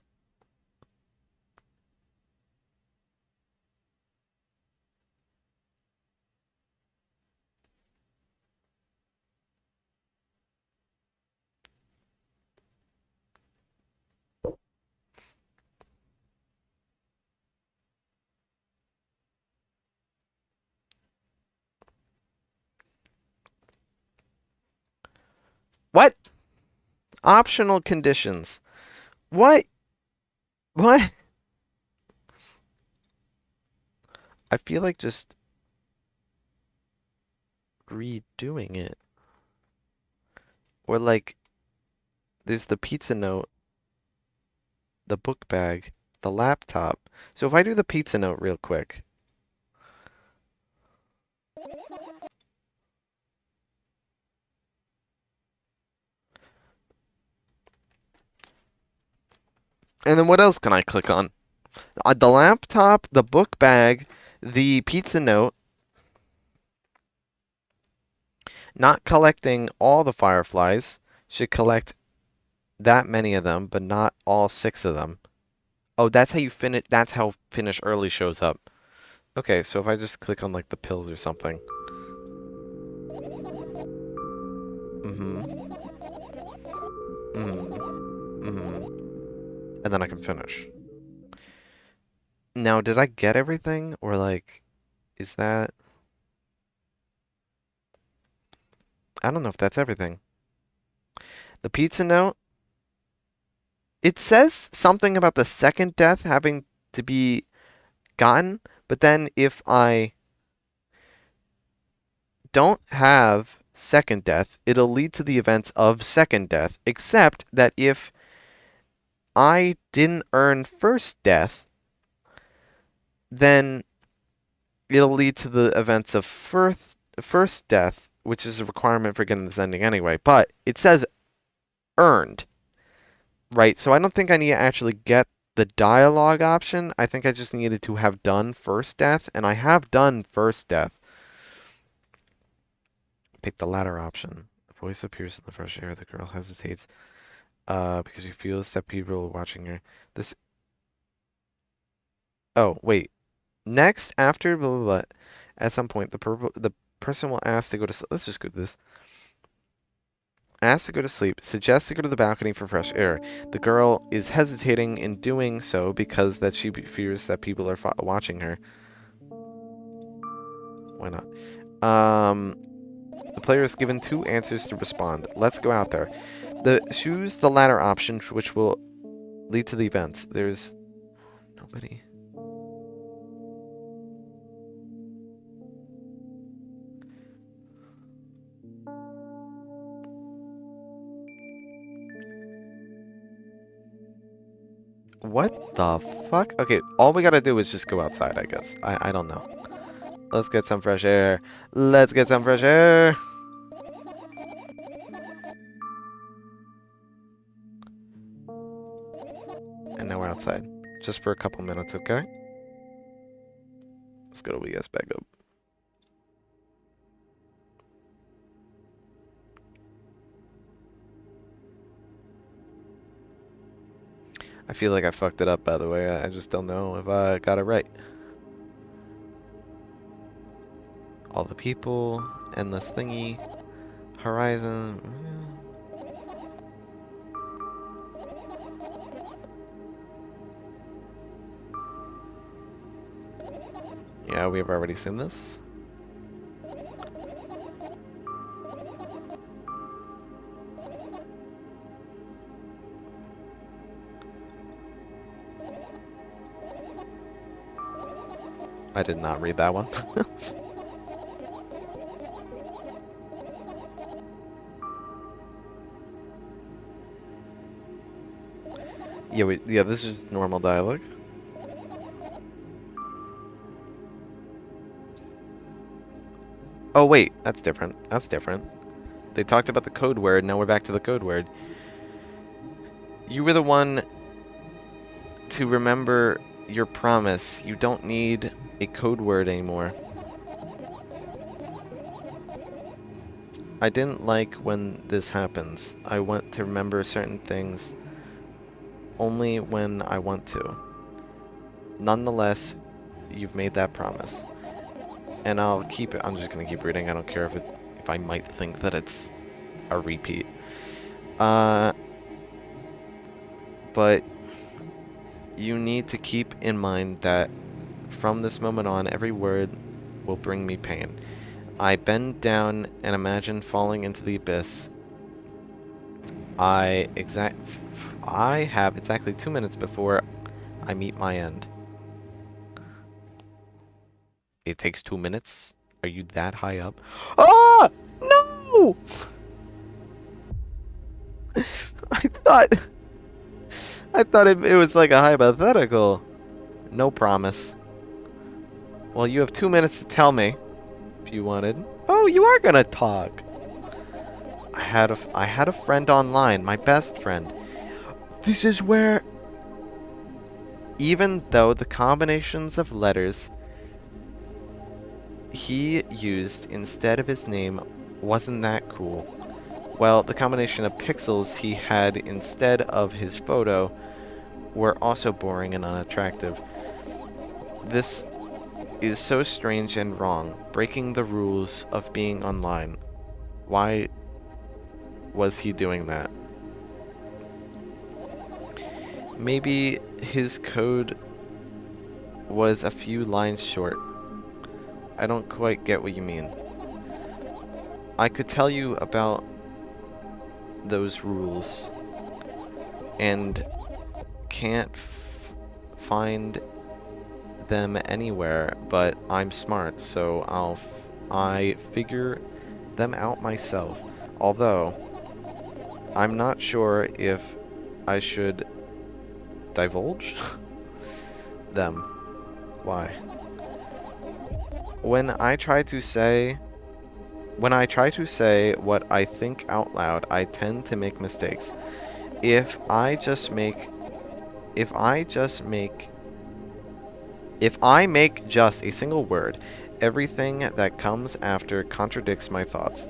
What? Optional conditions. What? What? I feel like just redoing it. Or like, there's the pizza note, the book bag, the laptop. So if I do the pizza note real quick. And then what else can I click on? The laptop, the book bag, the pizza note. Not collecting all the fireflies. Should collect that many of them, but not all 6 of them. Oh, that's how you finish. That's how finish early shows up. Okay, so if I just click on like the pills or something. Mm-hmm. And then I can finish. Now, did I get everything? Or, like, is that... I don't know if that's everything. The pizza note? It says something about the second death having to be gotten, but then if I don't have second death, it'll lead to the events of second death, except that if I didn't earn first death, then it'll lead to the events of first death, which is a requirement for getting this ending anyway. But it says earned, right? So I don't think I need to actually get the dialogue option. I think I just needed to have done first death, and I have done first death. Pick the latter option. A voice appears in the fresh air. The girl hesitates because she feels that people are watching her. This. Oh, wait. Next, after blah blah blah, at some point, the person will ask to go to. Let's just go to this. Ask to go to sleep. Suggests to go to the balcony for fresh air. The girl is hesitating in doing so because that she fears that people are watching her. Why not? The player is given 2 answers to respond. Let's go out there. Choose the latter option, which will lead to the events. There's nobody. What the fuck? Okay, all we gotta do is just go outside, I guess. I don't know. Let's get some fresh air. Let's get some fresh air. And now we're outside. Just for a couple minutes, okay? Let's go to WES back up. I feel like I fucked it up, by the way. I just don't know if I got it right. All the people, endless thingy, horizon. Yeah, we've already seen this. I did not read that one. Yeah, this is normal dialogue. Oh wait, that's different. That's different. They talked about the code word, now we're back to the code word. You were the one to remember your promise. You don't need a code word anymore. I didn't like when this happens. I want to remember certain things only when I want to. Nonetheless, you've made that promise. And I'll keep it. I'm just gonna keep reading. I don't care if I might think that it's a repeat. But you need to keep in mind that from this moment on, every word will bring me pain. I bend down and imagine falling into the abyss. I have exactly 2 minutes before I meet my end. It takes 2 minutes? Are you that high up? Ah! No! I thought it was like a hypothetical. No promise. Well, you have 2 minutes to tell me if you wanted. Oh, you are gonna talk. I had a friend online, my best friend. This is where, even though the combinations of letters he used instead of his name wasn't that cool, well, the combination of pixels he had instead of his photo were also boring and unattractive. This is so strange and wrong, breaking the rules of being online. Why was he doing that? Maybe his code was a few lines short. I don't quite get what you mean. I could tell you about those rules and can't find them anywhere, but I'm smart, so I figure them out myself. Although I'm not sure if I should divulge them. Why? When I try to say what I think out loud, I tend to make mistakes. If I make just a single word, everything that comes after contradicts my thoughts.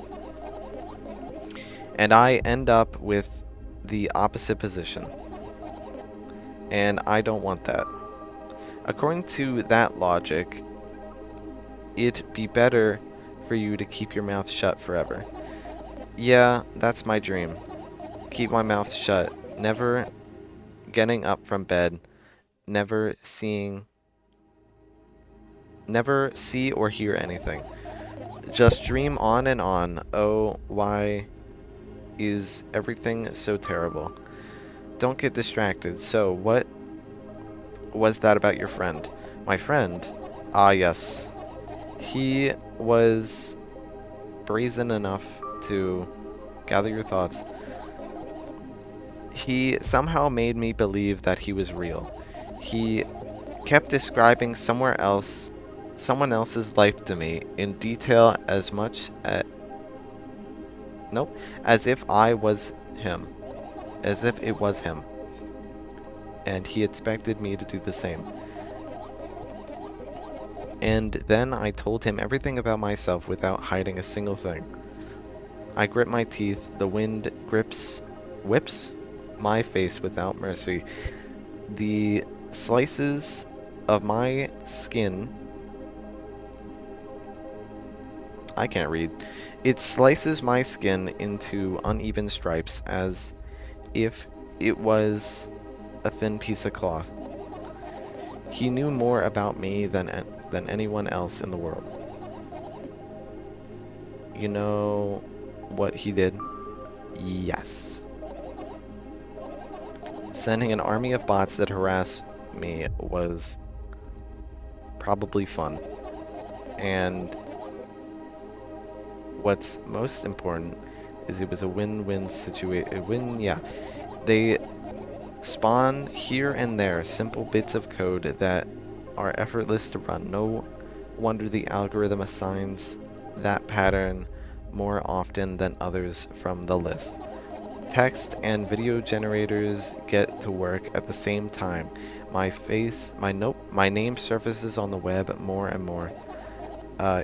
And I end up with the opposite position. And I don't want that. According to that logic, it'd be better for you to keep your mouth shut forever. Yeah, that's my dream. Keep my mouth shut. Never getting up from bed. Never see or hear anything. Just dream on and on. Oh, why is everything so terrible? Don't get distracted. So, what was that about your friend? My friend? Ah, yes. He was brazen enough to gather your thoughts. He somehow made me believe that he was real. He kept describing someone else's life to me in detail as if I was him. As if it was him. And he expected me to do the same. And then I told him everything about myself without hiding a single thing. I grit my teeth, the wind whips my face without mercy. The slices of my skin, I can't read. It slices my skin into uneven stripes as if it was a thin piece of cloth. He knew more about me than anyone else in the world. You know what he did? Yes. Sending an army of bots that harass me was probably fun. And what's most important is it was a win-win situation. Yeah. They spawn here and there simple bits of code that are effortless to run. No wonder the algorithm assigns that pattern more often than others from the list. Text and video generators get to work at the same time. My name surfaces on the web more and more.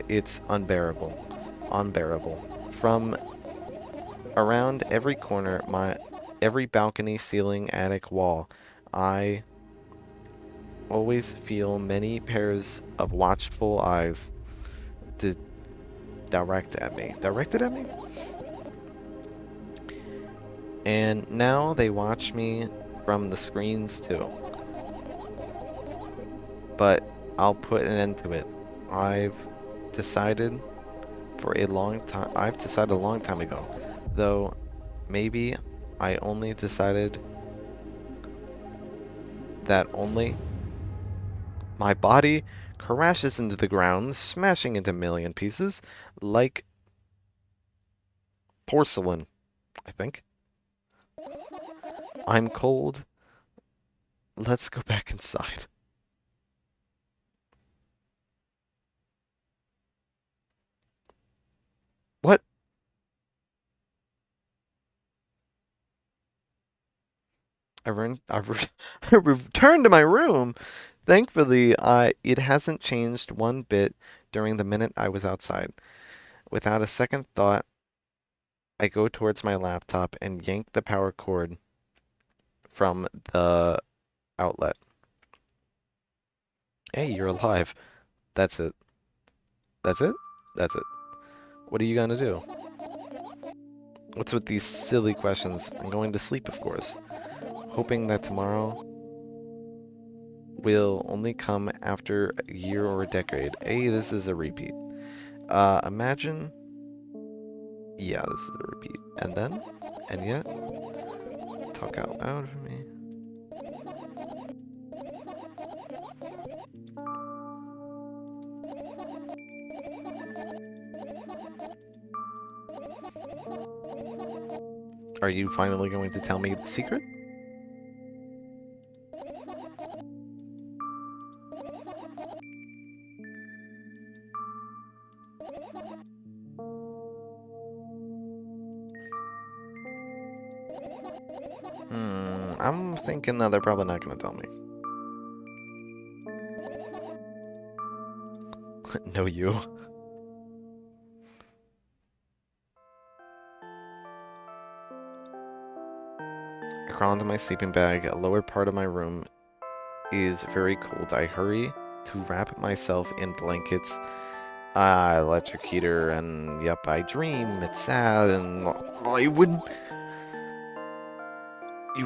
It's unbearable. From around every corner, every balcony, ceiling, attic, wall, I always feel many pairs of watchful eyes directed at me. And now they watch me from the screens too. But I'll put an end to it. I've decided a long time ago. Though maybe I only decided that only my body crashes into the ground, smashing into a million pieces like porcelain, I think. I'm cold. Let's go back inside. What? I returned to my room. Thankfully, it hasn't changed one bit during the minute I was outside. Without a second thought, I go towards my laptop and yank the power cord from the outlet. Hey, you're alive. That's it. That's it? That's it. What are you gonna do? What's with these silly questions? I'm going to sleep, of course. Hoping that tomorrow will only come after a year or a decade. Hey, this is a repeat. Imagine... Yeah, this is a repeat. And then? And yet? Talk out loud for me. Are you finally going to tell me the secret? I'm thinking that they're probably not going to tell me. No, you. I crawl into my sleeping bag. A lower part of my room is very cold. I hurry to wrap myself in blankets. Electric heater, and yep, I dream. It's sad, and you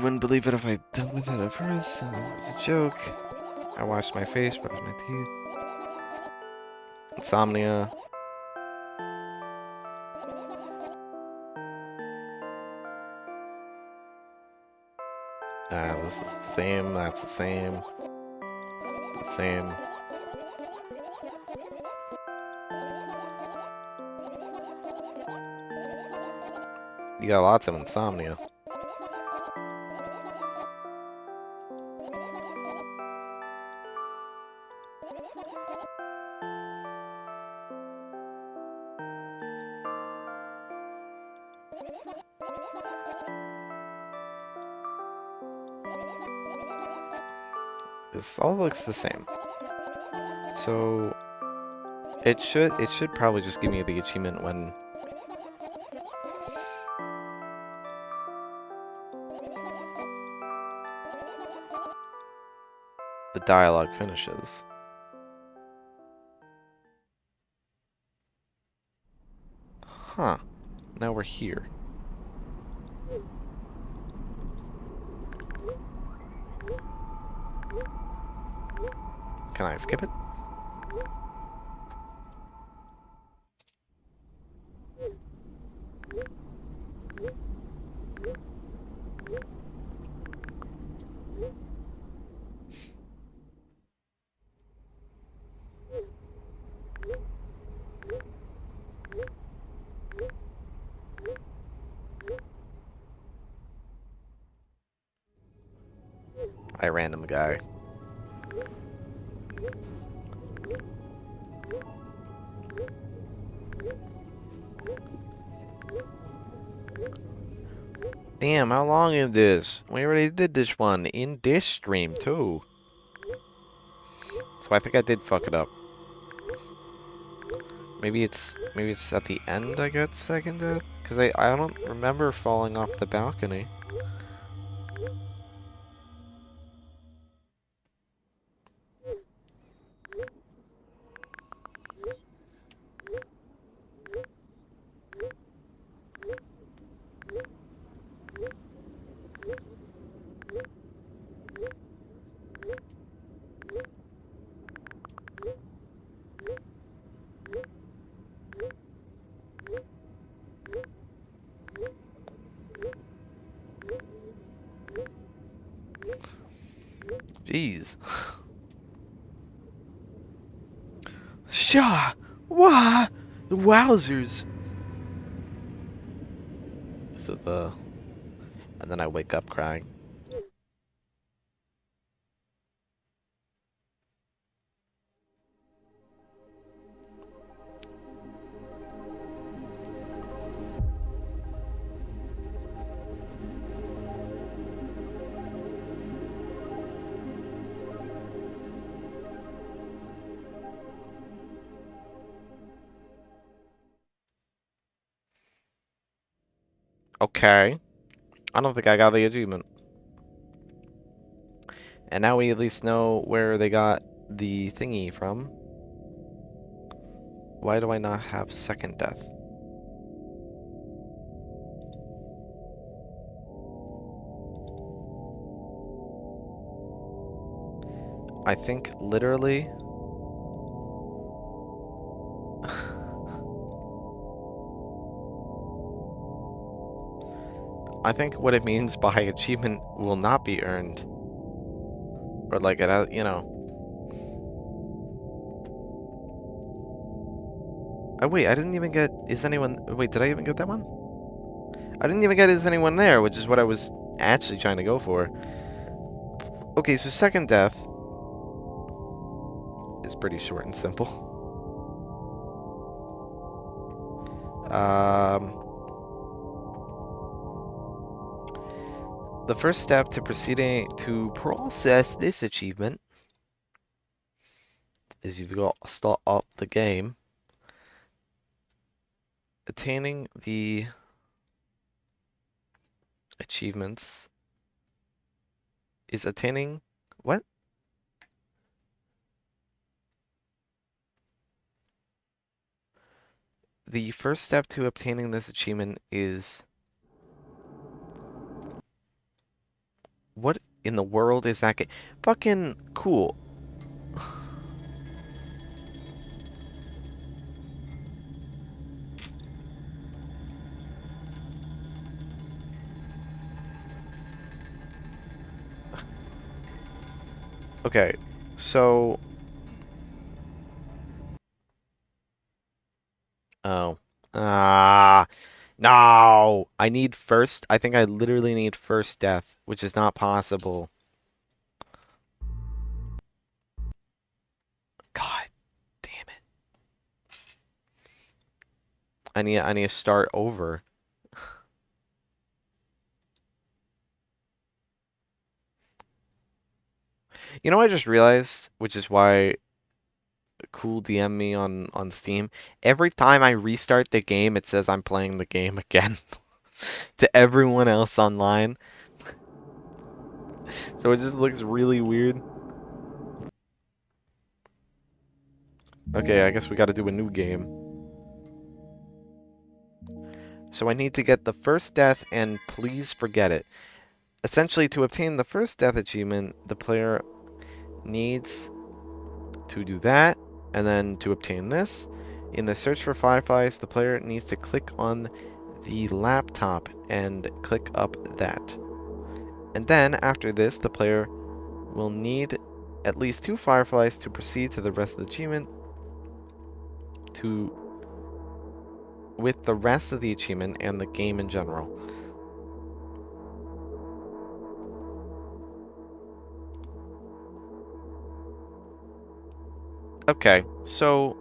wouldn't believe it if I dealt with it at first. And it was a joke. I washed my face, brushed my teeth. Insomnia. This is the same. That's the same. The same. You got lots of insomnia. This all looks the same. So it should probably just give me the achievement when the dialogue finishes. Huh. Now we're here. Can I skip it? I random guy. Damn, how long is this? We already did this one in this stream too. So I think I did fuck it up. Maybe it's at the end I got second death? Cause I don't remember falling off the balcony. Jeez. Shah! Wah! Wowzers! This is the... And then I wake up crying. Okay. I don't think I got the achievement. And now we at least know where they got the thingy from. Why do I not have second death? I think literally I think what it means by achievement will not be earned. Or like it has, you know. Oh wait, I didn't even get is anyone wait, did I even get that one? I didn't even get is anyone there, which is what I was actually trying to go for. Okay, so second death is pretty short and simple. The first step to proceeding to process this achievement is you've got to start up the game. Attaining the achievements is attaining what? The first step to obtaining this achievement is what in the world is that game? Fucking cool. Okay, so oh. Ah. No! I need first. I think I literally need first death, which is not possible. God damn it. I need to start over. You know, I just realized, which is why Cool DM me on Steam. Every time I restart the game, it says I'm playing the game again to everyone else online. So it just looks really weird. Okay, I guess we got to do a new game. So I need to get the first death and please forget it. Essentially, to obtain the first death achievement, the player needs to do that, and then to obtain this, in the search for fireflies, the player needs to click on the laptop and click up that. And then, after this, the player will need at least 2 fireflies to proceed to the rest of the achievement with the rest of the achievement and the game in general. Okay, so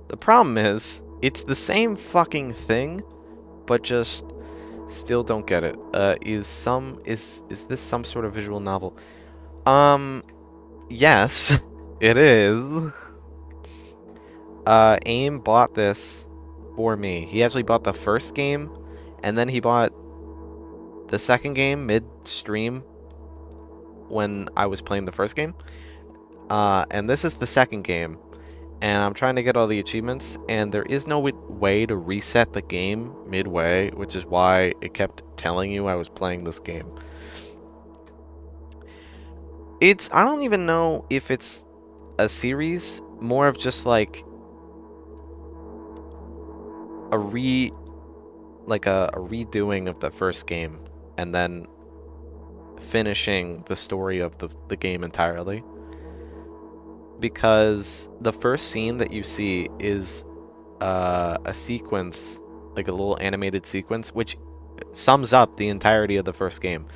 the problem is it's the same fucking thing, but just still don't get it. Is this some sort of visual novel? Yes, it is. AIM bought this for me. He actually bought the first game, and then he bought the second game mid-stream when I was playing the first game. And this is the second game, and I'm trying to get all the achievements, and there is no way to reset the game midway, which is why it kept telling you I was playing this game. I don't even know if it's a series, more of just like a redoing of the first game, and then finishing the story of the game entirely. Because the first scene that you see is a sequence, like a little animated sequence, which sums up the entirety of the first game.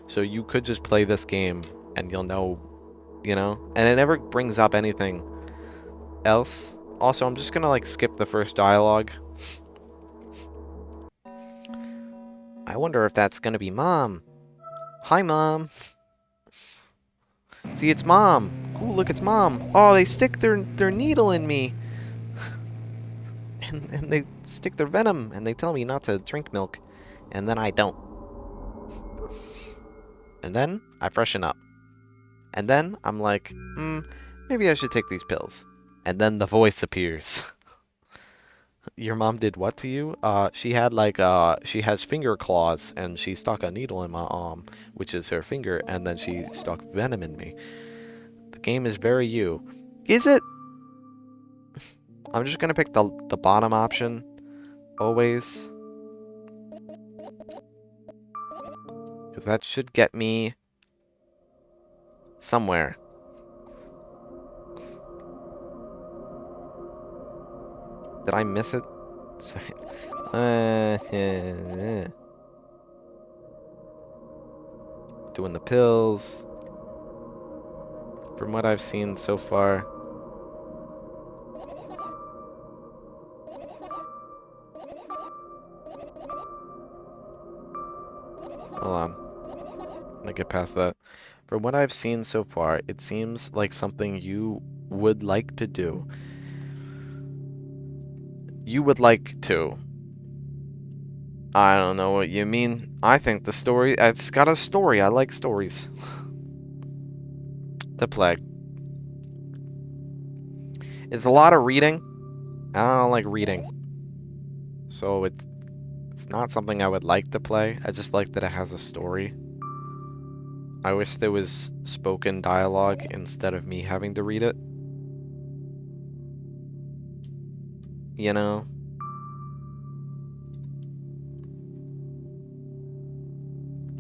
So you could just play this game and you'll know, you know? And it never brings up anything else. Also, I'm just gonna like skip the first dialogue. I wonder if that's gonna be Mom. Hi, Mom. See, it's Mom. Cool, look, it's Mom. Oh, they stick their needle in me. and they stick their venom, and they tell me not to drink milk. And then I don't. And then I freshen up. And then I'm like, maybe I should take these pills. And then the voice appears. Your mom did what to you? She had like, she has finger claws, and she stuck a needle in my arm, which is her finger, and then she stuck venom in me. The game is very you. Is it? I'm just gonna pick the bottom option. Always. Because that should get me somewhere. Did I miss it? Sorry. Doing the pills. From what I've seen so far. Hold on. I'm gonna get past that. From what I've seen so far, it seems like something you would like to do. You would like to. I don't know what you mean. I think the story... It's got a story. I like stories. To play. It's a lot of reading. I don't like reading. So it's not something I would like to play. I just like that it has a story. I wish there was spoken dialogue instead of me having to read it. You know?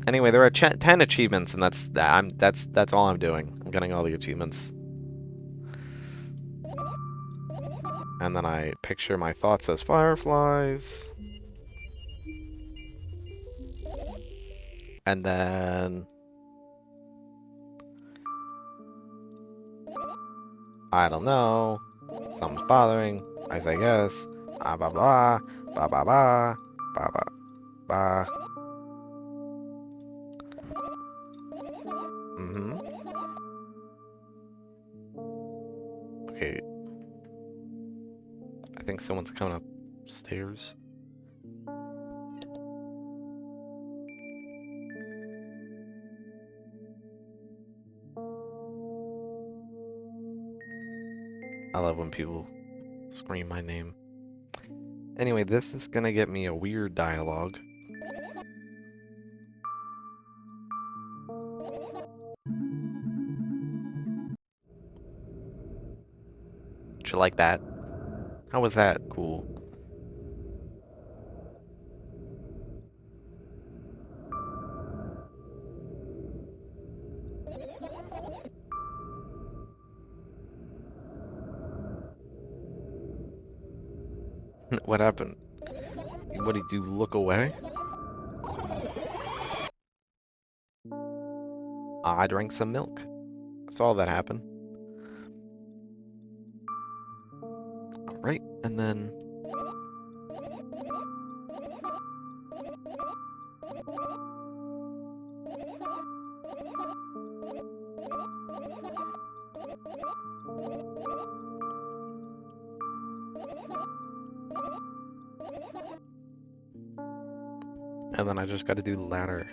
Anyway, there are 10 achievements, and that's all I'm doing. I'm getting all the achievements. And then I picture my thoughts as fireflies. And then... I don't know. Something's bothering. I say yes. Ah, blah, blah. Ba, ba, ba. Ba, ba, ba. Mm-hmm. Okay. I think someone's coming upstairs. I love when people scream my name. Anyway, this is gonna get me a weird dialogue. Did you like that? How was that? Cool. What happened? What did you look away? I drank some milk. That's all that happened. Alright, and then... And then I just gotta do the ladder.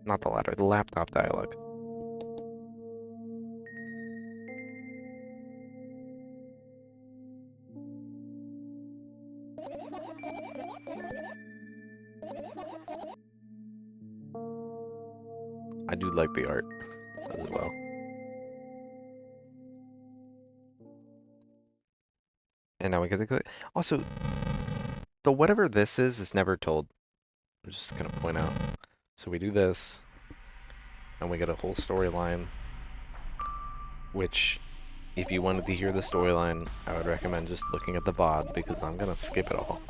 Not the ladder, the laptop dialogue. I do like the art as well. And now we get to click. Also, the whatever this is never told. I'm just gonna point out. So we do this, and we get a whole storyline, which, if you wanted to hear the storyline, I would recommend just looking at the VOD, because I'm gonna skip it all.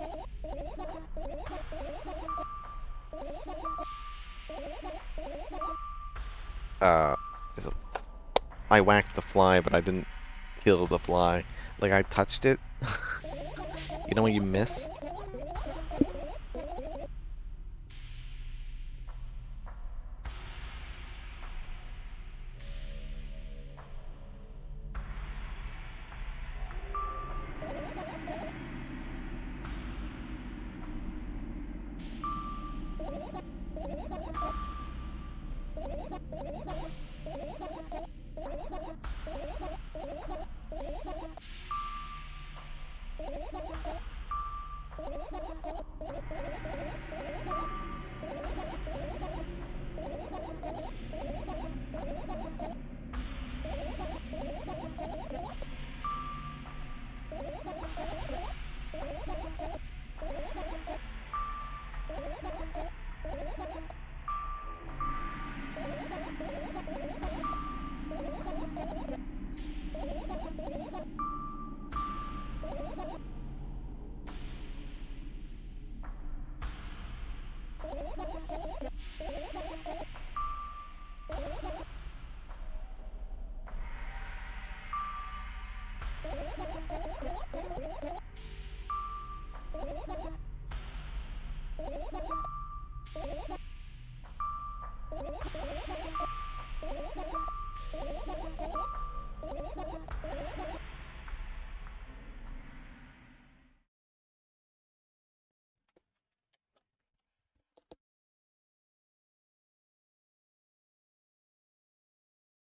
There's a... I whacked the fly, but I didn't kill the fly. Like, I touched it. You know when you miss?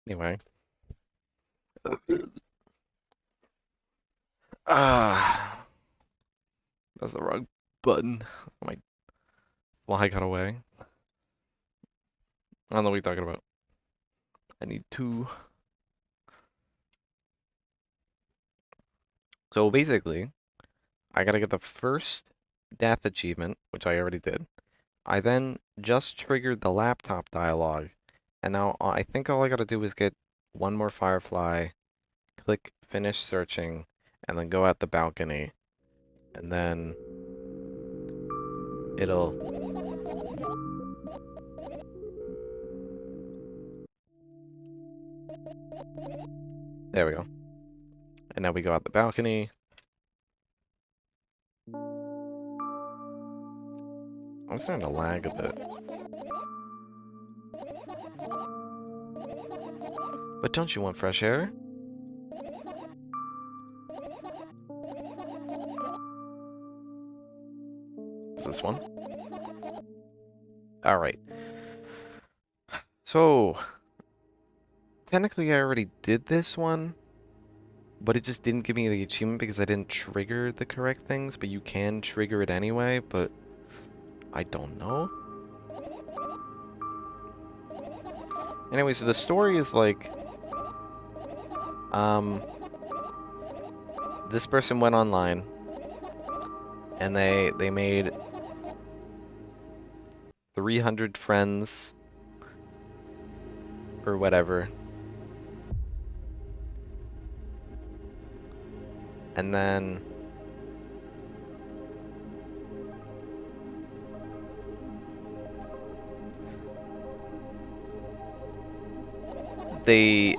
Anyway. Ah, that's the wrong button. My fly got away. I don't know what you're talking about. I need two. So basically, I gotta get the first death achievement, which I already did. I then just triggered the laptop dialogue, and now I think all I gotta do is get one more firefly, click finish searching, and then go out the balcony, and then it'll... There we go. And now we go out the balcony. I'm starting to lag a bit. But don't you want fresh air? It's this one. Alright. So, technically I already did this one, but it just didn't give me the achievement because I didn't trigger the correct things, but you can trigger it anyway, but I don't know. Anyway, so the story is like, this person went online, and they made 300 friends, or whatever. And then they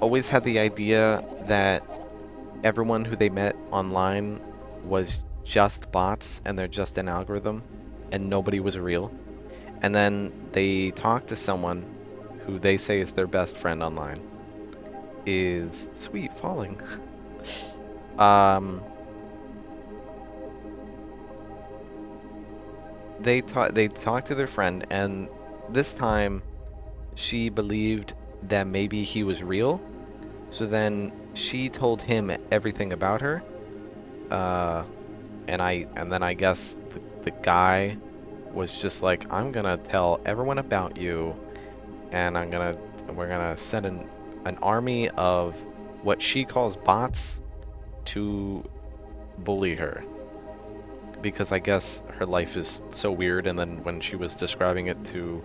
always had the idea that everyone who they met online was just bots and they're just an algorithm and nobody was real. And then they talk to someone who they say is their best friend online. Is sweet falling. They talk to their friend, and this time she believed that maybe he was real. So then she told him everything about her. And then I guess the guy was just like, I'm gonna tell everyone about you, and we're gonna send an army of what she calls bots to bully her. Because I guess her life is so weird, and then when she was describing it to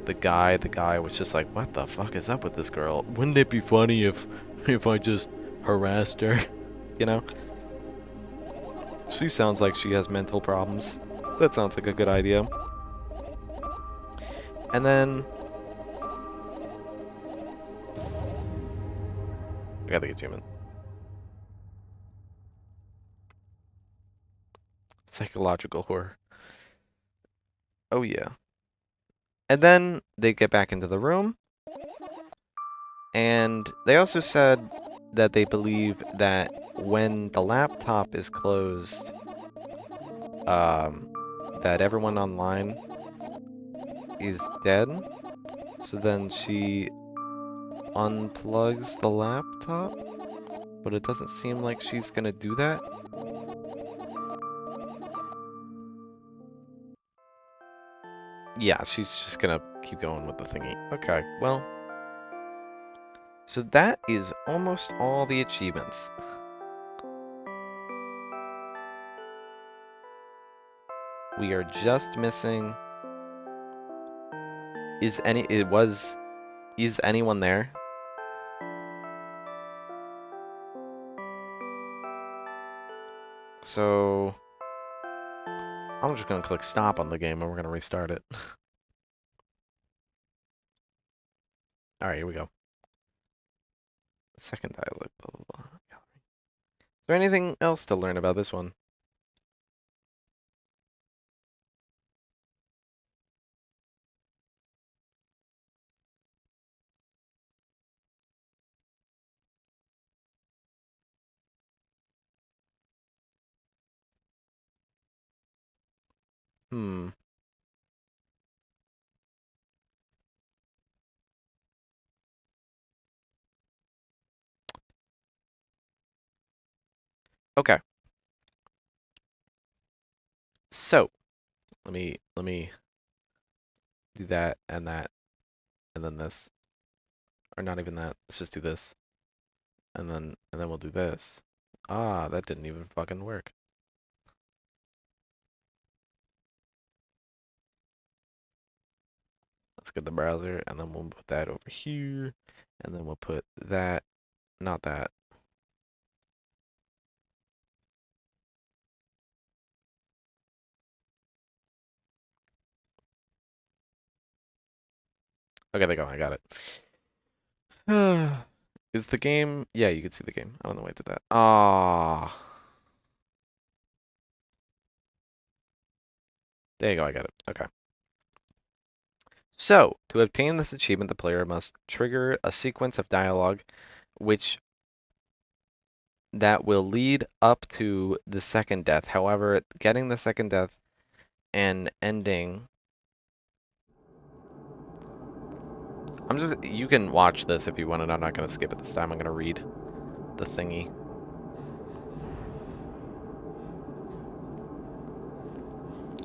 the guy was just like, what the fuck is up with this girl? Wouldn't it be funny if I just harassed her? You know? She sounds like she has mental problems. That sounds like a good idea. And then I got the achievement. Psychological horror. Oh yeah. And then they get back into the room. And they also said that they believe that when the laptop is closed, that everyone online is dead. So then she unplugs the laptop, but it doesn't seem like she's gonna do that. Yeah, she's just gonna keep going with the thingy. Okay, well. So that is almost all the achievements. We are just missing... Is anyone there? So... I'm just gonna click stop on the game and we're gonna restart it. Alright, here we go. Second dialog, blah, blah, blah. Gallery. there anything else to learn about this one? Hmm. Okay. So, let me do that and then this. Or not even that. Let's just do this. And then we'll do this. Ah, that didn't even fucking work. Let's get the browser and then we'll put that over here. And then we'll put that, not that. Okay, there you go. I got it. Is the game? Yeah, you can see the game. I don't know why I did that. Ah, there you go. I got it. Okay. So, to obtain this achievement, the player must trigger a sequence of dialogue which that will lead up to the second death. However, getting the second death and ending you can watch this if you want it. I'm not going to skip it this time. I'm going to read the thingy.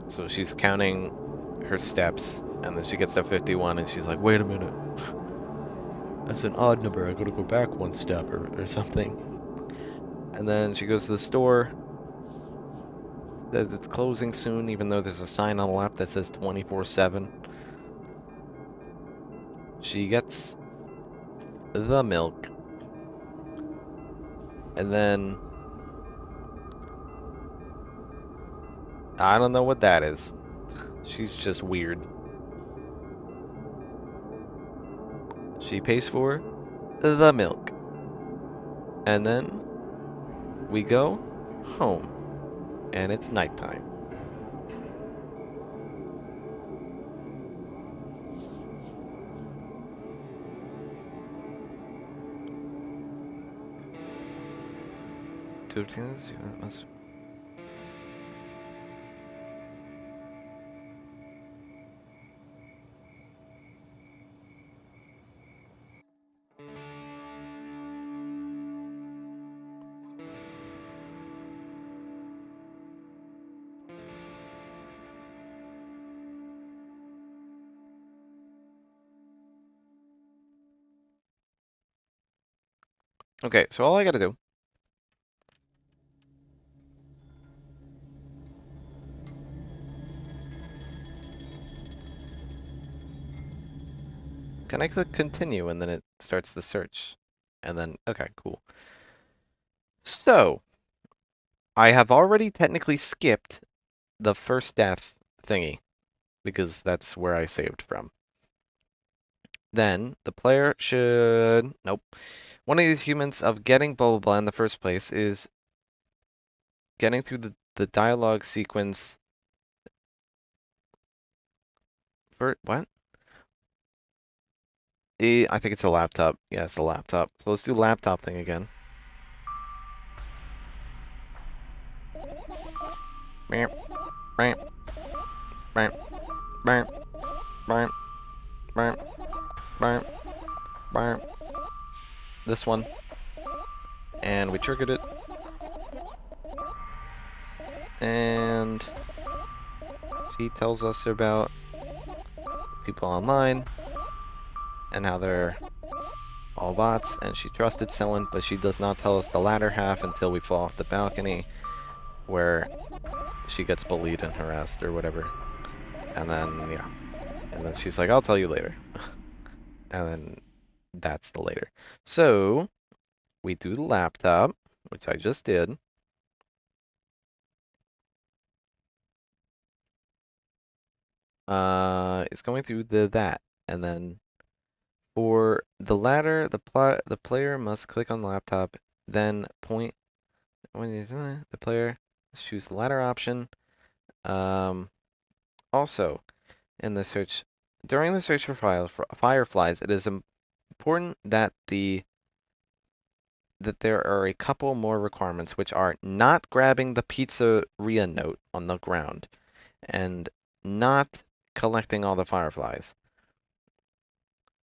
So she's counting her steps and then she gets to 51 and she's like, "Wait a minute. That's an odd number. I got to go back one step or something." And then she goes to the store. Says it's closing soon, even though there's a sign on the left that says 24/7. She gets the milk. And then I don't know what that is. She's just weird. She pays for the milk. And then we go home. And it's nighttime. To obtain this, you must. Okay, so all I gotta do. Can I click continue and then it starts the search? And then, okay, cool. So, I have already technically skipped the first death thingy because that's where I saved from. Then the player should. Nope. One of the achievements of getting blah blah blah in the first place is getting through the dialogue sequence. For what? I think it's a laptop. Yeah, it's a laptop. So let's do laptop thing again. This one. And we triggered it. And she tells us about people online and how they're all bots, and she trusted someone, but she does not tell us the latter half until we fall off the balcony, where she gets bullied and harassed or whatever. And then, yeah. And then she's like, "I'll tell you later." And then that's the later. So, we do the laptop, which I just did. It's going through that. And then for the latter, the player must click on the laptop, then point the player choose the latter option. Also, in the search, during the search for fireflies, it is important that there are a couple more requirements, which are not grabbing the pizzeria note on the ground and not collecting all the fireflies.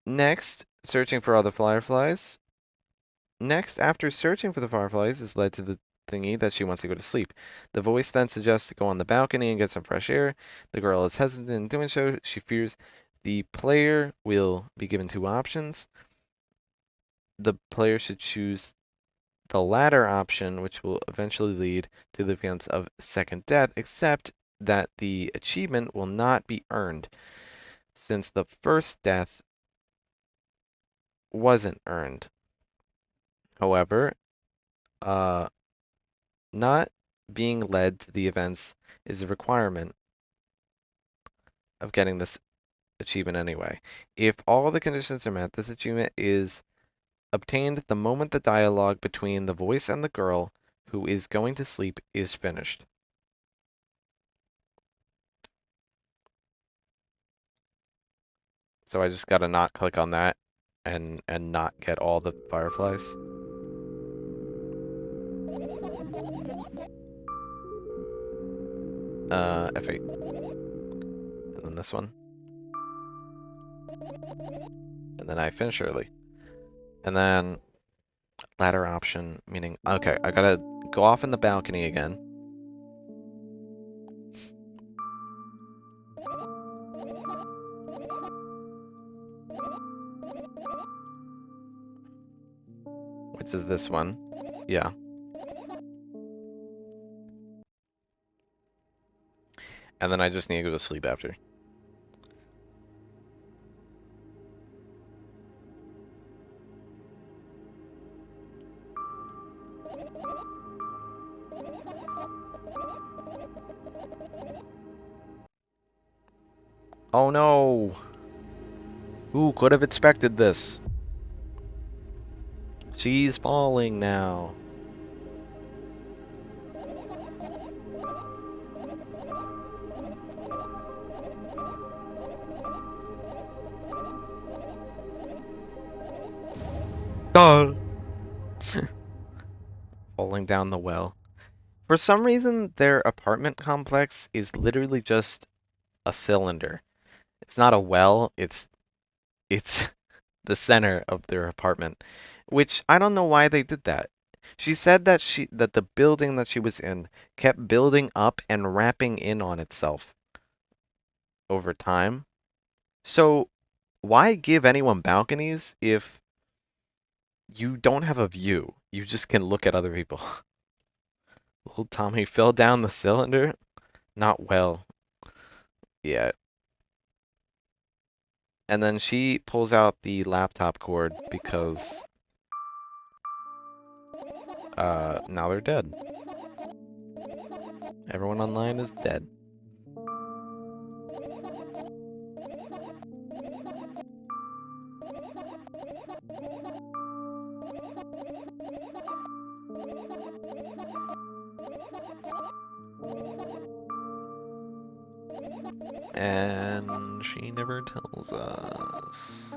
Next, searching for other fireflies. Next, after searching for the fireflies, is led to the thingy that she wants to go to sleep. The voice then suggests to go on the balcony and get some fresh air. The girl is hesitant in doing so. She fears the player will be given two options. The player should choose the latter option, which will eventually lead to the events of second death, except that the achievement will not be earned, since the first death wasn't earned. However, not being led to the events is a requirement of getting this achievement anyway. If all the conditions are met, this achievement is obtained the moment the dialogue between the voice and the girl who is going to sleep is finished. So I just gotta not click on that and not get all the fireflies. F8. And then this one. And then I finish early. And then ladder option, meaning, okay, I gotta go off in the balcony again. Which is this one. Yeah. And then I just need to go to sleep after. Oh no! Who could have expected this? She's falling now. Duh! Falling down the well. For some reason, their apartment complex is literally just a cylinder. It's not a well, it's the center of their apartment, which I don't know why they did that. She said that the building that she was in kept building up and wrapping in on itself over time. So why give anyone balconies if you don't have a view? You just can look at other people. Little Tommy fell down the cylinder? Not well. Yeah. And then she pulls out the laptop cord because now they're dead. Everyone online is dead. And she never tells us.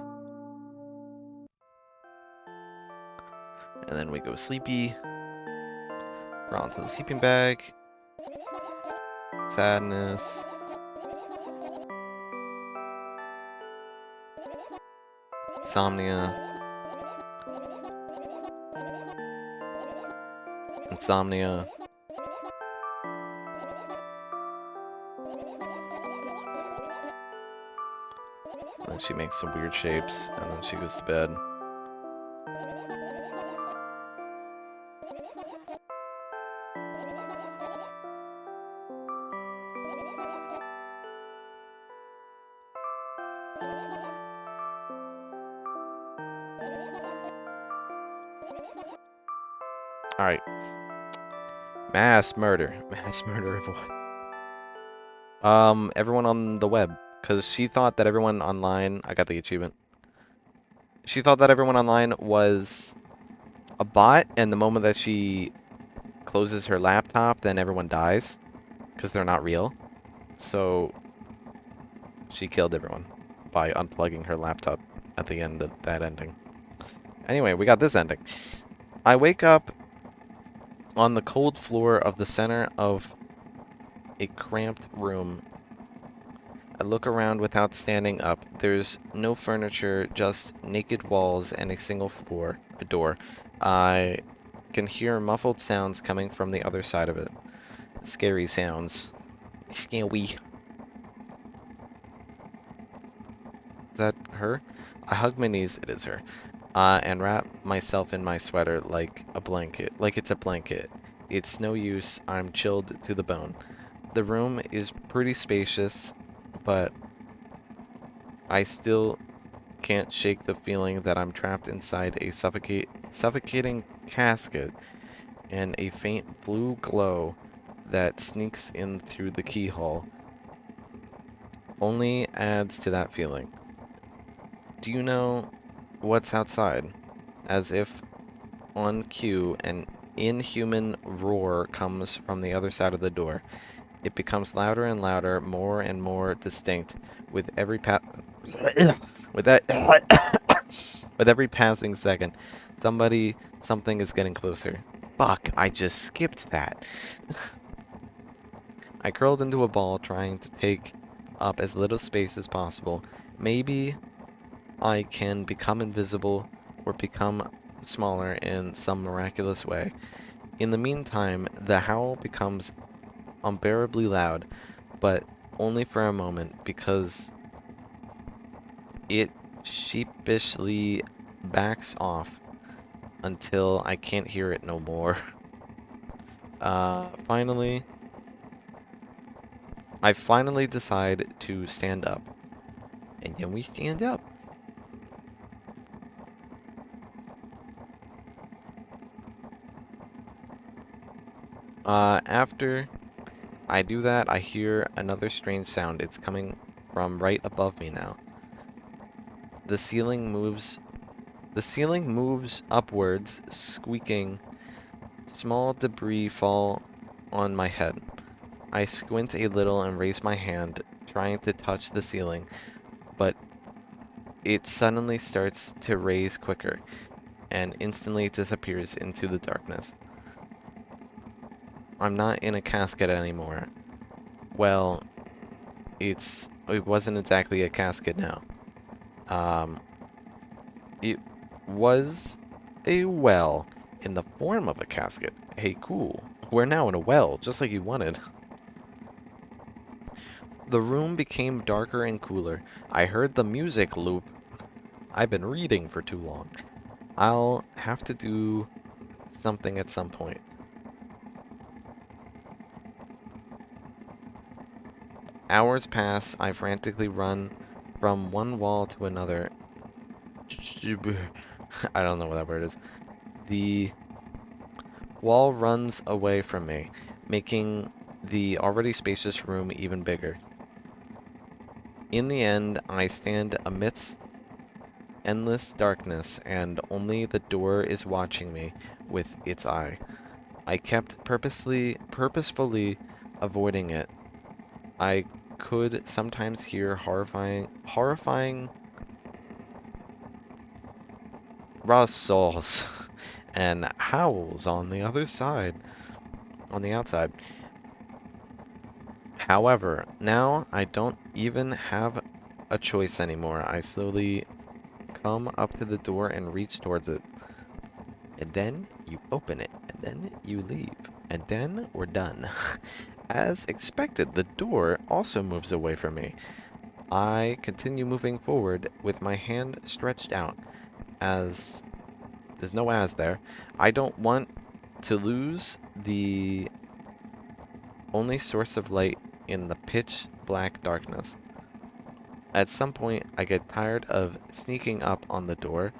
And then we go sleepy. We're onto the sleeping bag. Sadness. Insomnia. Insomnia. And then she makes some weird shapes, and then she goes to bed. Alright. Mass murder. Mass murder of what? Everyone on the web. Because she thought that everyone online... I got the achievement. She thought that everyone online was a bot, and the moment that she closes her laptop, then everyone dies because they're not real. So she killed everyone by unplugging her laptop at the end of that ending. Anyway, we got this ending. I wake up on the cold floor of the center of a cramped room. I look around without standing up. There's no furniture, just naked walls and a single door. I can hear muffled sounds coming from the other side of it. Scary sounds. Scary. Is that her? I hug my knees. It is her. And wrap myself in my sweater like a blanket, like it's a blanket. It's no use. I'm chilled to the bone. The room is pretty spacious, but I still can't shake the feeling that I'm trapped inside a suffocating casket, and a faint blue glow that sneaks in through the keyhole only adds to that feeling. Do you know what's outside? As if on cue, an inhuman roar comes from the other side of the door. It becomes louder and louder, more and more distinct with every with that with every passing second. Something is getting closer. Fuck, I just skipped that. I curled into a ball, trying to take up as little space as possible. Maybe I can become invisible or become smaller in some miraculous way. In the meantime, the howl becomes unbearably loud, but only for a moment, because it sheepishly backs off until I can't hear it no more. Finally, I finally decide to stand up. And then we stand up. After I do that, I hear another strange sound. It's coming from right above me now. The ceiling moves upwards, squeaking. Small debris fall on my head. I squint a little and raise my hand, trying to touch the ceiling, but it suddenly starts to raise quicker and instantly disappears into the darkness. I'm not in a casket anymore. Well, it wasn't exactly a casket now. It was a well in the form of a casket. Hey, cool. We're now in a well, just like you wanted. The room became darker and cooler. I heard the music loop. I've been reading for too long. I'll have to do something at some point. Hours pass. I frantically run from one wall to another. I don't know what that word is. The wall runs away from me, making the already spacious room even bigger. In the end, I stand amidst endless darkness, and only the door is watching me with its eye. I kept purposefully avoiding it. I could sometimes hear horrifying rustles and howls on the outside. However, now I don't even have a choice anymore. I slowly come up to the door and reach towards it. And then you open it, and then you leave, and then we're done. As expected, the door also moves away from me. I continue moving forward with my hand stretched out. As there's no as there. I don't want to lose the only source of light in the pitch black darkness. At some point, I get tired of sneaking up on the door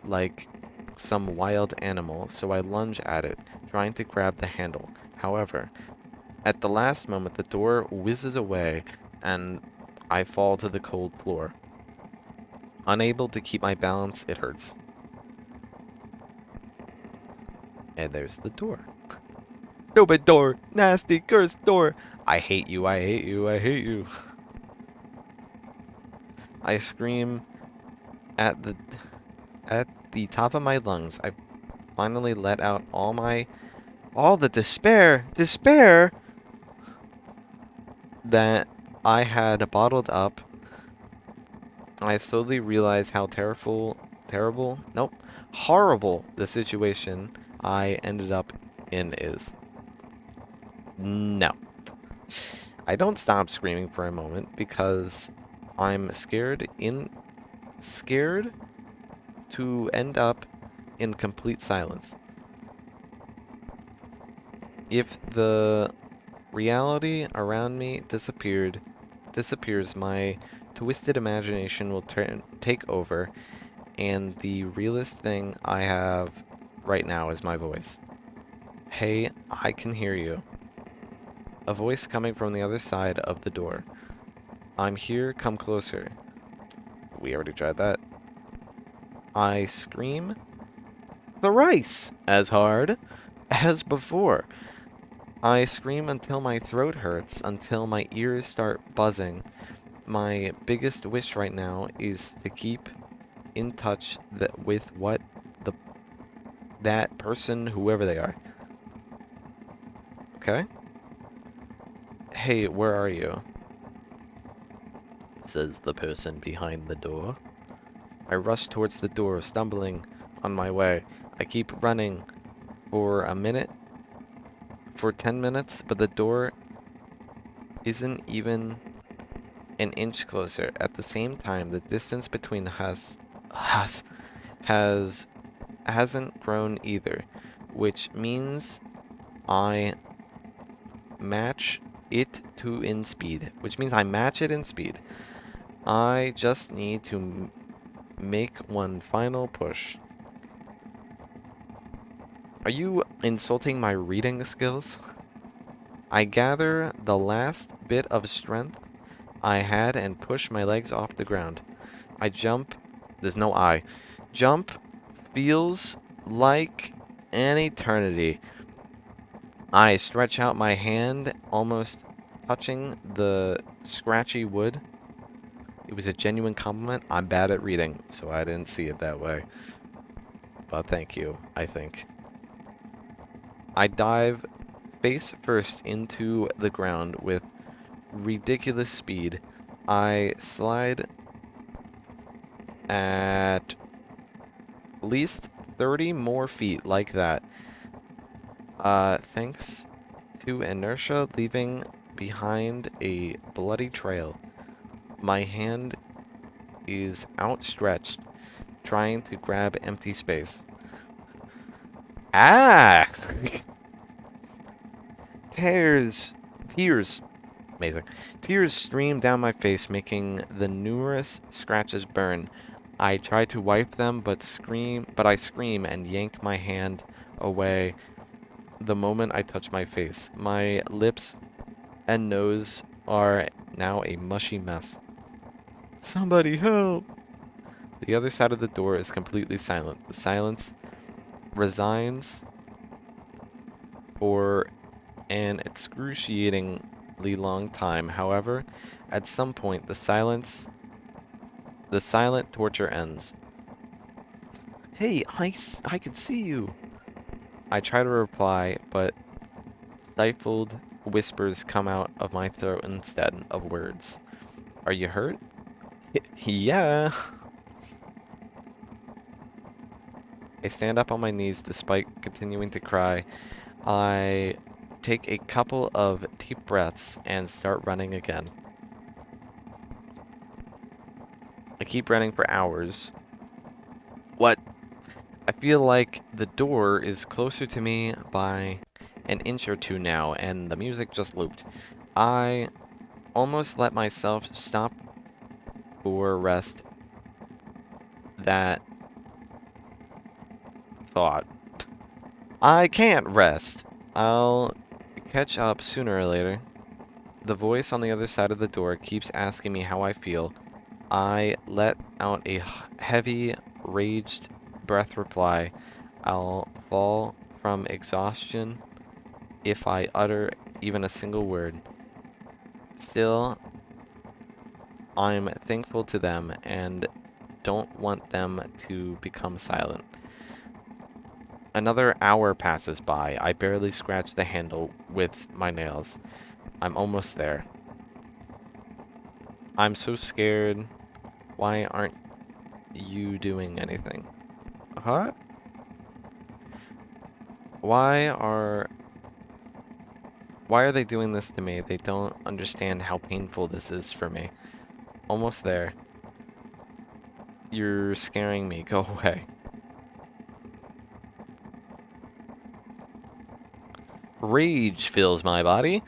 like some wild animal, so I lunge at it, trying to grab the handle. However, at the last moment, the door whizzes away, and I fall to the cold floor. Unable to keep my balance, it hurts. And there's the door. Stupid door! Nasty, cursed door! I hate you, I hate you, I hate you. I scream at the top of my lungs. I finally let out all the despair that I had bottled up. I slowly realized how horrible the situation I ended up in is. No. I don't stop screaming for a moment because I'm scared to end up in complete silence. If the reality around me disappears, my twisted imagination will take over, and the realest thing I have right now is my voice. Hey, I can hear you. A voice coming from the other side of the door. I'm here, come closer. We already tried that. I scream thrice as hard as before. I scream until my throat hurts, until my ears start buzzing. My biggest wish right now is to keep in touch with that person, whoever they are. Okay? Hey, where are you? Says the person behind the door. I rush towards the door, stumbling on my way. I keep running for 10 minutes, but the door isn't even an inch closer. At the same time, the distance between us hasn't grown either, which means I match it in speed. I just need to make one final push. Are you insulting my reading skills? I gather the last bit of strength I had and push my legs off the ground. I jump. There's no I. Jump feels like an eternity. I stretch out my hand, almost touching the scratchy wood. It was a genuine compliment. I'm bad at reading, so I didn't see it that way. But thank you, I think. I dive face first into the ground with ridiculous speed. I slide at least 30 more feet like that. Thanks to inertia, leaving behind a bloody trail. My hand is outstretched, trying to grab empty space. Ah! Tears. Amazing. Tears stream down my face, making the numerous scratches burn. I try to wipe them, but I scream and yank my hand away the moment I touch my face. My lips and nose are now a mushy mess. Somebody help! The other side of the door is completely silent. The silence resigns for an excruciatingly long time. However, at some point, the silent torture ends. Hey, I can see you. I try to reply, but stifled whispers come out of my throat instead of words. Are you hurt? Yeah. I stand up on my knees despite continuing to cry. I take a couple of deep breaths and start running again. I keep running for hours. What? I feel like the door is closer to me by an inch or two now, and the music just looped. I almost let myself stop for rest that thought. I can't rest. I'll catch up sooner or later. The voice on the other side of the door keeps asking me how I feel. I let out a heavy, raged breath reply. I'll fall from exhaustion if I utter even a single word. Still, I'm thankful to them and don't want them to become silent. Another hour passes by. I barely scratch the handle with my nails. I'm almost there. I'm so scared. Why aren't you doing anything? Huh? Why are they doing this to me? They don't understand how painful this is for me. Almost there. You're scaring me. Go away. Rage fills my body.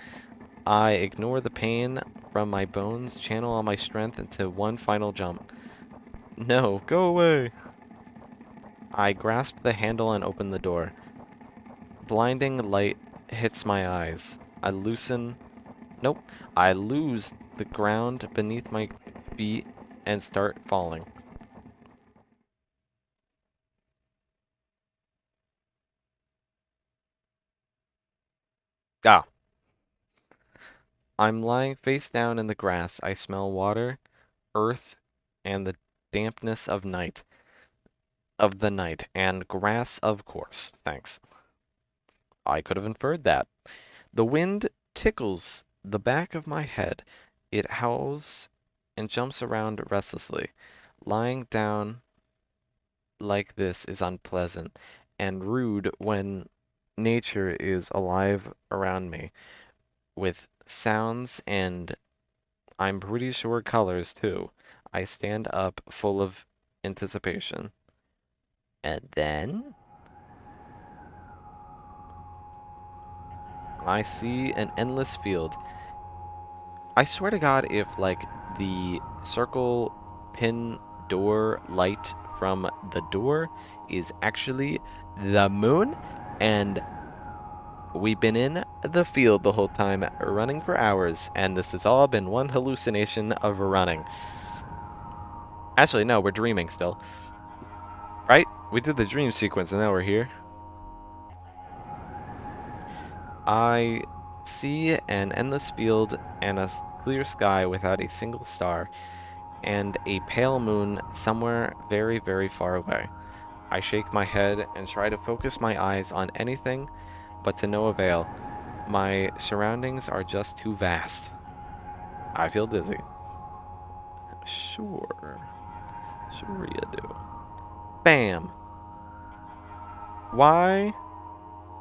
I ignore the pain from my bones, channel all my strength into one final jump. No, go away. I grasp the handle and open the door. Blinding light hits my eyes. I loosen. Nope. I lose the ground beneath my feet and start falling. Ah. I'm lying face down in the grass. I smell water, earth, and the dampness of the night, and grass, of course. Thanks. I could have inferred that. The wind tickles the back of my head. It howls and jumps around restlessly. Lying down like this is unpleasant and rude when nature is alive around me with sounds and I'm pretty sure colors too. I stand up full of anticipation. And then I see an endless field. I swear to God, if like the circle pin door light from the door is actually the moon, and we've been in the field the whole time, running for hours, and this has all been one hallucination of running. Actually, no, we're dreaming still. Right? We did the dream sequence and now we're here. I see an endless field and a clear sky without a single star, and a pale moon somewhere very, very far away. I shake my head and try to focus my eyes on anything, but to no avail. My surroundings are just too vast. I feel dizzy. Sure. Sure you do. Bam! Why?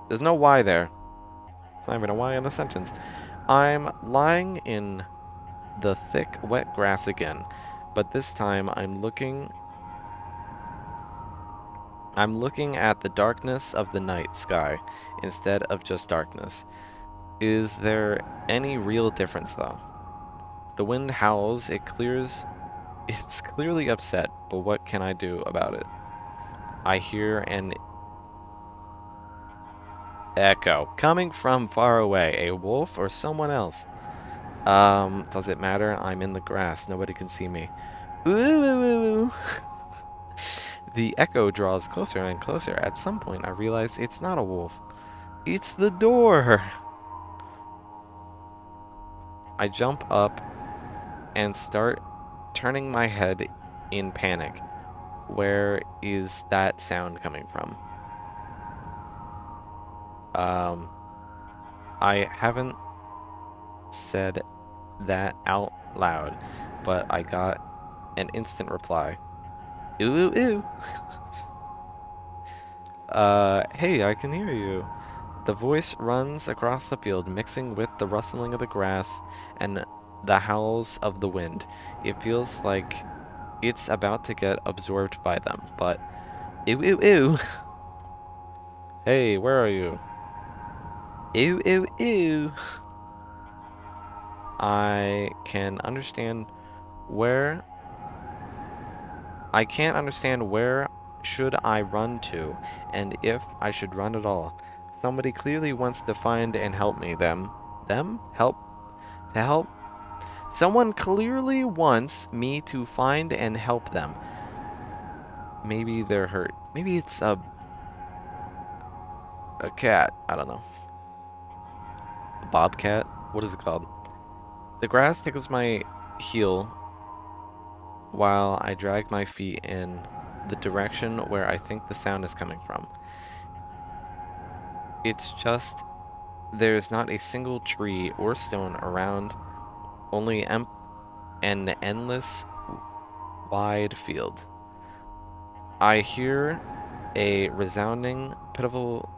There's no why there. It's not even a why in the sentence. I'm lying in the thick, wet grass again, but this time I'm looking at the darkness of the night sky instead of just darkness. Is there any real difference though? The wind howls, it's clearly upset, but what can I do about it? I hear an echo coming from far away. A wolf or someone else? Does it matter? I'm in the grass. Nobody can see me. Ooh, ooh, ooh, ooh. The echo draws closer and closer. At some point, I realize it's not a wolf. It's the door. I jump up and start turning my head in panic. Where is that sound coming from? I haven't said that out loud, but I got an instant reply. Ooh, ooh, ooh. Hey, I can hear you. The voice runs across the field, mixing with the rustling of the grass and the howls of the wind. It feels like it's about to get absorbed by them, but ew, ew, ew. Hey, where are you? Ew, ew, ew. I can understand where. I can't understand where should I run to, and if I should run at all. Somebody clearly wants to find and help me. Them? Help? To help? Someone clearly wants me to find and help them. Maybe they're hurt. Maybe it's a cat. I don't know. bobcat. What is it called? The grass tickles my heel while I drag my feet in the direction where I think the sound is coming from. It's just there's not a single tree or stone around, only an endless wide field. I hear a resounding, pitiful,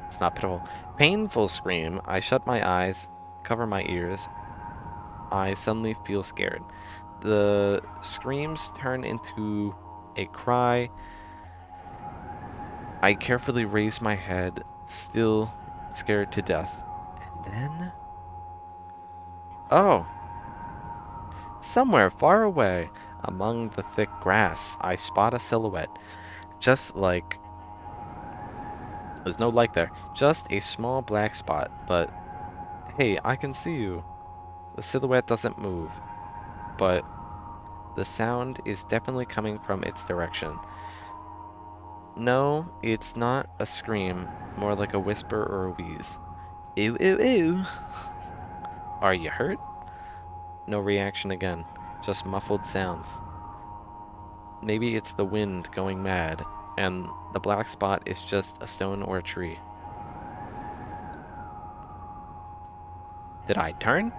it's not pitiful, painful scream. I shut my eyes, cover my ears. I suddenly feel scared. The screams turn into a cry. I carefully raise my head, still scared to death. And then, oh, somewhere far away, among the thick grass, I spot a silhouette. Just like, there's no light there, just a small black spot, but hey, I can see you. The silhouette doesn't move, but the sound is definitely coming from its direction. No, it's not a scream, more like a whisper or a wheeze. Ew, ew, ew. Are you hurt? No reaction again, just muffled sounds. Maybe it's the wind going mad, and the black spot is just a stone or a tree. Did I turn?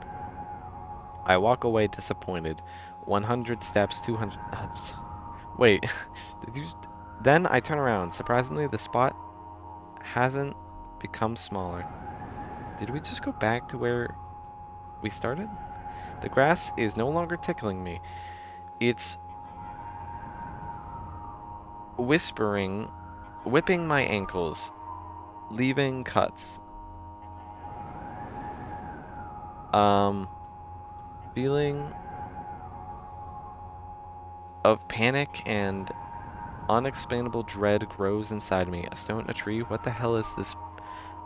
I walk away disappointed. 100 steps, 200... Wait, did you... Then I turn around. Surprisingly, the spot hasn't become smaller. Did we just go back to where we started? The grass is no longer tickling me. It's whispering, whipping my ankles, leaving cuts. Feeling of panic and unexplainable dread grows inside me. A stone, a tree, what the hell is this?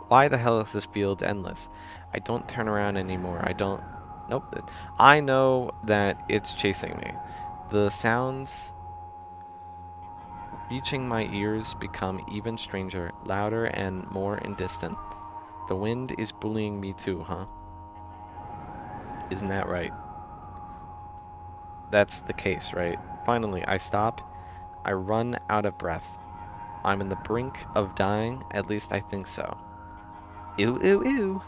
Why the hell is this field endless? I don't turn around anymore. I don't... Nope. I know that it's chasing me. The sounds reaching my ears become even stranger, louder and more indistant. The wind is bullying me too, huh? Isn't that right? That's the case, right? Finally, I stop. I run out of breath. I'm in the brink of dying, at least I think so. Ew, ew, ew.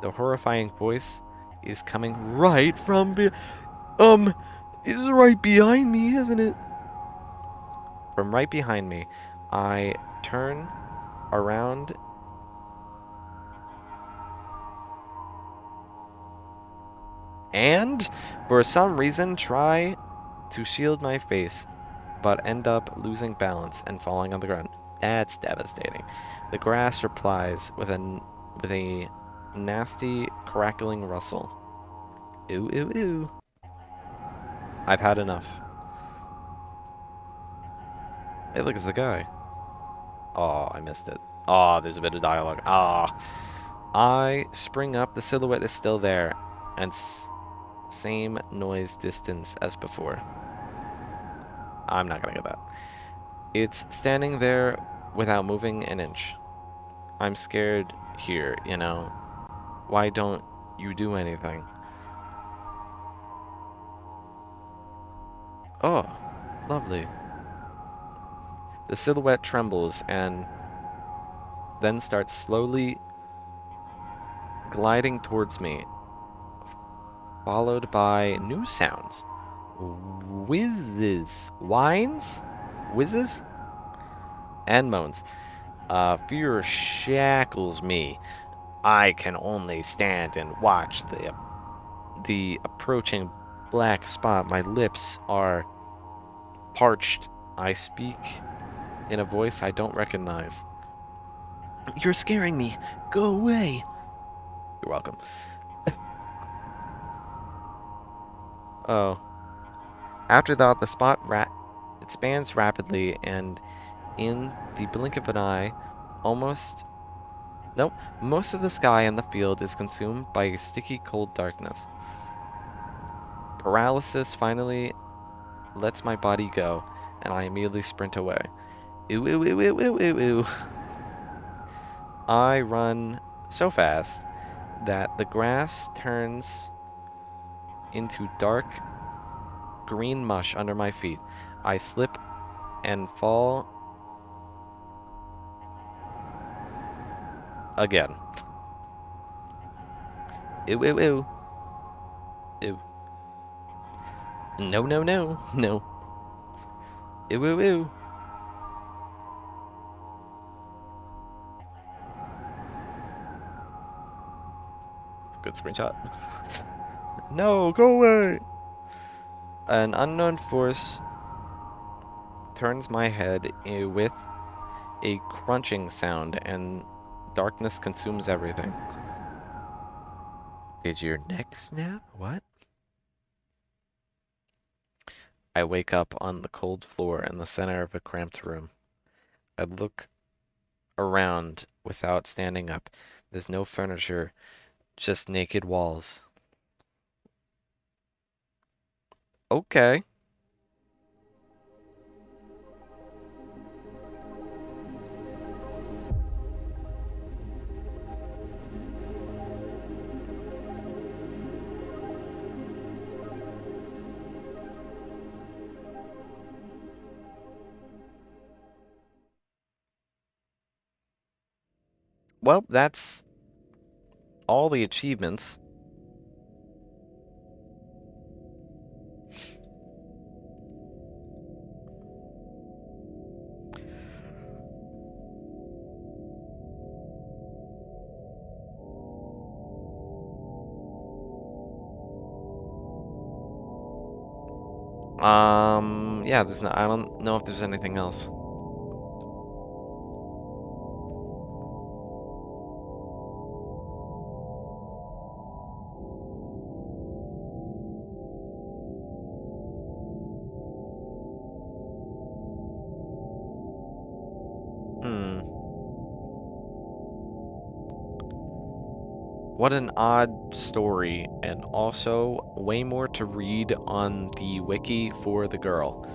The horrifying voice is coming right from it's right behind me, isn't it? From right behind me, I turn around and, for some reason, try to shield my face, but end up losing balance and falling on the ground. That's devastating. The grass replies with a nasty, crackling rustle. Ew, ew, ew. I've had enough. Hey, look, it's the guy. Oh, I missed it. Oh, there's a bit of dialogue. Ah. I spring up. The silhouette is still there. And same noise distance as before. I'm not gonna get that. It's standing there without moving an inch. I'm scared here, you know. Why don't you do anything? Oh, lovely. The silhouette trembles and then starts slowly gliding towards me, followed by new sounds. Whizzes, whines, whizzes, and moans. Fear shackles me. I can only stand and watch the approaching black spot. My lips are parched. I speak in a voice I don't recognize. You're scaring me. Go away. You're welcome. Oh. After that, the spot expands rapidly, and in the blink of an eye, most of the sky in the field is consumed by a sticky, cold darkness. Paralysis finally lets my body go, and I immediately sprint away. Ew, ew, ew, ew, ew, ew, ew. I run so fast, that the grass turns into dark green mush under my feet. I slip and fall again. Ew, ew, ew. Ew. No, no, no, no. Ew, ew, ew. It's a good screenshot. No, go away! An unknown force turns my head with a crunching sound, and darkness consumes everything. Did your neck snap? What? I wake up on the cold floor in the center of a cramped room. I look around without standing up. There's no furniture, just naked walls. Okay. Well, that's all the achievements. Yeah, there's no, I don't know if there's anything else. Hmm. What an odd story, and also way more to read on the wiki for the girl.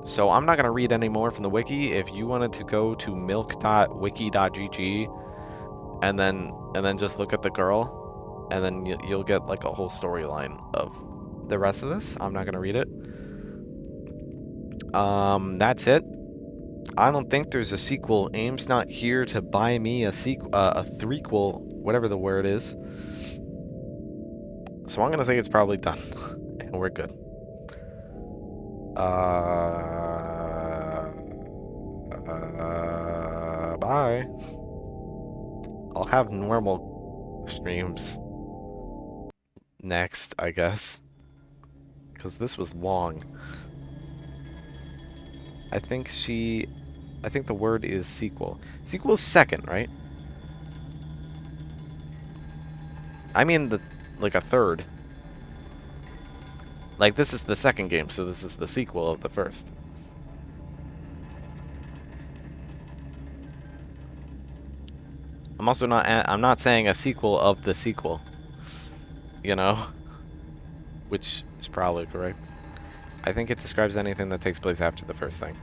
So I'm not gonna read any more from the wiki. If you wanted to go to milk.wiki.gg and then just look at the girl, and then you'll get like a whole storyline of the rest of this. I'm not gonna read it. That's it. I don't think there's a sequel. AIM's not here to buy me a sequel, a threequel, whatever the word is. So I'm gonna say it's probably done, and we're good. Bye. I'll have normal streams next, I guess, because this was long. I think the word is sequel. Sequel is second, right? I mean like a third. Like this is the second game, so this is the sequel of the first. I'm not saying a sequel of the sequel. You know, which is probably correct. I think it describes anything that takes place after the first thing.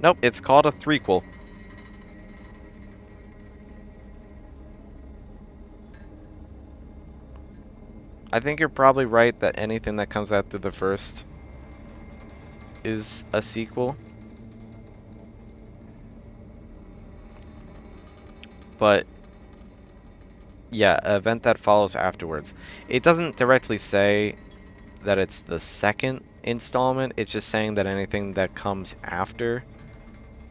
Nope, it's called a threequel. I think you're probably right that anything that comes after the first is a sequel. But yeah, an event that follows afterwards. It doesn't directly say that it's the second installment. It's just saying that anything that comes after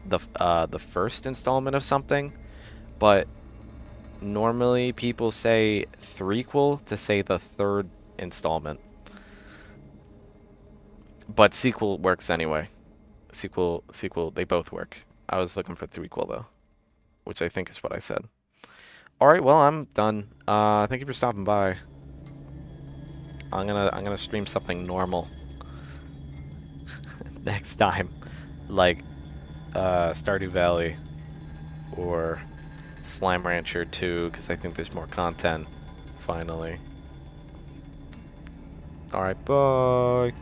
the first installment of something. But normally people say threequel to say the third installment. But sequel works anyway. Sequel, they both work. I was looking for threequel though, which I think is what I said. All right, well, I'm done. Thank you for stopping by. I'm gonna stream something normal next time. Like Stardew Valley or Slime Rancher 2 because I think there's more content. Finally. Alright, bye.